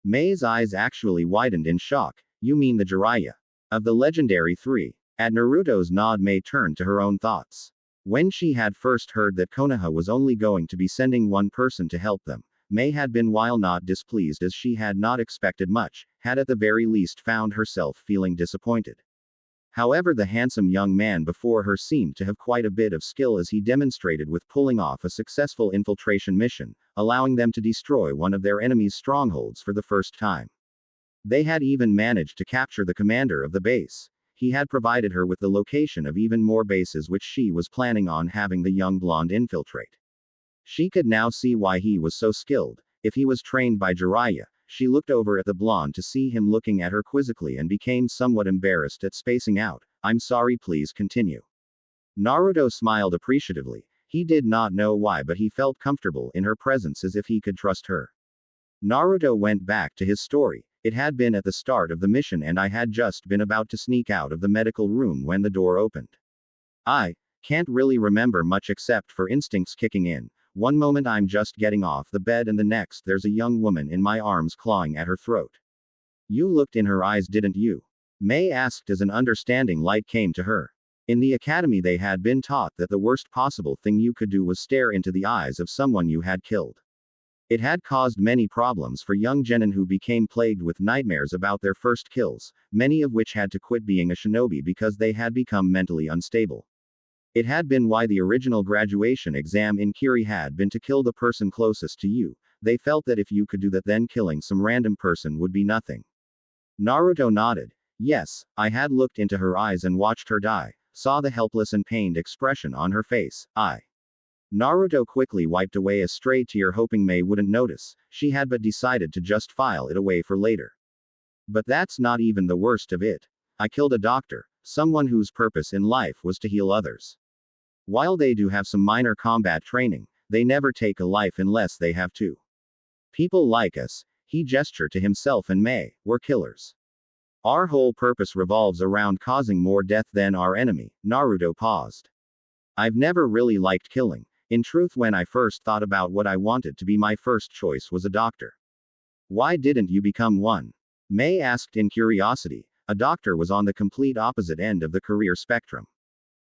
Mei's eyes actually widened in shock. You mean the Jiraiya of the legendary 3? At Naruto's nod, Mei turned to her own thoughts. When she had first heard that Konoha was only going to be sending one person to help them, Mei had been, while not displeased as she had not expected much, had at the very least found herself feeling disappointed. However, the handsome young man before her seemed to have quite a bit of skill as he demonstrated with pulling off a successful infiltration mission, allowing them to destroy one of their enemy's strongholds for the first time. They had even managed to capture the commander of the base. He had provided her with the location of even more bases which she was planning on having the young blonde infiltrate. She could now see why he was so skilled. If he was trained by Jiraiya, she looked over at the blonde to see him looking at her quizzically and became somewhat embarrassed at spacing out. I'm sorry, please continue. Naruto smiled appreciatively. He did not know why, but he felt comfortable in her presence as if he could trust her. Naruto went back to his story. It had been at the start of the mission and I had just been about to sneak out of the medical room when the door opened. I can't really remember much except for instincts kicking in. One moment I'm just getting off the bed and the next there's a young woman in my arms clawing at her throat. You looked in her eyes, didn't you? Mei asked as an understanding light came to her. In the academy they had been taught that the worst possible thing you could do was stare into the eyes of someone you had killed. It had caused many problems for young genin who became plagued with nightmares about their first kills, many of which had to quit being a shinobi because they had become mentally unstable. It had been why the original graduation exam in Kiri had been to kill the person closest to you. They felt that if you could do that, then killing some random person would be nothing. Naruto nodded. Yes, I had looked into her eyes and watched her die, saw the helpless and pained expression on her face. Naruto quickly wiped away a stray tear, hoping Mei wouldn't notice. She had but decided to just file it away for later. But that's not even the worst of it. I killed a doctor, someone whose purpose in life was to heal others. While they do have some minor combat training, they never take a life unless they have to. People like us, he gestured to himself and Mei, were killers. Our whole purpose revolves around causing more death than our enemy. Naruto paused. I've never really liked killing. In truth, when I first thought about what I wanted to be, my first choice was a doctor. Why didn't you become one? Mei asked in curiosity. A doctor was on the complete opposite end of the career spectrum.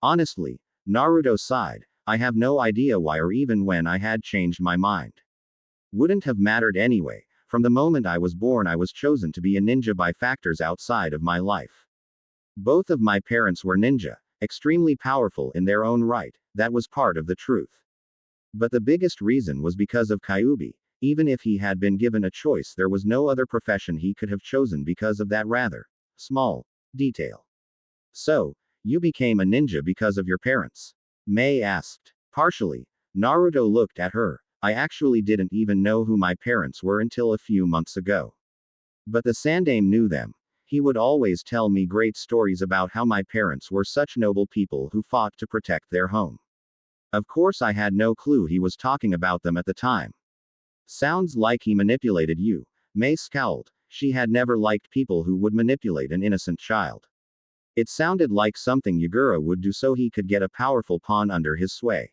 Honestly, Naruto sighed, I have no idea why or even when I had changed my mind. Wouldn't have mattered anyway. From the moment I was born, I was chosen to be a ninja by factors outside of my life. Both of my parents were ninja, extremely powerful in their own right, that was part of the truth. But the biggest reason was because of Kyuubi. Even if he had been given a choice, there was no other profession he could have chosen because of that rather small detail. So, you became a ninja because of your parents? Mei asked. Partially. Naruto looked at her. I actually didn't even know who my parents were until a few months ago. But the Sandaime knew them. He would always tell me great stories about how my parents were such noble people who fought to protect their home. Of course, I had no clue he was talking about them at the time. Sounds like he manipulated you. Mei scowled. She had never liked people who would manipulate an innocent child. It sounded like something Yugura would do so he could get a powerful pawn under his sway.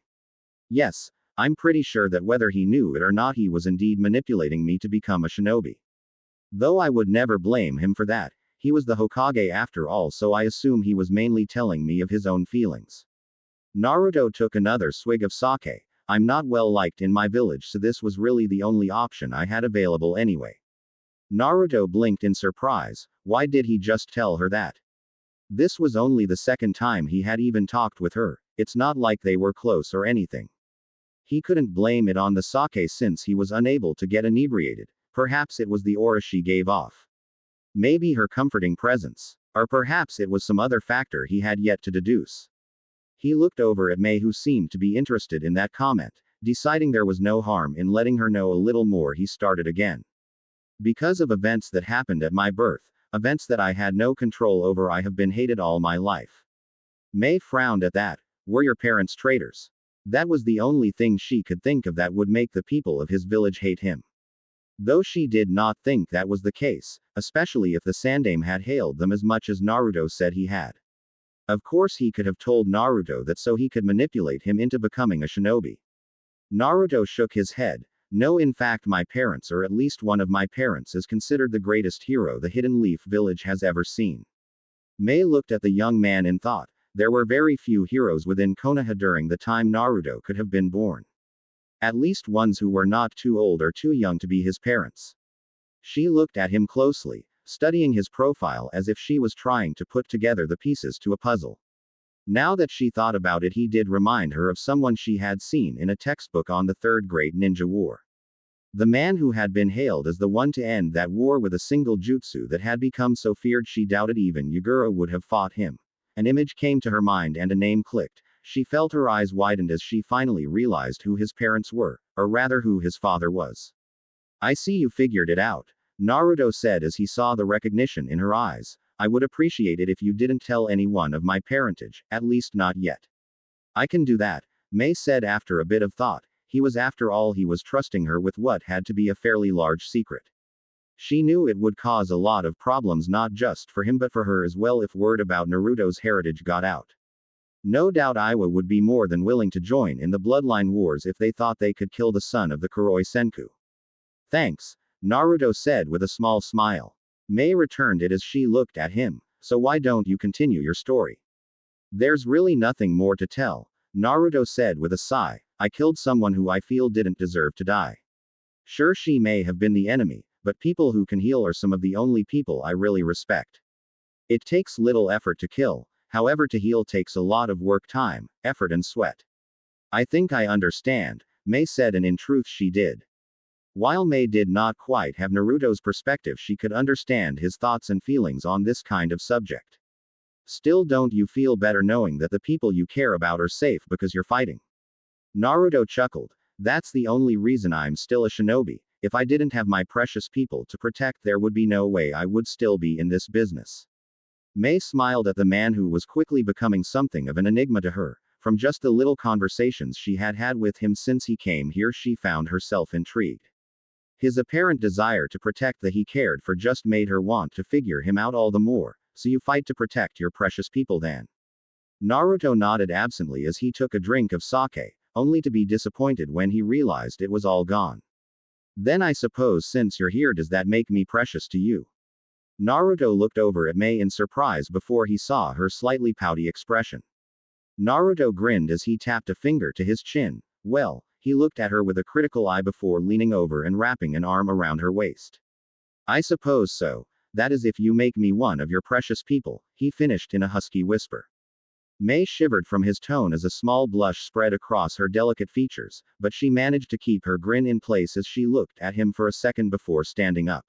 Yes, I'm pretty sure that whether he knew it or not, he was indeed manipulating me to become a shinobi. Though I would never blame him for that. He was the Hokage after all, so I assume he was mainly telling me of his own feelings. Naruto took another swig of sake. I'm not well liked in my village, so this was really the only option I had available anyway. Naruto blinked in surprise. Why did he just tell her that? This was only the second time he had even talked with her. It's not like they were close or anything. He couldn't blame it on the sake since he was unable to get inebriated. Perhaps it was the aura she gave off. Maybe her comforting presence. Or perhaps it was some other factor he had yet to deduce. He looked over at Mei, who seemed to be interested in that comment. Deciding there was no harm in letting her know a little more, he started again. Because of events that happened at my birth, events that I had no control over, I have been hated all my life. Mei frowned at that. Were your parents traitors? That was the only thing she could think of that would make the people of his village hate him. Though she did not think that was the case, especially if the Sandaime had hailed them as much as Naruto said he had. Of course he could have told Naruto that so he could manipulate him into becoming a shinobi. Naruto shook his head. No, in fact my parents, or at least one of my parents, is considered the greatest hero the Hidden Leaf village has ever seen. Mei looked at the young man in thought. There were very few heroes within Konoha during the time Naruto could have been born. At least ones who were not too old or too young to be his parents. She looked at him closely, studying his profile as if she was trying to put together the pieces to a puzzle. Now that she thought about it, he did remind her of someone she had seen in a textbook on the Third Great Ninja War. The man who had been hailed as the one to end that war with a single jutsu that had become so feared she doubted even Yugura would have fought him. An image came to her mind and a name clicked. She felt her eyes widened as she finally realized who his parents were, or rather who his father was. I see you figured it out, Naruto said as he saw the recognition in her eyes. I would appreciate it if you didn't tell anyone of my parentage, at least not yet. I can do that, Mei said after a bit of thought. He was, after all, he was trusting her with what had to be a fairly large secret. She knew it would cause a lot of problems not just for him but for her as well if word about Naruto's heritage got out. No doubt Iwa would be more than willing to join in the bloodline wars if they thought they could kill the son of the Kuroi Senku. Thanks, Naruto said with a small smile. Mei returned it as she looked at him. So why don't you continue your story? There's really nothing more to tell, Naruto said with a sigh. I killed someone who I feel didn't deserve to die. Sure, she may have been the enemy, but people who can heal are some of the only people I really respect. It takes little effort to kill. However, to heal takes a lot of work, time, effort and sweat. I think I understand, Mei said, and in truth she did. While Mei did not quite have Naruto's perspective, she could understand his thoughts and feelings on this kind of subject. Still, don't you feel better knowing that the people you care about are safe because you're fighting? Naruto chuckled. That's the only reason I'm still a shinobi. If I didn't have my precious people to protect, there would be no way I would still be in this business. Mei smiled at the man who was quickly becoming something of an enigma to her. From just the little conversations she had had with him since he came here, she found herself intrigued. His apparent desire to protect the he cared for just made her want to figure him out all the more. So you fight to protect your precious people then? Naruto nodded absently as he took a drink of sake, only to be disappointed when he realized it was all gone. Then I suppose since you're here, does that make me precious to you? Naruto looked over at Mei in surprise before he saw her slightly pouty expression. Naruto grinned as he tapped a finger to his chin. Well, he looked at her with a critical eye before leaning over and wrapping an arm around her waist. I suppose so. That is if you make me one of your precious people, he finished in a husky whisper. Mei shivered from his tone as a small blush spread across her delicate features, but she managed to keep her grin in place as she looked at him for a second before standing up.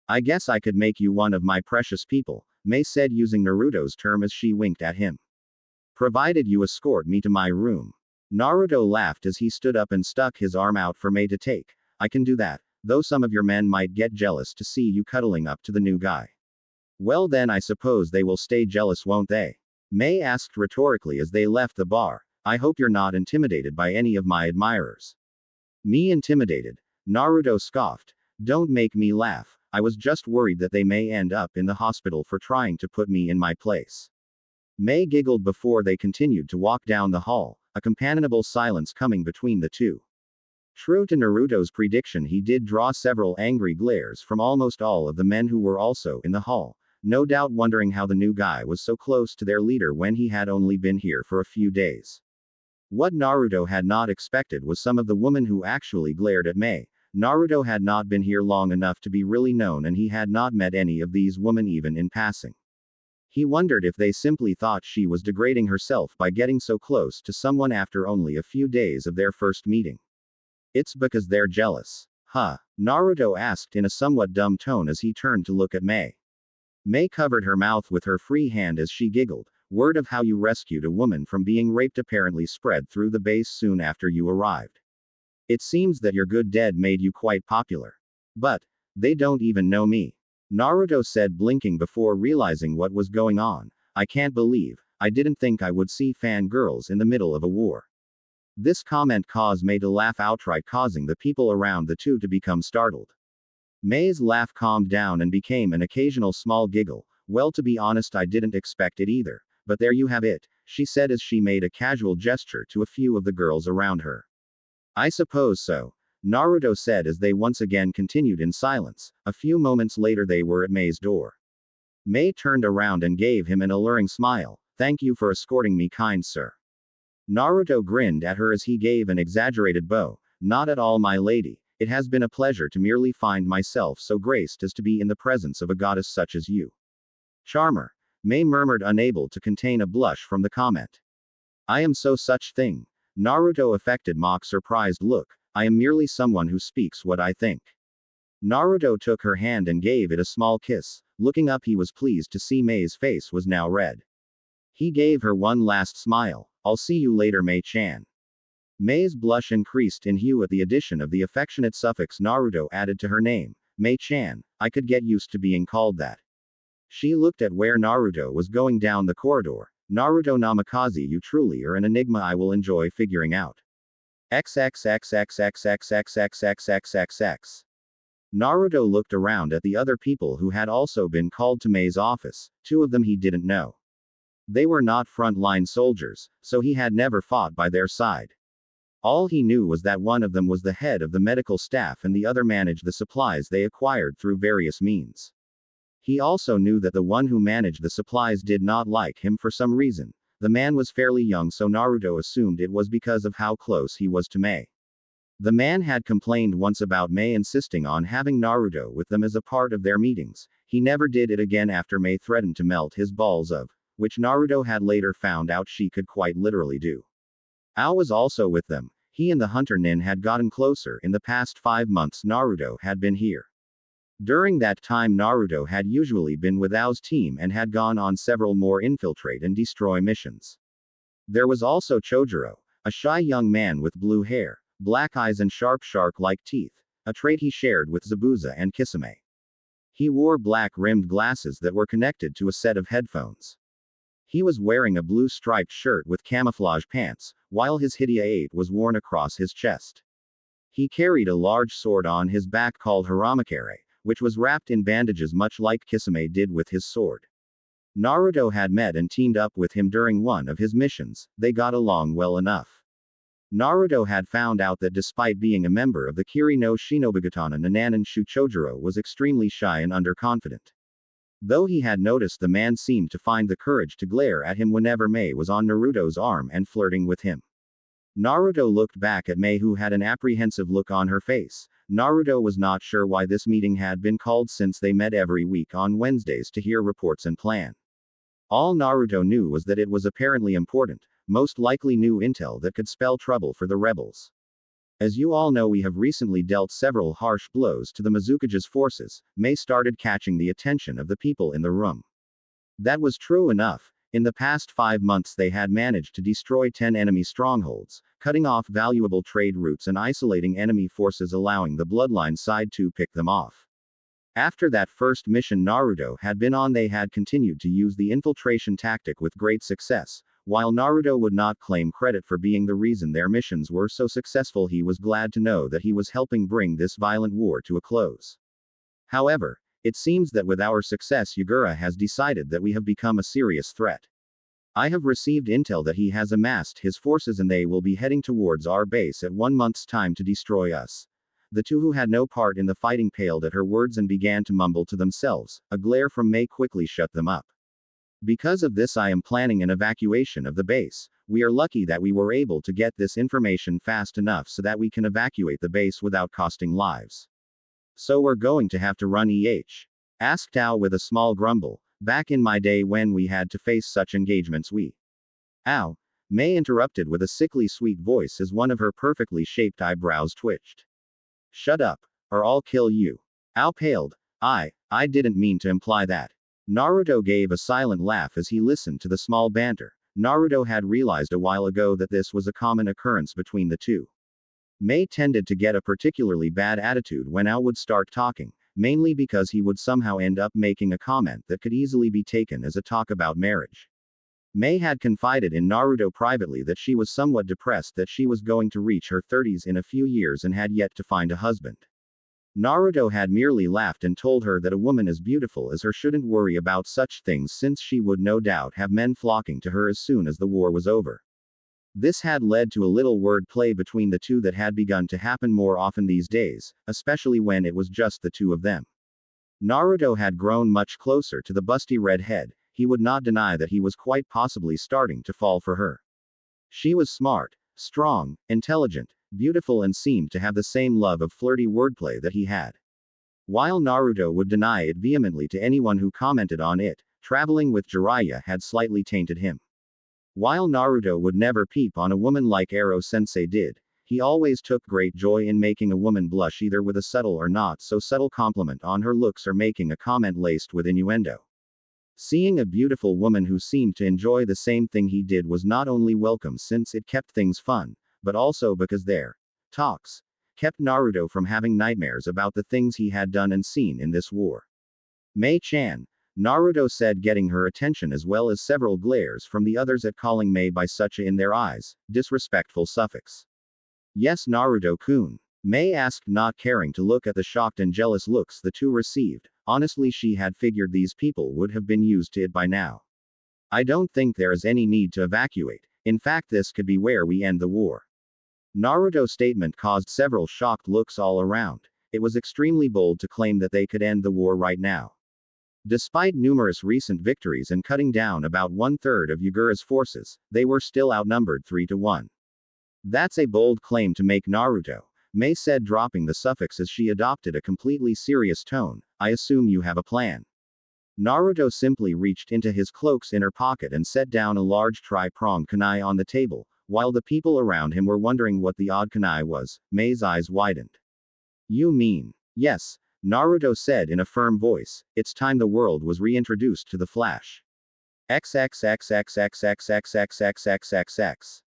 I guess I could make you one of my precious people, Mei said using Naruto's term as she winked at him. Provided you escort me to my room. Naruto laughed as he stood up and stuck his arm out for Mei to take. I can do that, though some of your men might get jealous to see you cuddling up to the new guy. Well then I suppose they will stay jealous, won't they? Mei asked rhetorically as they left the bar. I hope you're not intimidated by any of my admirers. Me intimidated? Naruto scoffed. Don't make me laugh. I was just worried that they may end up in the hospital for trying to put me in my place. Mei giggled before they continued to walk down the hall, a companionable silence coming between the two. True to Naruto's prediction, he did draw several angry glares from almost all of the men who were also in the hall, no doubt wondering how the new guy was so close to their leader when he had only been here for a few days. What Naruto had not expected was some of the women who actually glared at Mei. Naruto had not been here long enough to be really known, and he had not met any of these women even in passing. He wondered if they simply thought she was degrading herself by getting so close to someone after only a few days of their first meeting. It's because they're jealous. Huh? Naruto asked in a somewhat dumb tone as he turned to look at Mei. Mei covered her mouth with her free hand as she giggled. Word of how you rescued a woman from being raped apparently spread through the base soon after you arrived. It seems that your good deed made you quite popular. But they don't even know me. Naruto said, blinking before realizing what was going on. I can't believe, I didn't think I would see fangirls in the middle of a war. This comment caused Mei to laugh outright, causing the people around the two to become startled. Mei's laugh calmed down and became an occasional small giggle. Well, to be honest, I didn't expect it either, but there you have it, she said as she made a casual gesture to a few of the girls around her. I suppose so, Naruto said as they once again continued in silence. A few moments later they were at Mei's door. Mei turned around and gave him an alluring smile. Thank you for escorting me, kind sir. Naruto grinned at her as he gave an exaggerated bow. Not at all, my lady. It has been a pleasure to merely find myself so graced as to be in the presence of a goddess such as you. Charmer, Mei murmured, unable to contain a blush from the comment. I am so such thing. Naruto affected mock surprised look. I am merely someone who speaks what I think. Naruto took her hand and gave it a small kiss. Looking up, he was pleased to see Mei's face was now red. He gave her one last smile. I'll see you later, Mei-chan. Mei's blush increased in hue at the addition of the affectionate suffix Naruto added to her name. Mei-chan, I could get used to being called that. She looked at where Naruto was going down the corridor. Naruto Namikaze, you truly are an enigma I will enjoy figuring out. XXXXXXXXXXXXX. Naruto looked around at the other people who had also been called to Mei's office. Two of them he didn't know. They were not front-line soldiers, so he had never fought by their side. All he knew was that one of them was the head of the medical staff and the other managed the supplies they acquired through various means. He also knew that the one who managed the supplies did not like him for some reason. The man was fairly young, so Naruto assumed it was because of how close he was to Mei. The man had complained once about Mei insisting on having Naruto with them as a part of their meetings. He never did it again after Mei threatened to melt his balls of, which Naruto had later found out she could quite literally do. Ao was also with them. He and the hunter Nin had gotten closer in the past 5 months Naruto had been here. During that time Naruto had usually been with Ao's team and had gone on several more infiltrate and destroy missions. There was also Chojuro, a shy young man with blue hair, black eyes and sharp shark-like teeth, a trait he shared with Zabuza and Kisame. He wore black-rimmed glasses that were connected to a set of headphones. He was wearing a blue striped shirt with camouflage pants, while his Hidia 8 was worn across his chest. He carried a large sword on his back called Haramakare, which was wrapped in bandages much like Kisame did with his sword. Naruto had met and teamed up with him during one of his missions. They got along well enough. Naruto had found out that despite being a member of the Kiri no Shinobigatana Nananan Shu, Chojuro was extremely shy and underconfident. Though he had noticed the man seemed to find the courage to glare at him whenever Mei was on Naruto's arm and flirting with him. Naruto looked back at Mei, who had an apprehensive look on her face. Naruto was not sure why this meeting had been called, since they met every week on Wednesdays to hear reports and plan. All Naruto knew was that it was apparently important, most likely new intel that could spell trouble for the rebels. As you all know, we have recently dealt several harsh blows to the Mizukage's forces. Mei started catching the attention of the people in the room. That was true enough. In the past 5 months they had managed to destroy 10 enemy strongholds, cutting off valuable trade routes and isolating enemy forces, allowing the bloodline side to pick them off. After that first mission Naruto had been on, they had continued to use the infiltration tactic with great success. While Naruto would not claim credit for being the reason their missions were so successful, he was glad to know that he was helping bring this violent war to a close. However, it seems that with our success, Yugura has decided that we have become a serious threat. I have received intel that he has amassed his forces and they will be heading towards our base at 1 month's time to destroy us. The two who had no part in the fighting paled at her words and began to mumble to themselves. A glare from Mei quickly shut them up. Because of this, I am planning an evacuation of the base. We are lucky that we were able to get this information fast enough so that we can evacuate the base without costing lives. So we're going to have to run asked Ao with a small grumble. Back in my day when we had to face such engagements Mei interrupted with a sickly sweet voice as one of her perfectly shaped eyebrows twitched. Shut up, or I'll kill you. Ao paled. I didn't mean to imply that. Naruto gave a silent laugh as he listened to the small banter. Naruto had realized a while ago that this was a common occurrence between the two. Mei tended to get a particularly bad attitude when Ao would start talking, mainly because he would somehow end up making a comment that could easily be taken as a talk about marriage. Mei had confided in Naruto privately that she was somewhat depressed that she was going to reach her 30s in a few years and had yet to find a husband. Naruto had merely laughed and told her that a woman as beautiful as her shouldn't worry about such things, since she would no doubt have men flocking to her as soon as the war was over. This had led to a little wordplay between the two that had begun to happen more often these days, especially when it was just the two of them. Naruto had grown much closer to the busty redhead. He would not deny that he was quite possibly starting to fall for her. She was smart, strong, intelligent, beautiful, and seemed to have the same love of flirty wordplay that he had. While Naruto would deny it vehemently to anyone who commented on it, traveling with Jiraiya had slightly tainted him. While Naruto would never peep on a woman like Ero-sensei did, he always took great joy in making a woman blush, either with a subtle or not so subtle compliment on her looks or making a comment laced with innuendo. Seeing a beautiful woman who seemed to enjoy the same thing he did was not only welcome since it kept things fun, but also because their talks kept Naruto from having nightmares about the things he had done and seen in this war. Mei-chan, Naruto said, getting her attention as well as several glares from the others at calling Mei by such a, in their eyes, disrespectful suffix. Yes, Naruto-kun, Mei asked, not caring to look at the shocked and jealous looks the two received. Honestly, she had figured these people would have been used to it by now. I don't think there is any need to evacuate. In fact, this could be where we end the war. Naruto's statement caused several shocked looks all around. It was extremely bold to claim that they could end the war right now. Despite numerous recent victories and cutting down about 1/3 of Yugura's forces, they were still outnumbered 3-1. That's a bold claim to make, Naruto, Mei said, dropping the suffix as she adopted a completely serious tone. I assume you have a plan. Naruto simply reached into his cloak's inner pocket and set down a large tri-pronged kunai on the table. While the people around him were wondering what the odd kunai was, Mei's eyes widened. You mean? Yes, Naruto said in a firm voice. It's time the world was reintroduced to the Flash. XXXXXXXXXXXXX.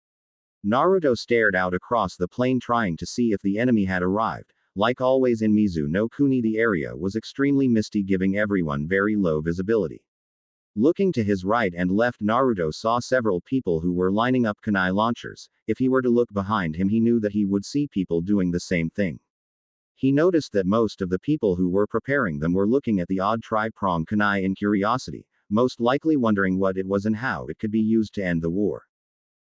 Naruto stared out across the plain, trying to see if the enemy had arrived. Like always in Mizu no Kuni, the area was extremely misty, giving everyone very low visibility. Looking to his right and left, Naruto saw several people who were lining up kunai launchers. If he were to look behind him, he knew that he would see people doing the same thing. He noticed that most of the people who were preparing them were looking at the odd tri-pronged kunai in curiosity, most likely wondering what it was and how it could be used to end the war.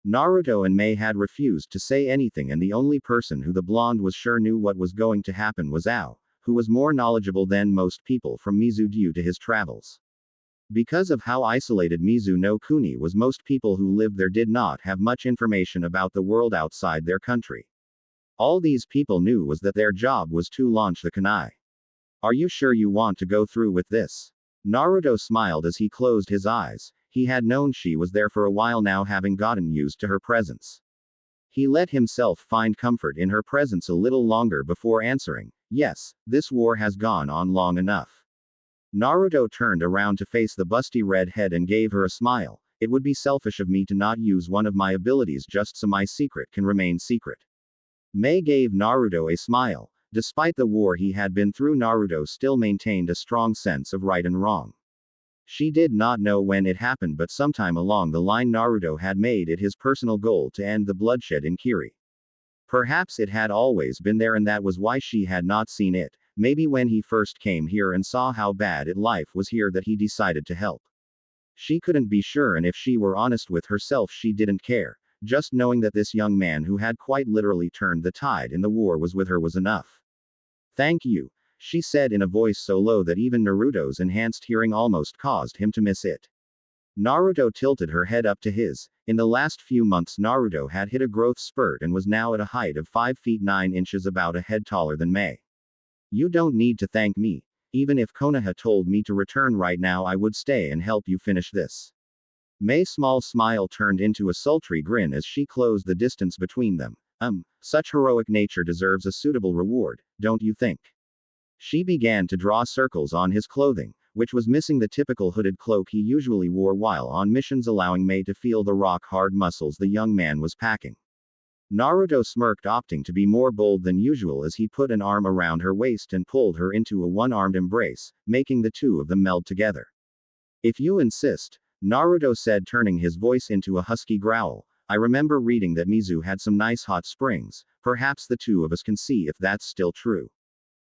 Naruto and Mei had refused to say anything, and the only person who the blonde was sure knew what was going to happen was Ao, who was more knowledgeable than most people from Mizu due to his travels. Because of how isolated Mizu no Kuni was, most people who lived there did not have much information about the world outside their country. All these people knew was that their job was to launch the kunai. Are you sure you want to go through with this? Naruto smiled as he closed his eyes. He had known she was there for a while now, having gotten used to her presence. He let himself find comfort in her presence a little longer before answering, yes, this war has gone on long enough. Naruto turned around to face the busty red head and gave her a smile. It would be selfish of me to not use one of my abilities just so my secret can remain secret. Mei gave Naruto a smile. Despite the war he had been through, Naruto still maintained a strong sense of right and wrong. She did not know when it happened, but sometime along the line Naruto had made it his personal goal to end the bloodshed in Kiri. Perhaps it had always been there and that was why she had not seen it. Maybe when he first came here and saw how bad life was here that he decided to help. She couldn't be sure, and if she were honest with herself she didn't care. Just knowing that this young man who had quite literally turned the tide in the war was with her was enough. Thank you, she said in a voice so low that even Naruto's enhanced hearing almost caused him to miss it. Naruto tilted her head up to his. In the last few months Naruto had hit a growth spurt and was now at a height of 5 feet 9 inches, about a head taller than Mei. You don't need to thank me. Even if Konoha told me to return right now I would stay and help you finish this. Mei's small smile turned into a sultry grin as she closed the distance between them. Such heroic nature deserves a suitable reward, don't you think? She began to draw circles on his clothing, which was missing the typical hooded cloak he usually wore while on missions, allowing Mei to feel the rock-hard muscles the young man was packing. Naruto smirked, opting to be more bold than usual as he put an arm around her waist and pulled her into a one-armed embrace, making the two of them meld together. If you insist, Naruto said, turning his voice into a husky growl. I remember reading that Mizu had some nice hot springs. Perhaps the two of us can see if that's still true.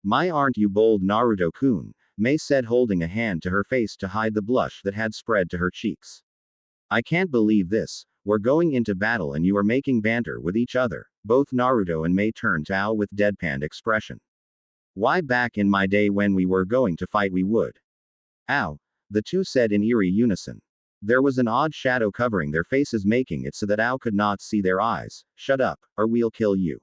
My, aren't you bold, Naruto-kun? Mei said, holding a hand to her face to hide the blush that had spread to her cheeks. I can't believe this. We're going into battle and you are making banter with each other. Both Naruto and Mei turned to Ao with deadpan expression. Why, back in my day when we were going to fight we would. Ow. The two said in eerie unison. There was an odd shadow covering their faces, making it so that Ao could not see their eyes. Shut up, or we'll kill you.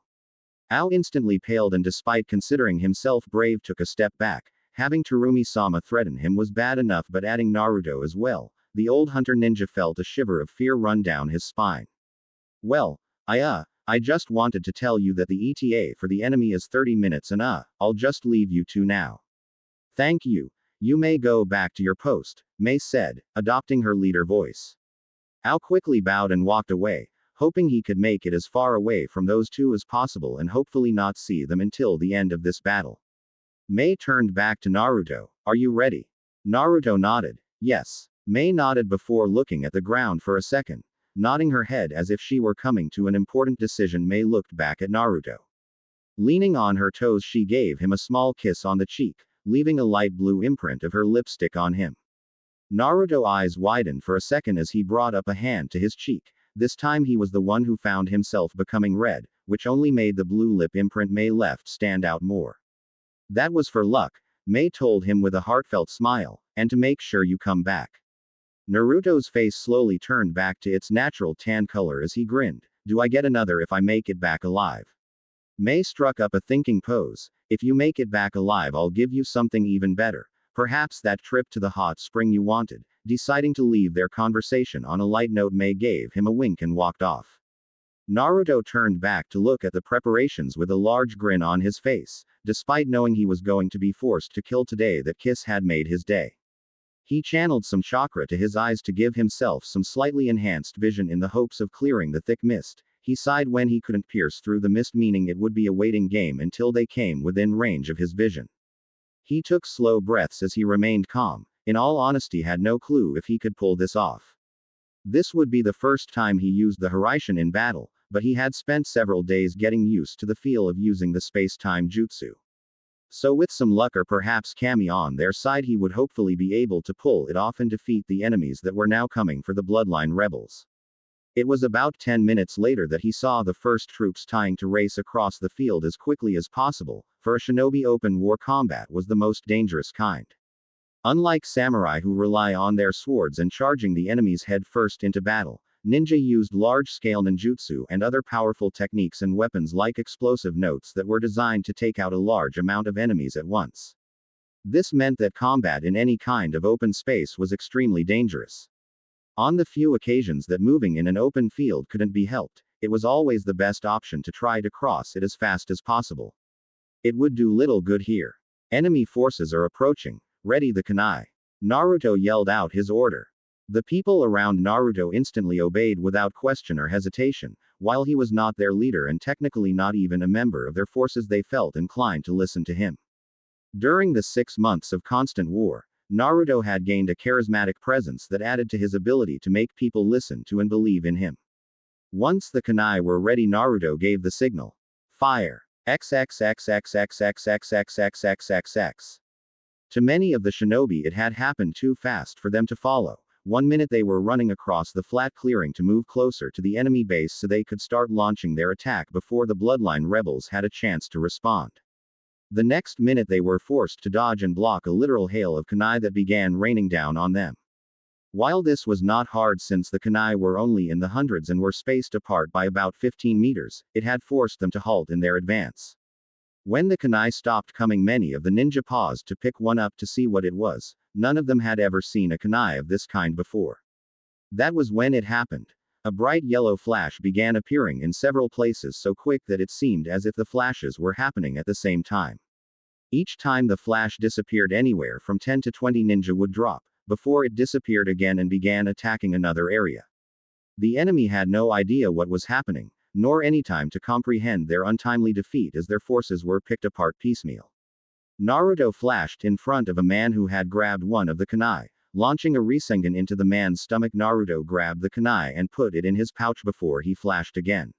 Ao instantly paled and, despite considering himself brave, took a step back. Having Terumi-sama threaten him was bad enough, but adding Naruto as well, the old hunter ninja felt a shiver of fear run down his spine. Well, I just wanted to tell you that the ETA for the enemy is 30 minutes and I'll just leave you two now. Thank you. You may go back to your post, Mei said, adopting her leader voice. Ao quickly bowed and walked away, hoping he could make it as far away from those two as possible and hopefully not see them until the end of this battle. Mei turned back to Naruto. Are you ready? Naruto nodded. Yes. Mei nodded before looking at the ground for a second, nodding her head as if she were coming to an important decision. Mei looked back at Naruto. Leaning on her toes, she gave him a small kiss on the cheek, leaving a light blue imprint of her lipstick on him. Naruto's eyes widened for a second as he brought up a hand to his cheek. This time he was the one who found himself becoming red, which only made the blue lip imprint Mei left stand out more. That was for luck, Mei told him with a heartfelt smile, and to make sure you come back. Naruto's face slowly turned back to its natural tan color as he grinned. Do I get another if I make it back alive? Mei struck up a thinking pose. If you make it back alive, I'll give you something even better. Perhaps that trip to the hot spring you wanted. Deciding to leave their conversation on a light note, Mei gave him a wink and walked off. Naruto turned back to look at the preparations with a large grin on his face. Despite knowing he was going to be forced to kill today, that kiss had made his day. He channeled some chakra to his eyes to give himself some slightly enhanced vision in the hopes of clearing the thick mist. He sighed when he couldn't pierce through the mist, meaning it would be a waiting game until they came within range of his vision. He took slow breaths as he remained calm. In all honesty, had no clue if he could pull this off. This would be the first time he used the Hiraishin in battle, but he had spent several days getting used to the feel of using the space-time jutsu. So with some luck or perhaps Kami on their side, he would hopefully be able to pull it off and defeat the enemies that were now coming for the Bloodline rebels. It was about 10 minutes later that he saw the first troops trying to race across the field as quickly as possible, for a shinobi open war combat was the most dangerous kind. Unlike samurai who rely on their swords and charging the enemy's head first into battle, ninja used large-scale ninjutsu and other powerful techniques and weapons like explosive notes that were designed to take out a large amount of enemies at once. This meant that combat in any kind of open space was extremely dangerous. On the few occasions that moving in an open field couldn't be helped, it was always the best option to try to cross it as fast as possible. It would do little good here. Enemy forces are approaching. Ready the kunai. Naruto yelled out his order. The people around Naruto instantly obeyed without question or hesitation. While he was not their leader and technically not even a member of their forces, they felt inclined to listen to him. During the 6 months of constant war, Naruto had gained a charismatic presence that added to his ability to make people listen to and believe in him. Once the kunai were ready, Naruto gave the signal. Fire! XXXXXXXXXXXXX. To many of the shinobi it had happened too fast for them to follow. 1 minute they were running across the flat clearing to move closer to the enemy base so they could start launching their attack before the bloodline rebels had a chance to respond. The next minute they were forced to dodge and block a literal hail of kunai that began raining down on them. While this was not hard since the kunai were only in the hundreds and were spaced apart by about 15 meters, it had forced them to halt in their advance. When the kunai stopped coming, many of the ninja paused to pick one up to see what it was. None of them had ever seen a kunai of this kind before. That was when it happened. A bright yellow flash began appearing in several places so quick that it seemed as if the flashes were happening at the same time. Each time the flash disappeared, anywhere from 10 to 20 ninja would drop, before it disappeared again and began attacking another area. The enemy had no idea what was happening, nor any time to comprehend their untimely defeat as their forces were picked apart piecemeal. Naruto flashed in front of a man who had grabbed one of the kunai. Launching a Rasengan into the man's stomach, Naruto grabbed the kunai and put it in his pouch before he flashed again.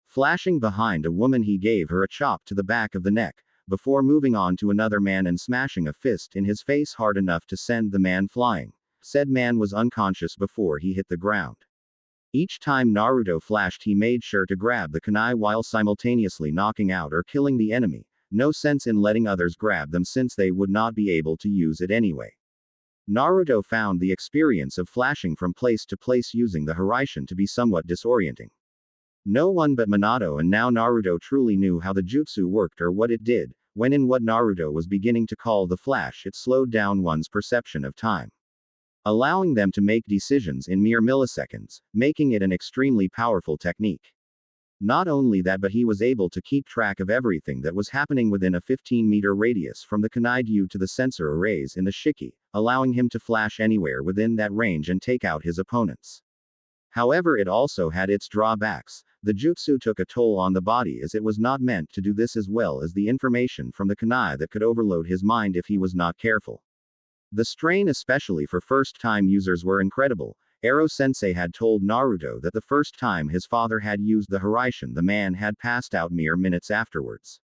Flashing behind a woman, he gave her a chop to the back of the neck, before moving on to another man and smashing a fist in his face hard enough to send the man flying. Said man was unconscious before he hit the ground. Each time Naruto flashed, he made sure to grab the kunai while simultaneously knocking out or killing the enemy. No sense in letting others grab them since they would not be able to use it anyway. Naruto found the experience of flashing from place to place using the Hiraishin to be somewhat disorienting. No one but Minato and now Naruto truly knew how the jutsu worked or what it did. When in what Naruto was beginning to call the flash, it slowed down one's perception of time, allowing them to make decisions in mere milliseconds, making it an extremely powerful technique. Not only that, but he was able to keep track of everything that was happening within a 15-meter radius from the kunai due to the sensor arrays in the shiki, allowing him to flash anywhere within that range and take out his opponents. However, it also had its drawbacks. The jutsu took a toll on the body as it was not meant to do this, as well as the information from the kunai that could overload his mind if he was not careful. The strain, especially for first-time users, were incredible. Ero-sensei had told Naruto that the first time his father had used the Hiraishin, the man had passed out mere minutes afterwards.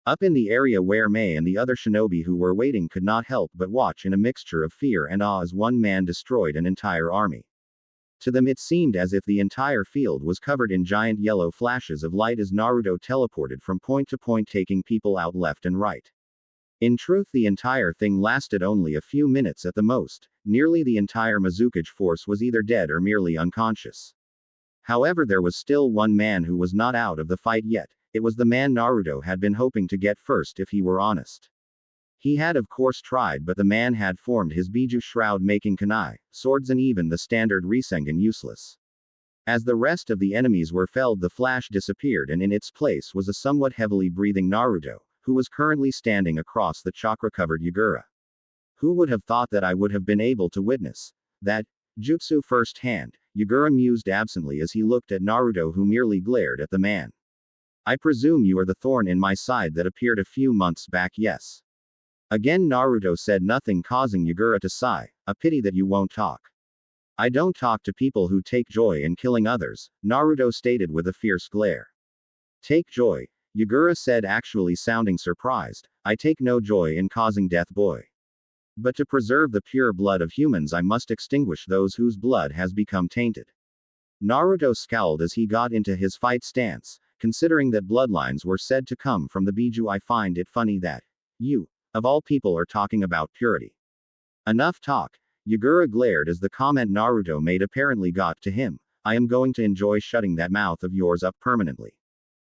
Up in the area where Mei and the other shinobi who were waiting could not help but watch in a mixture of fear and awe as one man destroyed an entire army. To them it seemed as if the entire field was covered in giant yellow flashes of light as Naruto teleported from point to point, taking people out left and right. In truth, the entire thing lasted only a few minutes at the most. Nearly the entire Mizukage force was either dead or merely unconscious. However, there was still one man who was not out of the fight yet. It was the man Naruto had been hoping to get first, if he were honest. He had of course tried, but the man had formed his Biju shroud, making kunai, swords and even the standard Rasengan useless. As the rest of the enemies were felled, the flash disappeared and in its place was a somewhat heavily breathing Naruto, who was currently standing across the chakra-covered Yugura. Who would have thought that I would have been able to witness that jutsu firsthand? Yugura mused absently as he looked at Naruto, who merely glared at the man. I presume you are the thorn in my side that appeared a few months back, yes? Again Naruto said nothing, causing Yugura to sigh. A pity that you won't talk. I don't talk to people who take joy in killing others, Naruto stated with a fierce glare. Take joy? Yugura said, actually sounding surprised. I take no joy in causing death, boy. But to preserve the pure blood of humans, I must extinguish those whose blood has become tainted. Naruto scowled as he got into his fight stance. Considering that bloodlines were said to come from the Biju, I find it funny that you, of all people, are talking about purity. Enough talk. Yugura glared as the comment Naruto made apparently got to him. I am going to enjoy shutting that mouth of yours up permanently.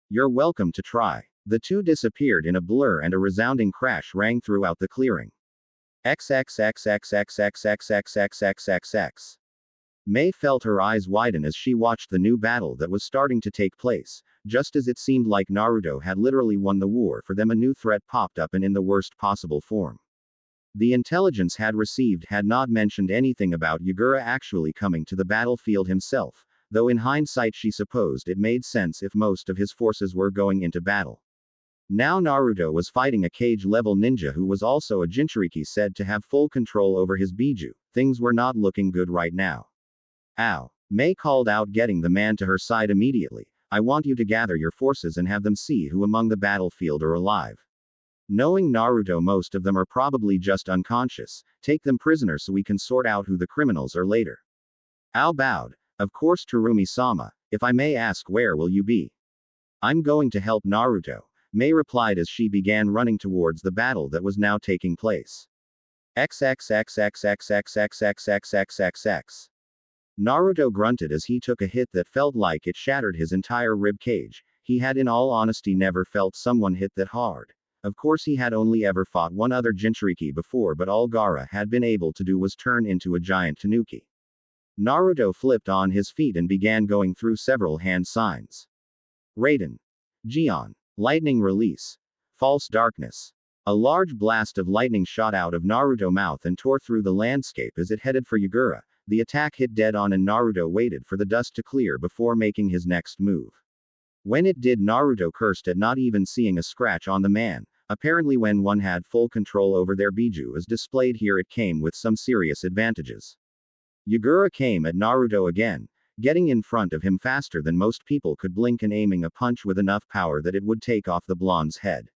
You're welcome to try. The two disappeared in a blur and a resounding crash rang throughout the clearing. XXXXXXXXXXXXX. Mei felt her eyes widen as she watched the new battle that was starting to take place. Just as it seemed like Naruto had literally won the war for them, a new threat popped up and in the worst possible form. The intelligence had received had not mentioned anything about Yugura actually coming to the battlefield himself, though in hindsight she supposed it made sense if most of his forces were going into battle. Now Naruto was fighting a cage-level ninja who was also a Jinchuriki said to have full control over his Biju. Things were not looking good right now. Ow. Mei called out, getting the man to her side immediately. I want you to gather your forces and have them see who among the battlefield are alive. Knowing Naruto, most of them are probably just unconscious. Take them prisoner so we can sort out who the criminals are later. Ao bowed. Of course, Terumi-sama. If I may ask, where will you be? I'm going to help Naruto, Mei replied as she began running towards the battle that was now taking place. XXXXXXXXXXXXX. Naruto grunted as he took a hit that felt like it shattered his entire rib cage. He had in all honesty never felt someone hit that hard. Of course he had only ever fought one other Jinchuriki before, but all Gaara had been able to do was turn into a giant tanuki. Naruto flipped on his feet and began going through several hand signs. Raiden. Gion. Lightning release. False darkness. A large blast of lightning shot out of Naruto's mouth and tore through the landscape as it headed for Yugura. The attack hit dead on and Naruto waited for the dust to clear before making his next move. When it did, Naruto cursed at not even seeing a scratch on the man. Apparently when one had full control over their Biju as displayed here, it came with some serious advantages. Yugura came at Naruto again, getting in front of him faster than most people could blink and aiming a punch with enough power that it would take off the blonde's head.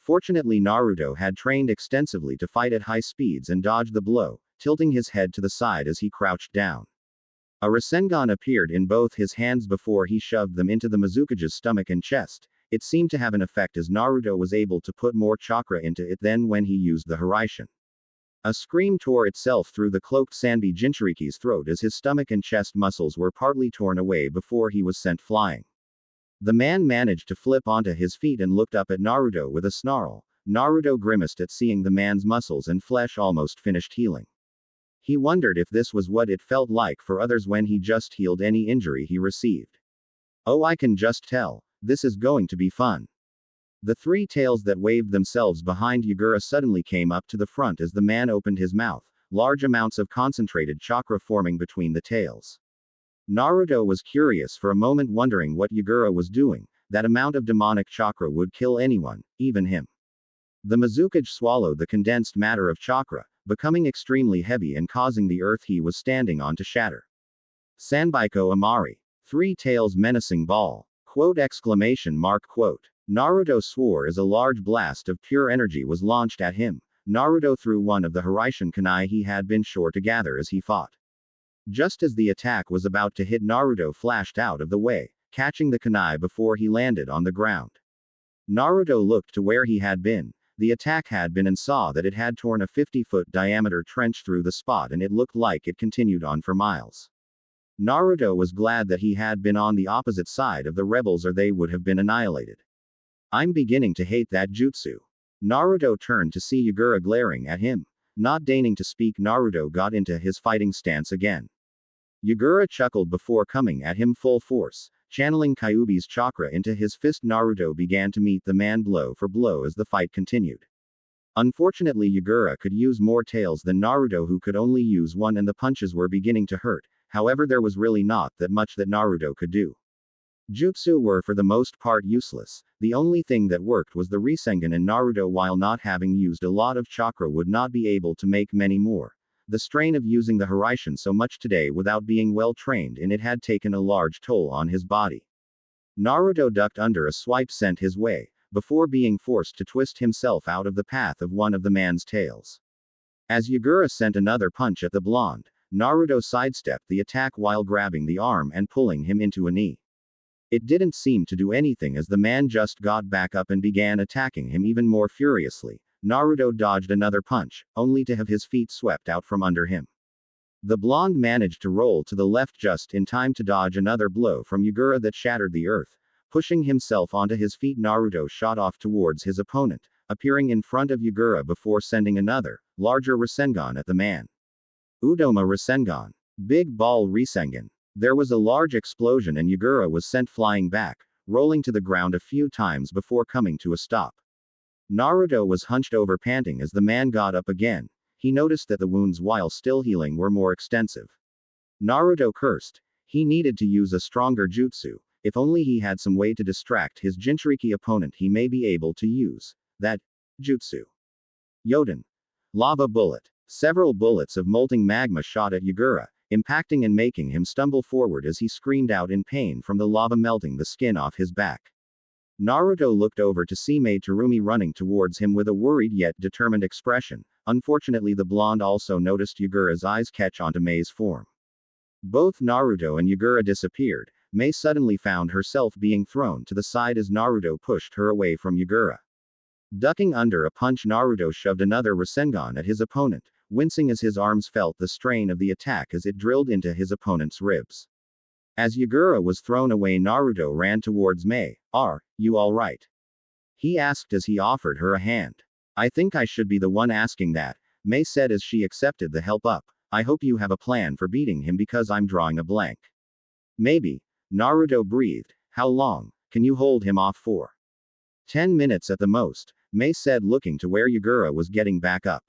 Fortunately Naruto had trained extensively to fight at high speeds and dodged the blow, tilting his head to the side as he crouched down. A Rasengan appeared in both his hands before he shoved them into the Mizukage's stomach and chest. It seemed to have an effect as Naruto was able to put more chakra into it than when he used the Hiraishin. A scream tore itself through the cloaked Sanbi Jinchuriki's throat as his stomach and chest muscles were partly torn away before he was sent flying. The man managed to flip onto his feet and looked up at Naruto with a snarl. Naruto grimaced at seeing the man's muscles and flesh almost finished healing. He wondered if this was what it felt like for others when he just healed any injury he received. Oh, I can just tell. This is going to be fun. The three tails that waved themselves behind Yugura suddenly came up to the front as the man opened his mouth, large amounts of concentrated chakra forming between the tails. Naruto was curious for a moment, wondering what Yugura was doing. That amount of demonic chakra would kill anyone, even him. The Mizukage swallowed the condensed matter of chakra, becoming extremely heavy and causing the earth he was standing on to shatter. Sanbaiko Amari. Three tails menacing ball. Quote exclamation mark quote. Naruto swore as a large blast of pure energy was launched at him. Naruto threw one of the Hiraishin kunai he had been sure to gather as he fought. Just as the attack was about to hit, Naruto flashed out of the way, catching the kunai before he landed on the ground. Naruto looked to where he had been. The attack had been and saw that it had torn a 50-foot diameter trench through the spot, and it looked like it continued on for miles. Naruto was glad that he had been on the opposite side of the rebels, or they would have been annihilated. I'm beginning to hate that jutsu. Naruto turned to see Yugura glaring at him. Not deigning to speak, Naruto got into his fighting stance again. Yugura chuckled before coming at him full force. Channeling Kyuubi's chakra into his fist, Naruto began to meet the man blow for blow as the fight continued. Unfortunately, Yugura could use more tails than Naruto, who could only use one, and the punches were beginning to hurt. However, there was really not that much that Naruto could do. Jutsu were for the most part useless. The only thing that worked was the Rasengan, and Naruto, while not having used a lot of chakra, would not be able to make many more. The strain of using the Hiraishin so much today without being well trained in it had taken a large toll on his body. Naruto ducked under a swipe sent his way, before being forced to twist himself out of the path of one of the man's tails. As Yugura sent another punch at the blonde, Naruto sidestepped the attack while grabbing the arm and pulling him into a knee. It didn't seem to do anything as the man just got back up and began attacking him even more furiously. Naruto dodged another punch, only to have his feet swept out from under him. The blonde managed to roll to the left just in time to dodge another blow from Yugura that shattered the earth. Pushing himself onto his feet, Naruto shot off towards his opponent, appearing in front of Yugura before sending another, larger Rasengan at the man. Udoma Rasengan. Big Ball Rasengan. There was a large explosion and Yugura was sent flying back, rolling to the ground a few times before coming to a stop. Naruto was hunched over panting as the man got up again. He noticed that the wounds while still healing were more extensive. Naruto cursed. He needed to use a stronger jutsu. If only he had some way to distract his Jinchuriki opponent, he may be able to use that jutsu. Yoden. Lava Bullet. Several bullets of molten magma shot at Yugura, impacting and making him stumble forward as he screamed out in pain from the lava melting the skin off his back. Naruto looked over to see Mei Terumi running towards him with a worried yet determined expression. Unfortunately, the blonde also noticed Yugura's eyes catch onto Mei's form. Both Naruto and Yugura disappeared. Mei suddenly found herself being thrown to the side as Naruto pushed her away from Yugura. Ducking under a punch, Naruto shoved another Rasengan at his opponent, wincing as his arms felt the strain of the attack as it drilled into his opponent's ribs. As Yugura was thrown away, Naruto ran towards Mei. "Are you alright?" he asked as he offered her a hand. "I think I should be the one asking that," Mei said as she accepted the help up. "I hope you have a plan for beating him because I'm drawing a blank." "Maybe," Naruto breathed. "How long can you hold him off for?" 10 minutes at the most, Mei said, looking to where Yugura was getting back up.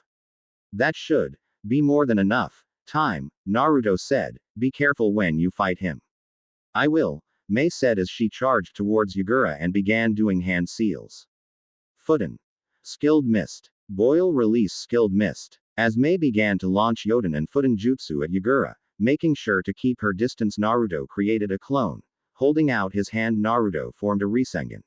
"That should be more than enough time," Naruto said. "Be careful when you fight him." "I will," Mei said as she charged towards Yugura and began doing hand seals. Futen. Skilled Mist. Boil Release Skilled Mist. As Mei began to launch Yoden and Futen Jutsu at Yugura, making sure to keep her distance, Naruto created a clone. Holding out his hand, Naruto formed a Rasengan.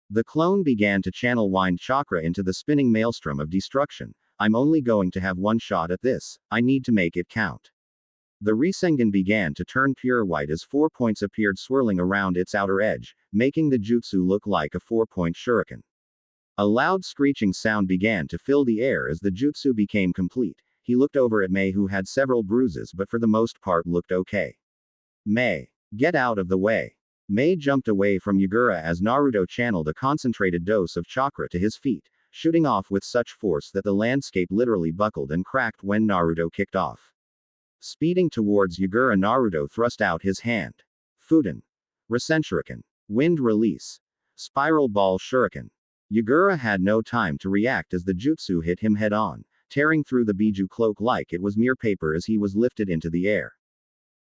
The clone began to channel wind chakra into the spinning maelstrom of destruction. "I'm only going to have one shot at this. I need to make it count." The Rasengan began to turn pure white as 4 points appeared swirling around its outer edge, making the jutsu look like a 4-point shuriken. A loud screeching sound began to fill the air as the jutsu became complete. He looked over at Mei, who had several bruises but for the most part looked okay. "Mei, get out of the way." Mei jumped away from Yugura as Naruto channeled a concentrated dose of chakra to his feet, shooting off with such force that the landscape literally buckled and cracked when Naruto kicked off. Speeding towards Yugura, Naruto thrust out his hand. Futen. Rasenshuriken. Wind Release. Spiral Ball Shuriken. Yugura had no time to react as the jutsu hit him head on, tearing through the biju cloak like it was mere paper as he was lifted into the air.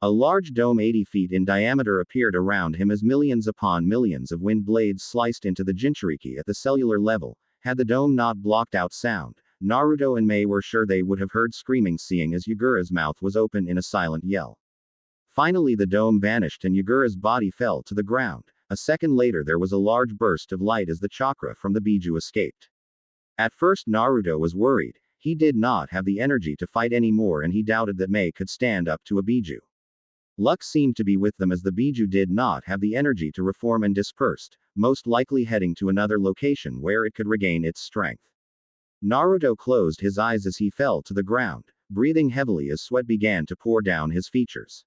A large dome 80 feet in diameter appeared around him as millions upon millions of wind blades sliced into the Jinchuriki at the cellular level. Had the dome not blocked out sound, Naruto and Mei were sure they would have heard screaming, seeing as Yugura's mouth was open in a silent yell. Finally, the dome vanished and Yugura's body fell to the ground. A second later, there was a large burst of light as the chakra from the biju escaped. At first, Naruto was worried. He did not have the energy to fight anymore and he doubted that Mei could stand up to a biju. Luck seemed to be with them as the biju did not have the energy to reform and dispersed, most likely heading to another location where it could regain its strength. Naruto closed his eyes as he fell to the ground, breathing heavily as sweat began to pour down his features.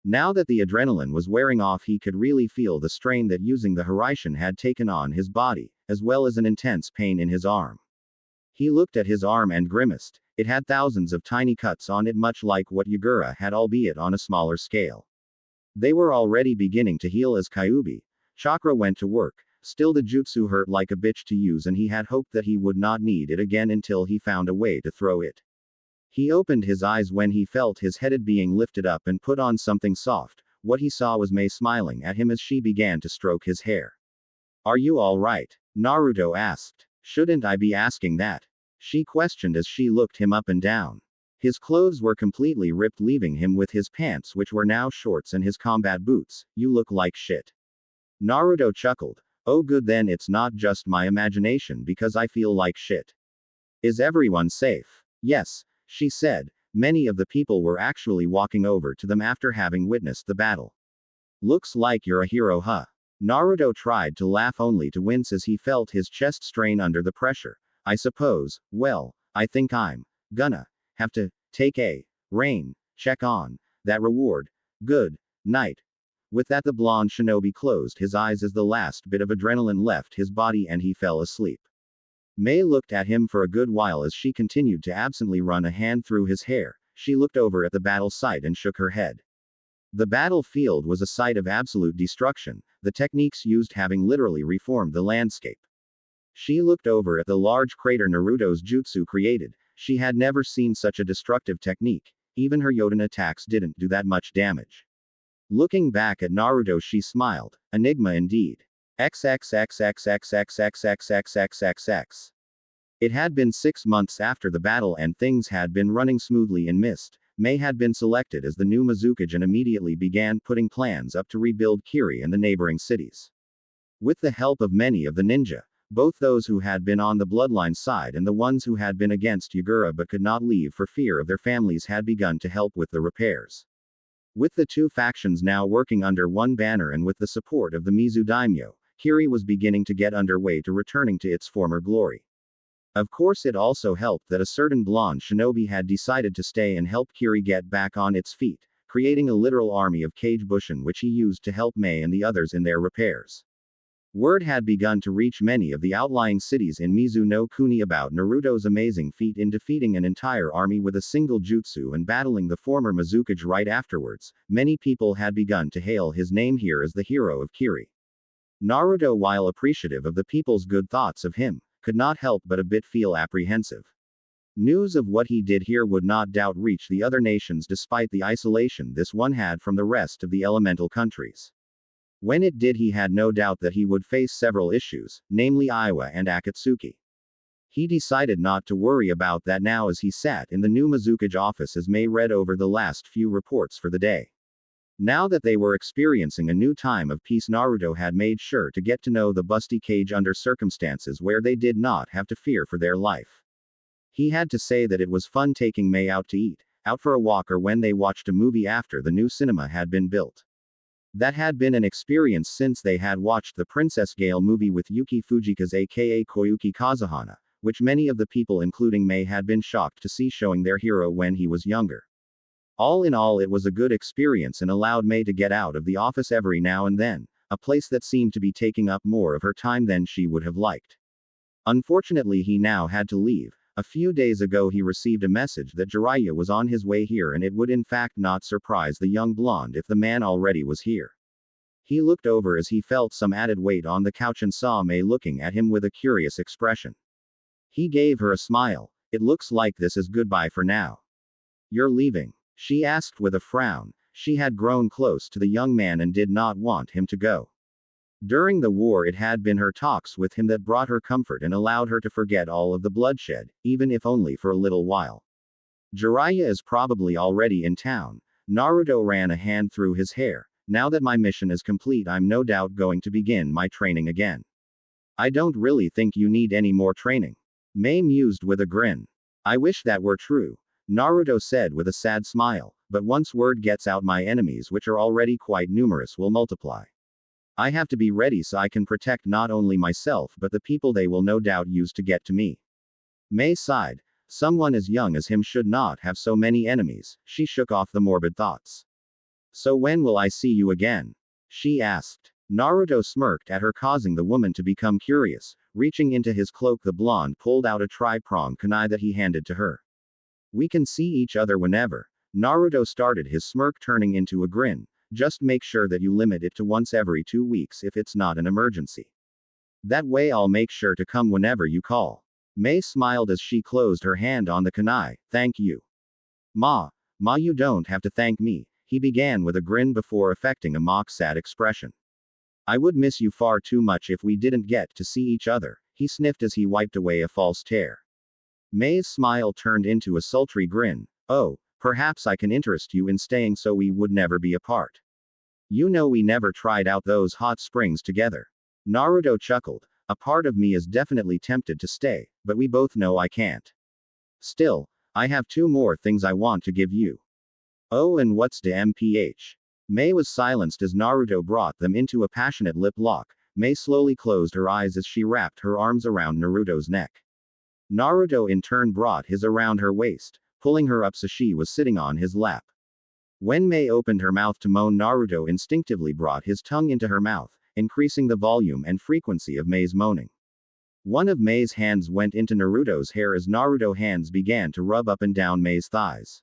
Now that the adrenaline was wearing off, he could really feel the strain that using the Hiraishin had taken on his body, as well as an intense pain in his arm. He looked at his arm and grimaced. It had thousands of tiny cuts on it, much like what Yugura had, albeit on a smaller scale. They were already beginning to heal as Kyuubi chakra went to work. Still, the jutsu hurt like a bitch to use and he had hoped that he would not need it again until he found a way to throw it. He opened his eyes when he felt his head being lifted up and put on something soft. What he saw was Mei smiling at him as she began to stroke his hair. "Are you alright?" Naruto asked. "Shouldn't I be asking that?" she questioned as she looked him up and down. His clothes were completely ripped, leaving him with his pants, which were now shorts, and his combat boots. "You look like shit." Naruto chuckled. "Oh good, then it's not just my imagination because I feel like shit. Is everyone safe?" "Yes," she said. Many of the people were actually walking over to them after having witnessed the battle. "Looks like you're a hero, huh?" Naruto tried to laugh only to wince as he felt his chest strain under the pressure. I suppose, well, I think I'm gonna have to take a rain check on that reward. Good night. With that, the blonde shinobi closed his eyes as the last bit of adrenaline left his body and he fell asleep. Mei looked at him for a good while as she continued to absently run a hand through his hair. She looked over at the battle site and shook her head. The battlefield was a site of absolute destruction, the techniques used having literally reformed the landscape. She looked over at the large crater Naruto's jutsu created. She had never seen such a destructive technique. Even her Yoden attacks didn't do that much damage. Looking back at Naruto, she smiled. Enigma indeed. XXXXXXXXXXXXX. It had been 6 months after the battle and things had been running smoothly in Mist. Mei had been selected as the new Mizukage and immediately began putting plans up to rebuild Kiri and the neighboring cities. With the help of many of the ninja, both those who had been on the bloodline side and the ones who had been against Yugura but could not leave for fear of their families had begun to help with the repairs. With the two factions now working under one banner and with the support of the Mizu daimyo, Kiri was beginning to get underway to returning to its former glory. Of course, it also helped that a certain blonde shinobi had decided to stay and help Kiri get back on its feet, creating a literal army of Kage Bushin which he used to help Mei and the others in their repairs. Word had begun to reach many of the outlying cities in Mizu no Kuni about Naruto's amazing feat in defeating an entire army with a single jutsu and battling the former Mizukage right afterwards. Many people had begun to hail his name here as the hero of Kiri. Naruto, while appreciative of the people's good thoughts of him, could not help but a bit feel apprehensive. News of what he did here would not doubt reach the other nations despite the isolation this one had from the rest of the elemental countries. When it did, he had no doubt that he would face several issues, namely Iwa and Akatsuki. He decided not to worry about that now as he sat in the new Mizukage office as Mei read over the last few reports for the day. Now that they were experiencing a new time of peace, Naruto had made sure to get to know the busty Kage under circumstances where they did not have to fear for their life. He had to say that it was fun taking Mei out to eat, out for a walk, or when they watched a movie after the new cinema had been built. That had been an experience since they had watched the Princess Gale movie with Yuki Fujikaze aka Koyuki Kazuhana, which many of the people including Mei had been shocked to see showing their hero when he was younger. All in all, it was a good experience and allowed Mei to get out of the office every now and then, a place that seemed to be taking up more of her time than she would have liked. Unfortunately, he now had to leave. A few days ago he received a message that Jiraiya was on his way here, and it would in fact not surprise the young blonde if the man already was here. He looked over as he felt some added weight on the couch and saw Mei looking at him with a curious expression. He gave her a smile. It looks like this is goodbye for now. You're leaving? She asked with a frown. She had grown close to the young man and did not want him to go. During the war, it had been her talks with him that brought her comfort and allowed her to forget all of the bloodshed, even if only for a little while. Jiraiya is probably already in town. Naruto ran a hand through his hair. Now that my mission is complete, I'm no doubt going to begin my training again. I don't really think you need any more training. Mei mused with a grin. I wish that were true. Naruto said with a sad smile, but once word gets out, my enemies, which are already quite numerous, will multiply. I have to be ready so I can protect not only myself but the people they will no doubt use to get to me. Mei sighed. Someone as young as him should not have so many enemies. She shook off the morbid thoughts. So when will I see you again? She asked. Naruto smirked at her, causing the woman to become curious. Reaching into his cloak, the blonde pulled out a tri-pronged kunai that he handed to her. We can see each other whenever. Naruto started, his smirk turning into a grin. Just make sure that you limit it to once every 2 weeks if it's not an emergency. That way I'll make sure to come whenever you call. Mei smiled as she closed her hand on the kunai. Thank you. Ma, you don't have to thank me, he began with a grin before affecting a mock sad expression. I would miss you far too much if we didn't get to see each other, he sniffed as he wiped away a false tear. Mei's smile turned into a sultry grin. Oh, perhaps I can interest you in staying so we would never be apart. You know, we never tried out those hot springs together. Naruto chuckled. A part of me is definitely tempted to stay, but we both know I can't. Still, I have 2 more things I want to give you. Oh, and what's the MPH? Mei was silenced as Naruto brought them into a passionate lip lock. Mei slowly closed her eyes as she wrapped her arms around Naruto's neck. Naruto in turn brought his around her waist, pulling her up so she was sitting on his lap. When Mei opened her mouth to moan, Naruto instinctively brought his tongue into her mouth, increasing the volume and frequency of Mei's moaning. One of Mei's hands went into Naruto's hair as Naruto's hands began to rub up and down Mei's thighs.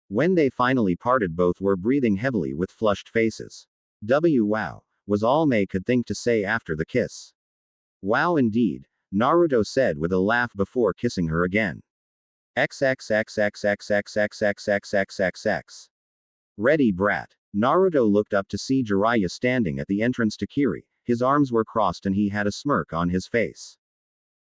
When they finally parted, both were breathing heavily with flushed faces. Wow, was all Mei could think to say after the kiss. Wow indeed, Naruto said with a laugh before kissing her again. XXXXXXXXXXXXX. Ready, brat. Naruto looked up to see Jiraiya standing at the entrance to Kiri. His arms were crossed and he had a smirk on his face.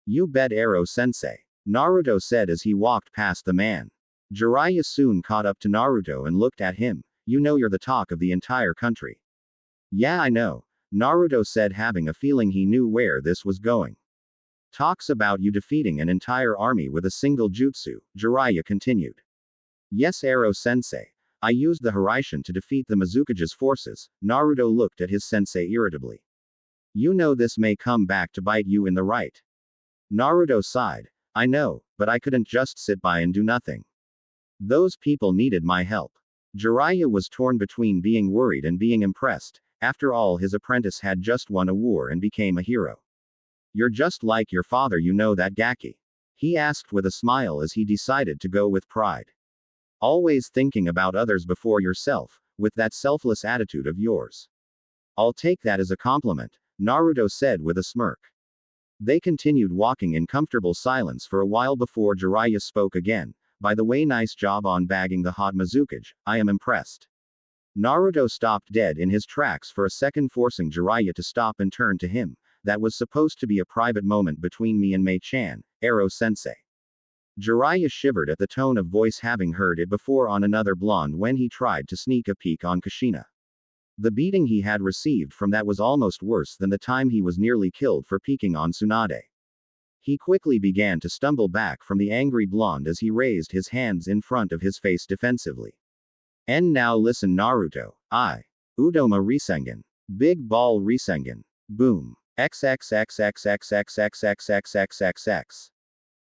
You bet, Ero-sensei. Naruto said as he walked past the man. Jiraiya soon caught up to Naruto and looked at him. You know you're the talk of the entire country. Yeah, I know. Naruto said, having a feeling he knew where this was going. Talks about you defeating an entire army with a single jutsu, Jiraiya continued. Yes, Ero-sensei. I used the Hiraishin to defeat the Mizukage's forces. Naruto looked at his sensei irritably. You know this may come back to bite you in the right. Naruto sighed. I know, but I couldn't just sit by and do nothing. Those people needed my help. Jiraiya was torn between being worried and being impressed. After all, his apprentice had just won a war and became a hero. You're just like your father, you know that, Gaki? He asked with a smile as he decided to go with pride. Always thinking about others before yourself, with that selfless attitude of yours. I'll take that as a compliment, Naruto said with a smirk. They continued walking in comfortable silence for a while before Jiraiya spoke again. By the way, nice job on bagging the hot Mizukage, I am impressed. Naruto stopped dead in his tracks for a second, forcing Jiraiya to stop and turn to him. That was supposed to be a private moment between me and Mei-chan, Ero-sensei. Jiraiya shivered at the tone of voice, having heard it before on another blonde when he tried to sneak a peek on Kushina. The beating he had received from that was almost worse than the time he was nearly killed for peeking on Tsunade. He quickly began to stumble back from the angry blonde as he raised his hands in front of his face defensively. And now listen, Naruto. Udoma Risengan. Big Ball Risengan. Boom. XXXXXXXXXXXXX.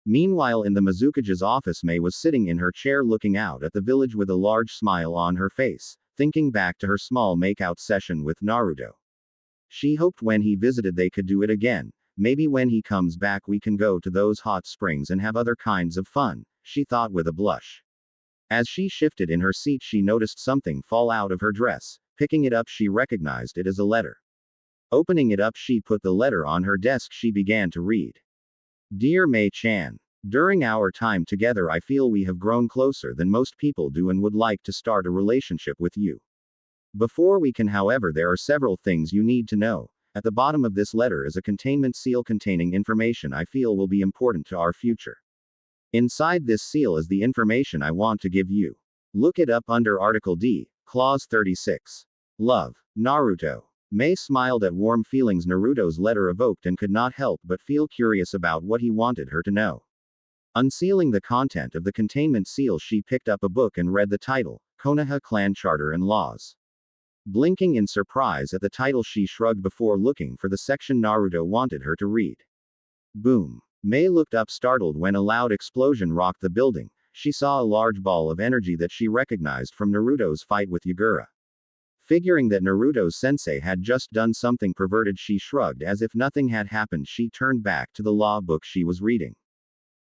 Meanwhile, in the Mizukage's office, Mei was sitting in her chair looking out at the village with a large smile on her face, thinking back to her small makeout session with Naruto. She hoped when he visited they could do it again. Maybe when he comes back we can go to those hot springs and have other kinds of fun, she thought with a blush. As she shifted in her seat, she noticed something fall out of her dress. Picking it up, she recognized it as a letter. Opening it up, she put the letter on her desk. She began to read. Dear Mei-chan, during our time together I feel we have grown closer than most people do and would like to start a relationship with you. Before we can, however, there are several things you need to know. At the bottom of this letter is a containment seal containing information I feel will be important to our future. Inside this seal is the information I want to give you. Look it up under Article D, Clause 36. Love, Naruto. Mei smiled at warm feelings Naruto's letter evoked and could not help but feel curious about what he wanted her to know. Unsealing the content of the containment seal, she picked up a book and read the title, Konoha Clan Charter and Laws. Blinking in surprise at the title, she shrugged before looking for the section Naruto wanted her to read. Boom. Mei looked up startled when a loud explosion rocked the building. She saw a large ball of energy that she recognized from Naruto's fight with Yugura. Figuring that Naruto's sensei had just done something perverted, she shrugged as if nothing had happened. She turned back to the law book she was reading.